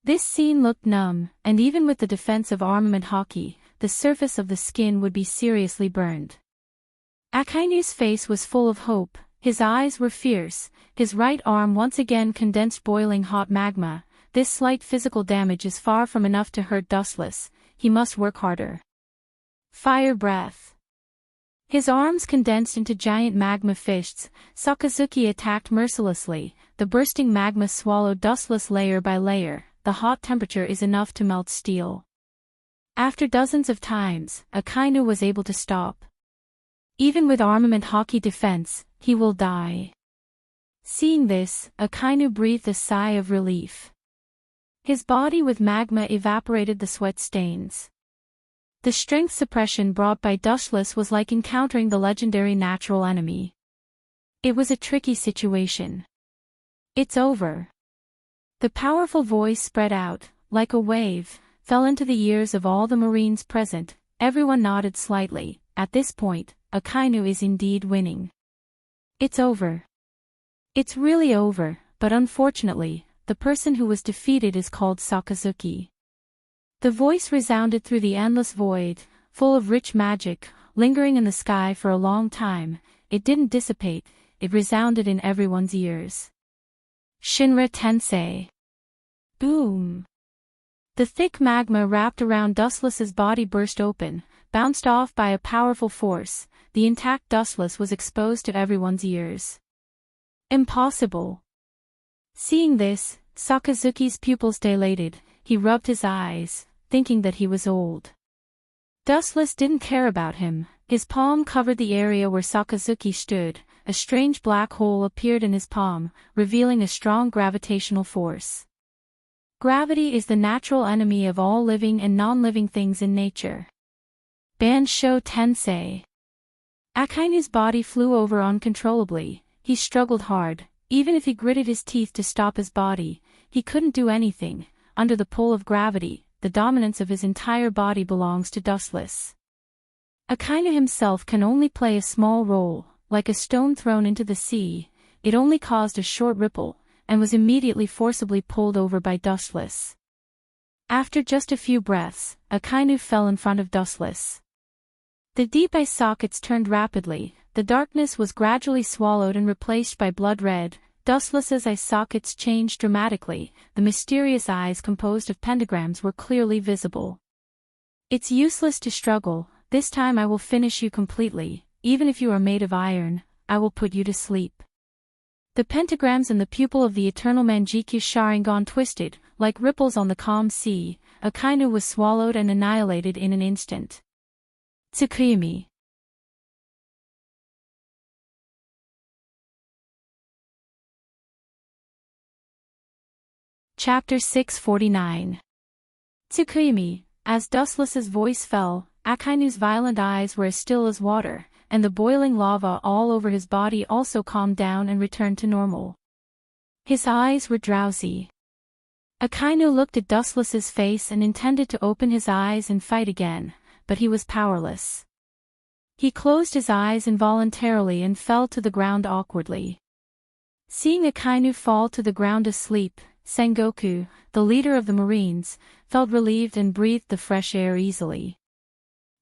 This scene looked numb, and even with the defense of armament hockey, the surface of the skin would be seriously burned. Akainu's face was full of hope, his eyes were fierce, his right arm once again condensed boiling hot magma. This slight physical damage is far from enough to hurt Dustless, he must work harder. Fire breath. His arms condensed into giant magma fists, Sakazuki attacked mercilessly, the bursting magma swallowed Dustless layer by layer, the hot temperature is enough to melt steel. After dozens of times, Akainu was able to stop. Even with armament hockey defense, he will die. Seeing this, Akainu breathed a sigh of relief. His body with magma evaporated the sweat stains. The strength suppression brought by Dustless was like encountering the legendary natural enemy. It was a tricky situation. It's over. The powerful voice spread out, like a wave, fell into the ears of all the Marines present. Everyone nodded slightly. At this point, Akainu is indeed winning. It's over. It's really over, but unfortunately, the person who was defeated is called Sakazuki. The voice resounded through the endless void, full of rich magic, lingering in the sky for a long time. It didn't dissipate, it resounded in everyone's ears. Shinra Tensei. Boom. The thick magma wrapped around Dustless's body burst open, bounced off by a powerful force. The intact Dustless was exposed to everyone's ears. Impossible. Seeing this, Sakazuki's pupils dilated, he rubbed his eyes, thinking that he was old. Dustless didn't care about him, his palm covered the area where Sakazuki stood, a strange black hole appeared in his palm, revealing a strong gravitational force. Gravity is the natural enemy of all living and non-living things in nature. Bansho Tensei. Akainu's body flew over uncontrollably, he struggled hard, even if he gritted his teeth to stop his body, he couldn't do anything. Under the pull of gravity, the dominance of his entire body belongs to Dustless. Akainu himself can only play a small role, like a stone thrown into the sea. It only caused a short ripple, and was immediately forcibly pulled over by Dustless. After just a few breaths, Akainu fell in front of Dustless. The deep eye sockets turned rapidly, the darkness was gradually swallowed and replaced by blood red. Dustless's eye sockets changed dramatically, the mysterious eyes composed of pentagrams were clearly visible. It's useless to struggle, this time I will finish you completely, even if you are made of iron, I will put you to sleep. The pentagrams in the pupil of the eternal Manjikyu Sharingan twisted, like ripples on the calm sea. Akainu was swallowed and annihilated in an instant. Tsukuyumi. Chapter 649. Tsukuyumi. As Dustless's voice fell, Akainu's violent eyes were as still as water, and the boiling lava all over his body also calmed down and returned to normal. His eyes were drowsy. Akainu looked at Dustless's face and intended to open his eyes and fight again, but he was powerless. He closed his eyes involuntarily and fell to the ground awkwardly. Seeing Akainu fall to the ground asleep, Sengoku, the leader of the Marines, felt relieved and breathed the fresh air easily.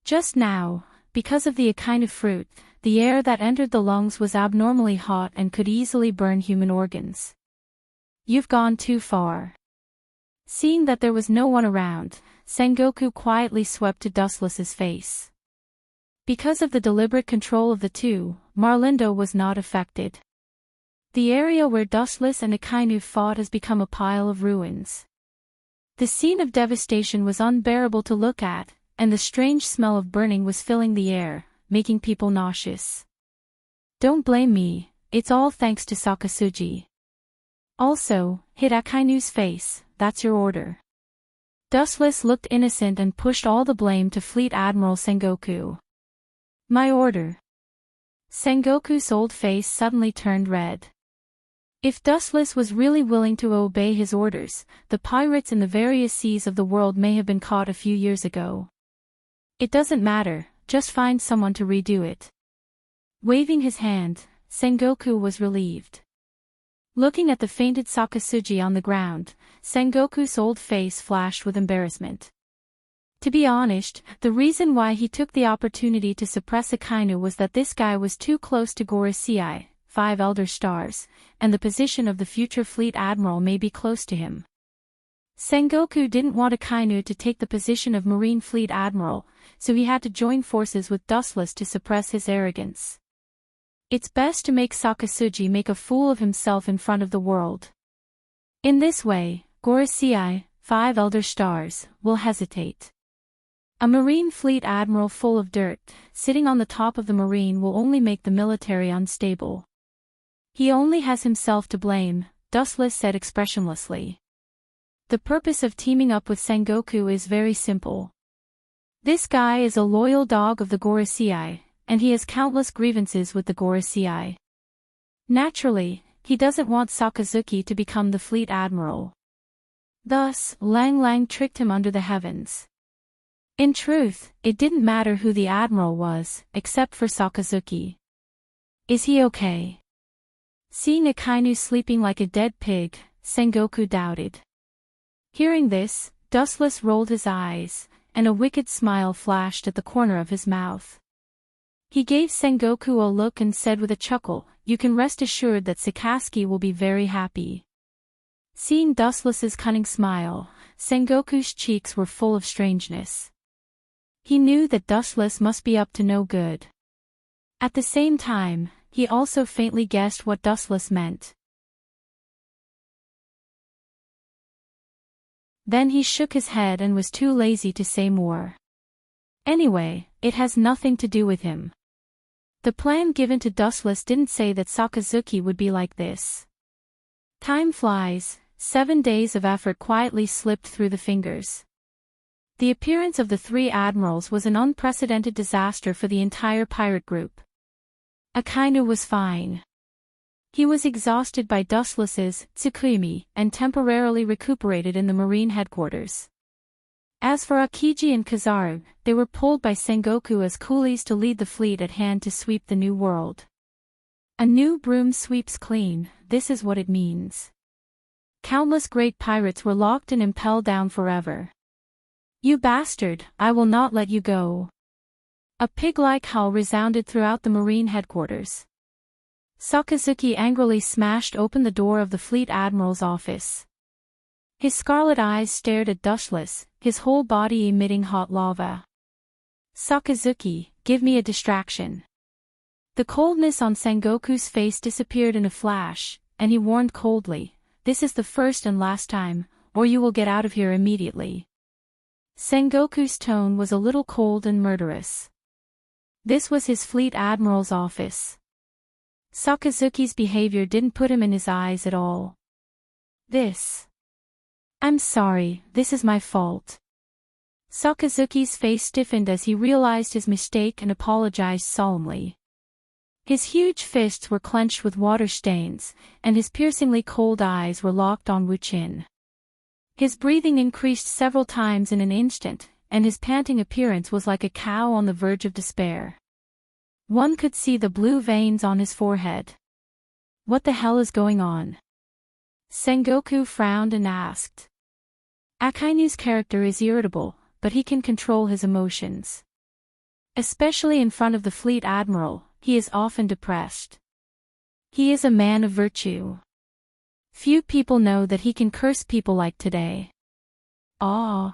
Just now, because of the Akainu fruit, the air that entered the lungs was abnormally hot and could easily burn human organs. You've gone too far. Seeing that there was no one around, Sengoku quietly swept to Dustless's face. Because of the deliberate control of the two, Marlindo was not affected. The area where Dustless and Akainu fought has become a pile of ruins. The scene of devastation was unbearable to look at, and the strange smell of burning was filling the air, making people nauseous. Don't blame me, it's all thanks to Sakazuki. Also, hit Akainu's face, that's your order. Dustless looked innocent and pushed all the blame to Fleet Admiral Sengoku. My order. Sengoku's old face suddenly turned red. If Dustless was really willing to obey his orders, the pirates in the various seas of the world may have been caught a few years ago. It doesn't matter, just find someone to redo it. Waving his hand, Sengoku was relieved. Looking at the fainted Sakasugi on the ground, Sengoku's old face flashed with embarrassment. To be honest, the reason why he took the opportunity to suppress Akainu was that this guy was too close to Gorosei, 5 Elder Stars, and the position of the future fleet admiral may be close to him. Sengoku didn't want Akainu to take the position of Marine Fleet Admiral, so he had to join forces with Dustless to suppress his arrogance. It's best to make Sakasugi make a fool of himself in front of the world. In this way, Gorosei, 5 Elder Stars, will hesitate. A Marine Fleet Admiral full of dirt, sitting on the top of the Marine will only make the military unstable. He only has himself to blame, Dustless said expressionlessly. The purpose of teaming up with Sengoku is very simple. This guy is a loyal dog of the Gorosei, and he has countless grievances with the Gorosei. Naturally, he doesn't want Sakazuki to become the fleet admiral. Thus, Lang Lang tricked him under the heavens. In truth, it didn't matter who the admiral was, except for Sakazuki. Is he okay? Seeing Akainu sleeping like a dead pig, Sengoku doubted. Hearing this, Dustless rolled his eyes, and a wicked smile flashed at the corner of his mouth. He gave Sengoku a look and said with a chuckle, "You can rest assured that Sakazuki will be very happy." Seeing Dustless's cunning smile, Sengoku's cheeks were full of strangeness. He knew that Dustless must be up to no good. At the same time, he also faintly guessed what Dustless meant. Then he shook his head and was too lazy to say more. Anyway, it has nothing to do with him. The plan given to Dustless didn't say that Sakazuki would be like this. Time flies, 7 days of effort quietly slipped through the fingers. The appearance of the 3 admirals was an unprecedented disaster for the entire pirate group. Akainu was fine. He was exhausted by Dustless's Tsukimi and temporarily recuperated in the marine headquarters. As for Akiji and Kizaru, they were pulled by Sengoku as coolies to lead the fleet at hand to sweep the new world. A new broom sweeps clean, this is what it means. Countless great pirates were locked and impelled down forever. You bastard, I will not let you go. A pig-like howl resounded throughout the marine headquarters. Sakazuki angrily smashed open the door of the fleet admiral's office. His scarlet eyes stared at Dustless, his whole body emitting hot lava. Sakazuki, give me a distraction. The coldness on Sengoku's face disappeared in a flash, and he warned coldly, this is the first and last time, or you will get out of here immediately. Sengoku's tone was a little cold and murderous. This was his fleet admiral's office. Sakazuki's behavior didn't put him in his eyes at all. I'm sorry, this is my fault. Sakazuki's face stiffened as he realized his mistake and apologized solemnly. His huge fists were clenched with water stains, and his piercingly cold eyes were locked on Wuchin. His breathing increased several times in an instant, and his panting appearance was like a cow on the verge of despair. One could see the blue veins on his forehead. What the hell is going on? Sengoku frowned and asked. Akainu's character is irritable, but he can control his emotions. Especially in front of the fleet admiral, he is often depressed. He is a man of virtue. Few people know that he can curse people like today. Ah.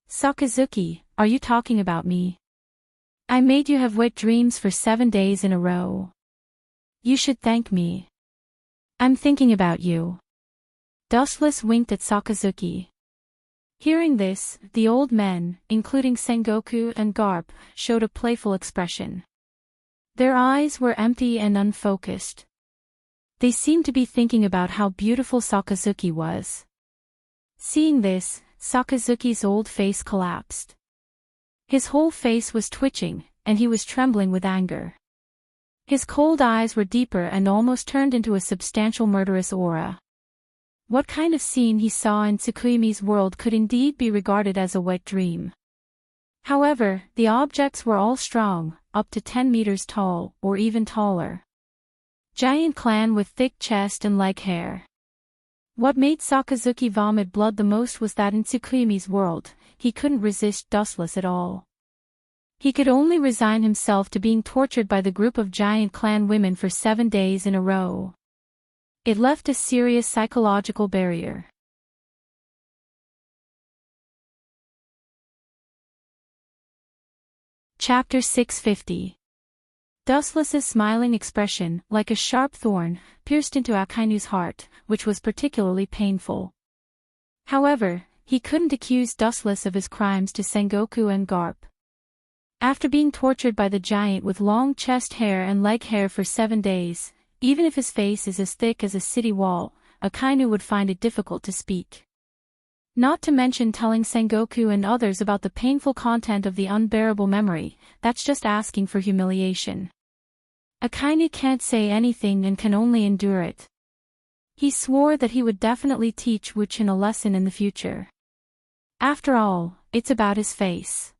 Sakazuki, are you talking about me? I made you have wet dreams for 7 days in a row. You should thank me. I'm thinking about you. Dustless winked at Sakazuki. Hearing this, the old men, including Sengoku and Garp, showed a playful expression. Their eyes were empty and unfocused. They seemed to be thinking about how beautiful Sakazuki was. Seeing this, Sakazuki's old face collapsed. His whole face was twitching, and he was trembling with anger. His cold eyes were deeper and almost turned into a substantial murderous aura. What kind of scene he saw in Tsukuyomi's world could indeed be regarded as a wet dream. However, the objects were all strong, up to 10 meters tall, or even taller. Giant clan with thick chest and leg hair. What made Sakazuki vomit blood the most was that in Tsukuyomi's world, he couldn't resist dustless at all. He could only resign himself to being tortured by the group of giant clan women for 7 days in a row. It left a serious psychological barrier. Chapter 650. Dustless's smiling expression, like a sharp thorn, pierced into Akainu's heart, which was particularly painful. However, he couldn't accuse Dustless of his crimes to Sengoku and Garp. After being tortured by the giant with long chest hair and leg hair for 7 days, even if his face is as thick as a city wall, Akainu would find it difficult to speak. Not to mention telling Sengoku and others about the painful content of the unbearable memory, that's just asking for humiliation. Akainu can't say anything and can only endure it. He swore that he would definitely teach Wuchin a lesson in the future. After all, it's about his face.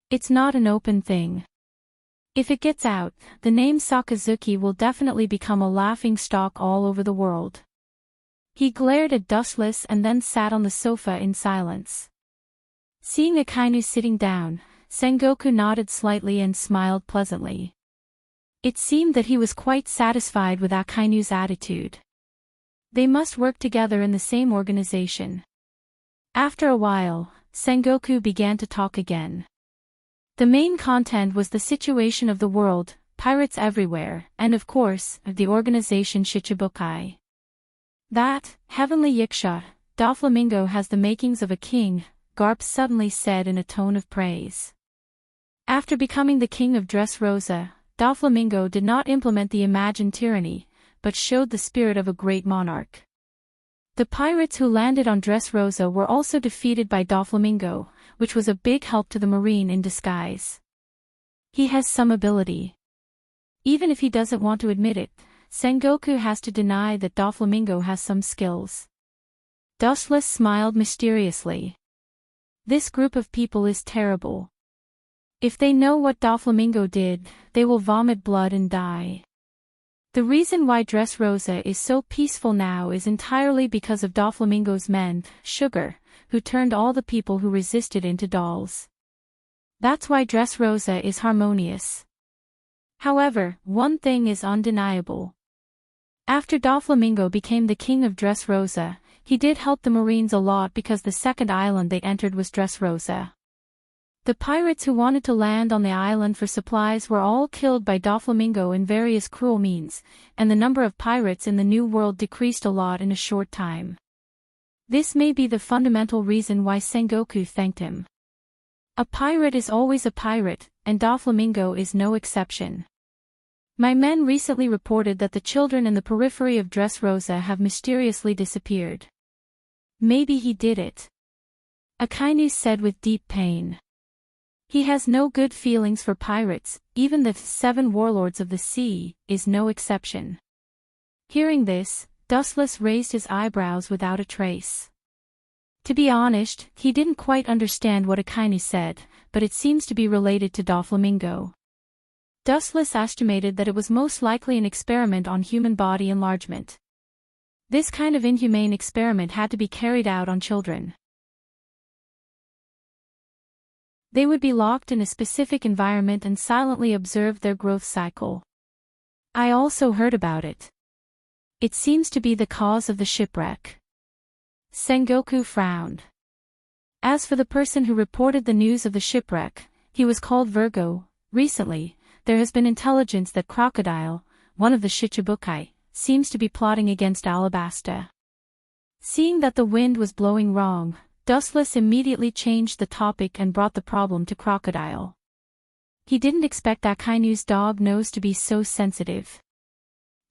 It's not an open thing. If it gets out, the name Sakazuki will definitely become a laughing stock all over the world. He glared at Dustless and then sat on the sofa in silence. Seeing Akainu sitting down, Sengoku nodded slightly and smiled pleasantly. It seemed that he was quite satisfied with Akainu's attitude. They must work together in the same organization. After a while, Sengoku began to talk again. The main content was the situation of the world, pirates everywhere, and of course, the organization Shichibukai. That, heavenly Yiksha, Doflamingo has the makings of a king, Garp suddenly said in a tone of praise. After becoming the king of Dressrosa, Doflamingo did not implement the imagined tyranny, but showed the spirit of a great monarch. The pirates who landed on Dressrosa were also defeated by Doflamingo, which was a big help to the marine in disguise. He has some ability. Even if he doesn't want to admit it, Sengoku has to deny that Doflamingo has some skills. Dustless smiled mysteriously. This group of people is terrible. If they know what Doflamingo did, they will vomit blood and die. The reason why Dressrosa is so peaceful now is entirely because of Doflamingo's men, Sugar, who turned all the people who resisted into dolls. That's why Dressrosa is harmonious. However, one thing is undeniable. After Doflamingo became the king of Dressrosa, he did help the Marines a lot because the second island they entered was Dressrosa. The pirates who wanted to land on the island for supplies were all killed by Doflamingo in various cruel means, and the number of pirates in the New World decreased a lot in a short time. This may be the fundamental reason why Sengoku thanked him. A pirate is always a pirate, and Doflamingo is no exception. My men recently reported that the children in the periphery of Dressrosa have mysteriously disappeared. Maybe he did it. Akainu said with deep pain. He has no good feelings for pirates, even the 7 warlords of the sea, is no exception. Hearing this, Dustless raised his eyebrows without a trace. To be honest, he didn't quite understand what Akainu said, but it seems to be related to Doflamingo. Dustless estimated that it was most likely an experiment on human body enlargement. This kind of inhumane experiment had to be carried out on children. They would be locked in a specific environment and silently observe their growth cycle. I also heard about it. It seems to be the cause of the shipwreck. Sengoku frowned. As for the person who reported the news of the shipwreck, he was called Virgo. Recently, there has been intelligence that Crocodile, one of the Shichibukai, seems to be plotting against Alabasta. Seeing that the wind was blowing wrong, Dustless immediately changed the topic and brought the problem to Crocodile. He didn't expect Akainu's dog nose to be so sensitive.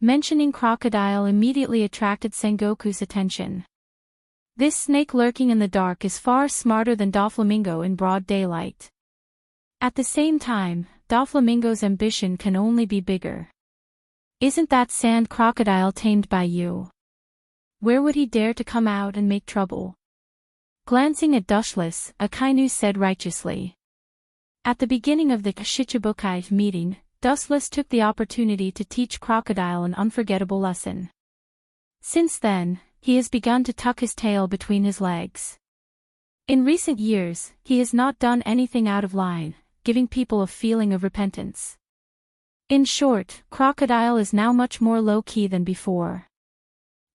Mentioning crocodile immediately attracted Sengoku's attention. This snake lurking in the dark is far smarter than Doflamingo in broad daylight. At the same time, Doflamingo's ambition can only be bigger. Isn't that sand crocodile tamed by you? Where would he dare to come out and make trouble? Glancing at Dushless, Akainu said righteously. At the beginning of the Shichibukai meeting, Dustless took the opportunity to teach Crocodile an unforgettable lesson. Since then, he has begun to tuck his tail between his legs. In recent years, he has not done anything out of line, giving people a feeling of repentance. In short, Crocodile is now much more low-key than before.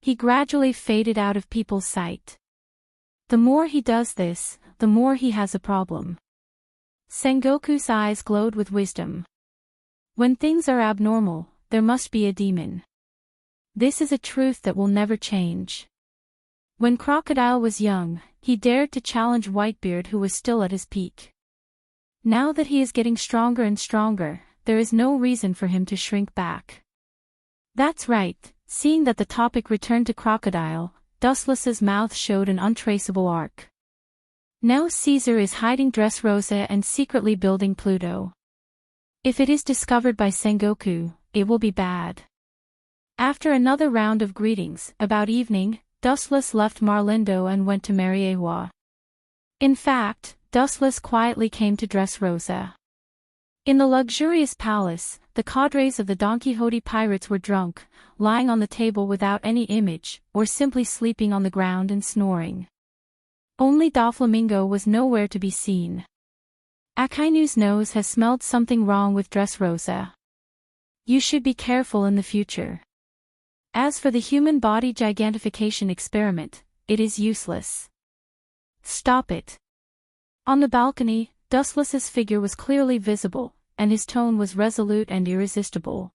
He gradually faded out of people's sight. The more he does this, the more he has a problem. Sengoku's eyes glowed with wisdom. When things are abnormal, there must be a demon. This is a truth that will never change. When Crocodile was young, he dared to challenge Whitebeard, who was still at his peak. Now that he is getting stronger and stronger, there is no reason for him to shrink back. That's right. Seeing that the topic returned to Crocodile, Dustless's mouth showed an untraceable arc. Now Caesar is hiding Dressrosa and secretly building Pluto. If it is discovered by Sengoku, it will be bad. After another round of greetings, about evening, Dustless left Marlindo and went to Mariewa. In fact, Dustless quietly came to Dressrosa. In the luxurious palace, the cadres of the Don Quixote pirates were drunk, lying on the table without any image, or simply sleeping on the ground and snoring. Only Doflamingo was nowhere to be seen. Akainu's nose has smelled something wrong with Dressrosa. You should be careful in the future. As for the human body gigantification experiment, it is useless. Stop it. On the balcony, Dustless's figure was clearly visible, and his tone was resolute and irresistible.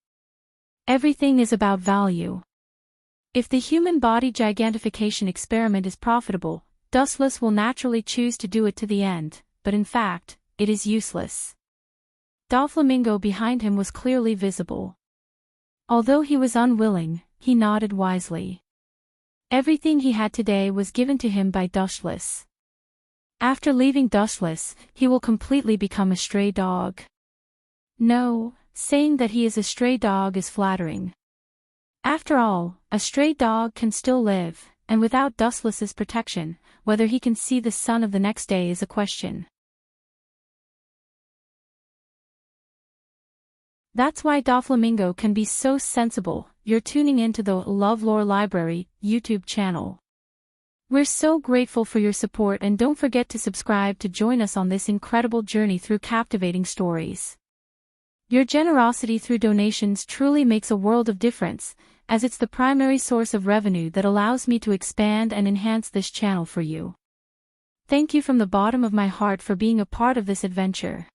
Everything is about value. If the human body gigantification experiment is profitable, Dustless will naturally choose to do it to the end, but in fact, it is useless. Doflamingo behind him was clearly visible. Although he was unwilling, he nodded wisely. Everything he had today was given to him by Dustless. After leaving Dustless, he will completely become a stray dog. No, saying that he is a stray dog is flattering. After all, a stray dog can still live, and without Dustless's protection, whether he can see the sun of the next day is a question. That's why Doflamingo can be so sensible. You're tuning into the LoveLore Library YouTube channel. We're so grateful for your support, and don't forget to subscribe to join us on this incredible journey through captivating stories. Your generosity through donations truly makes a world of difference, as it's the primary source of revenue that allows me to expand and enhance this channel for you. Thank you from the bottom of my heart for being a part of this adventure.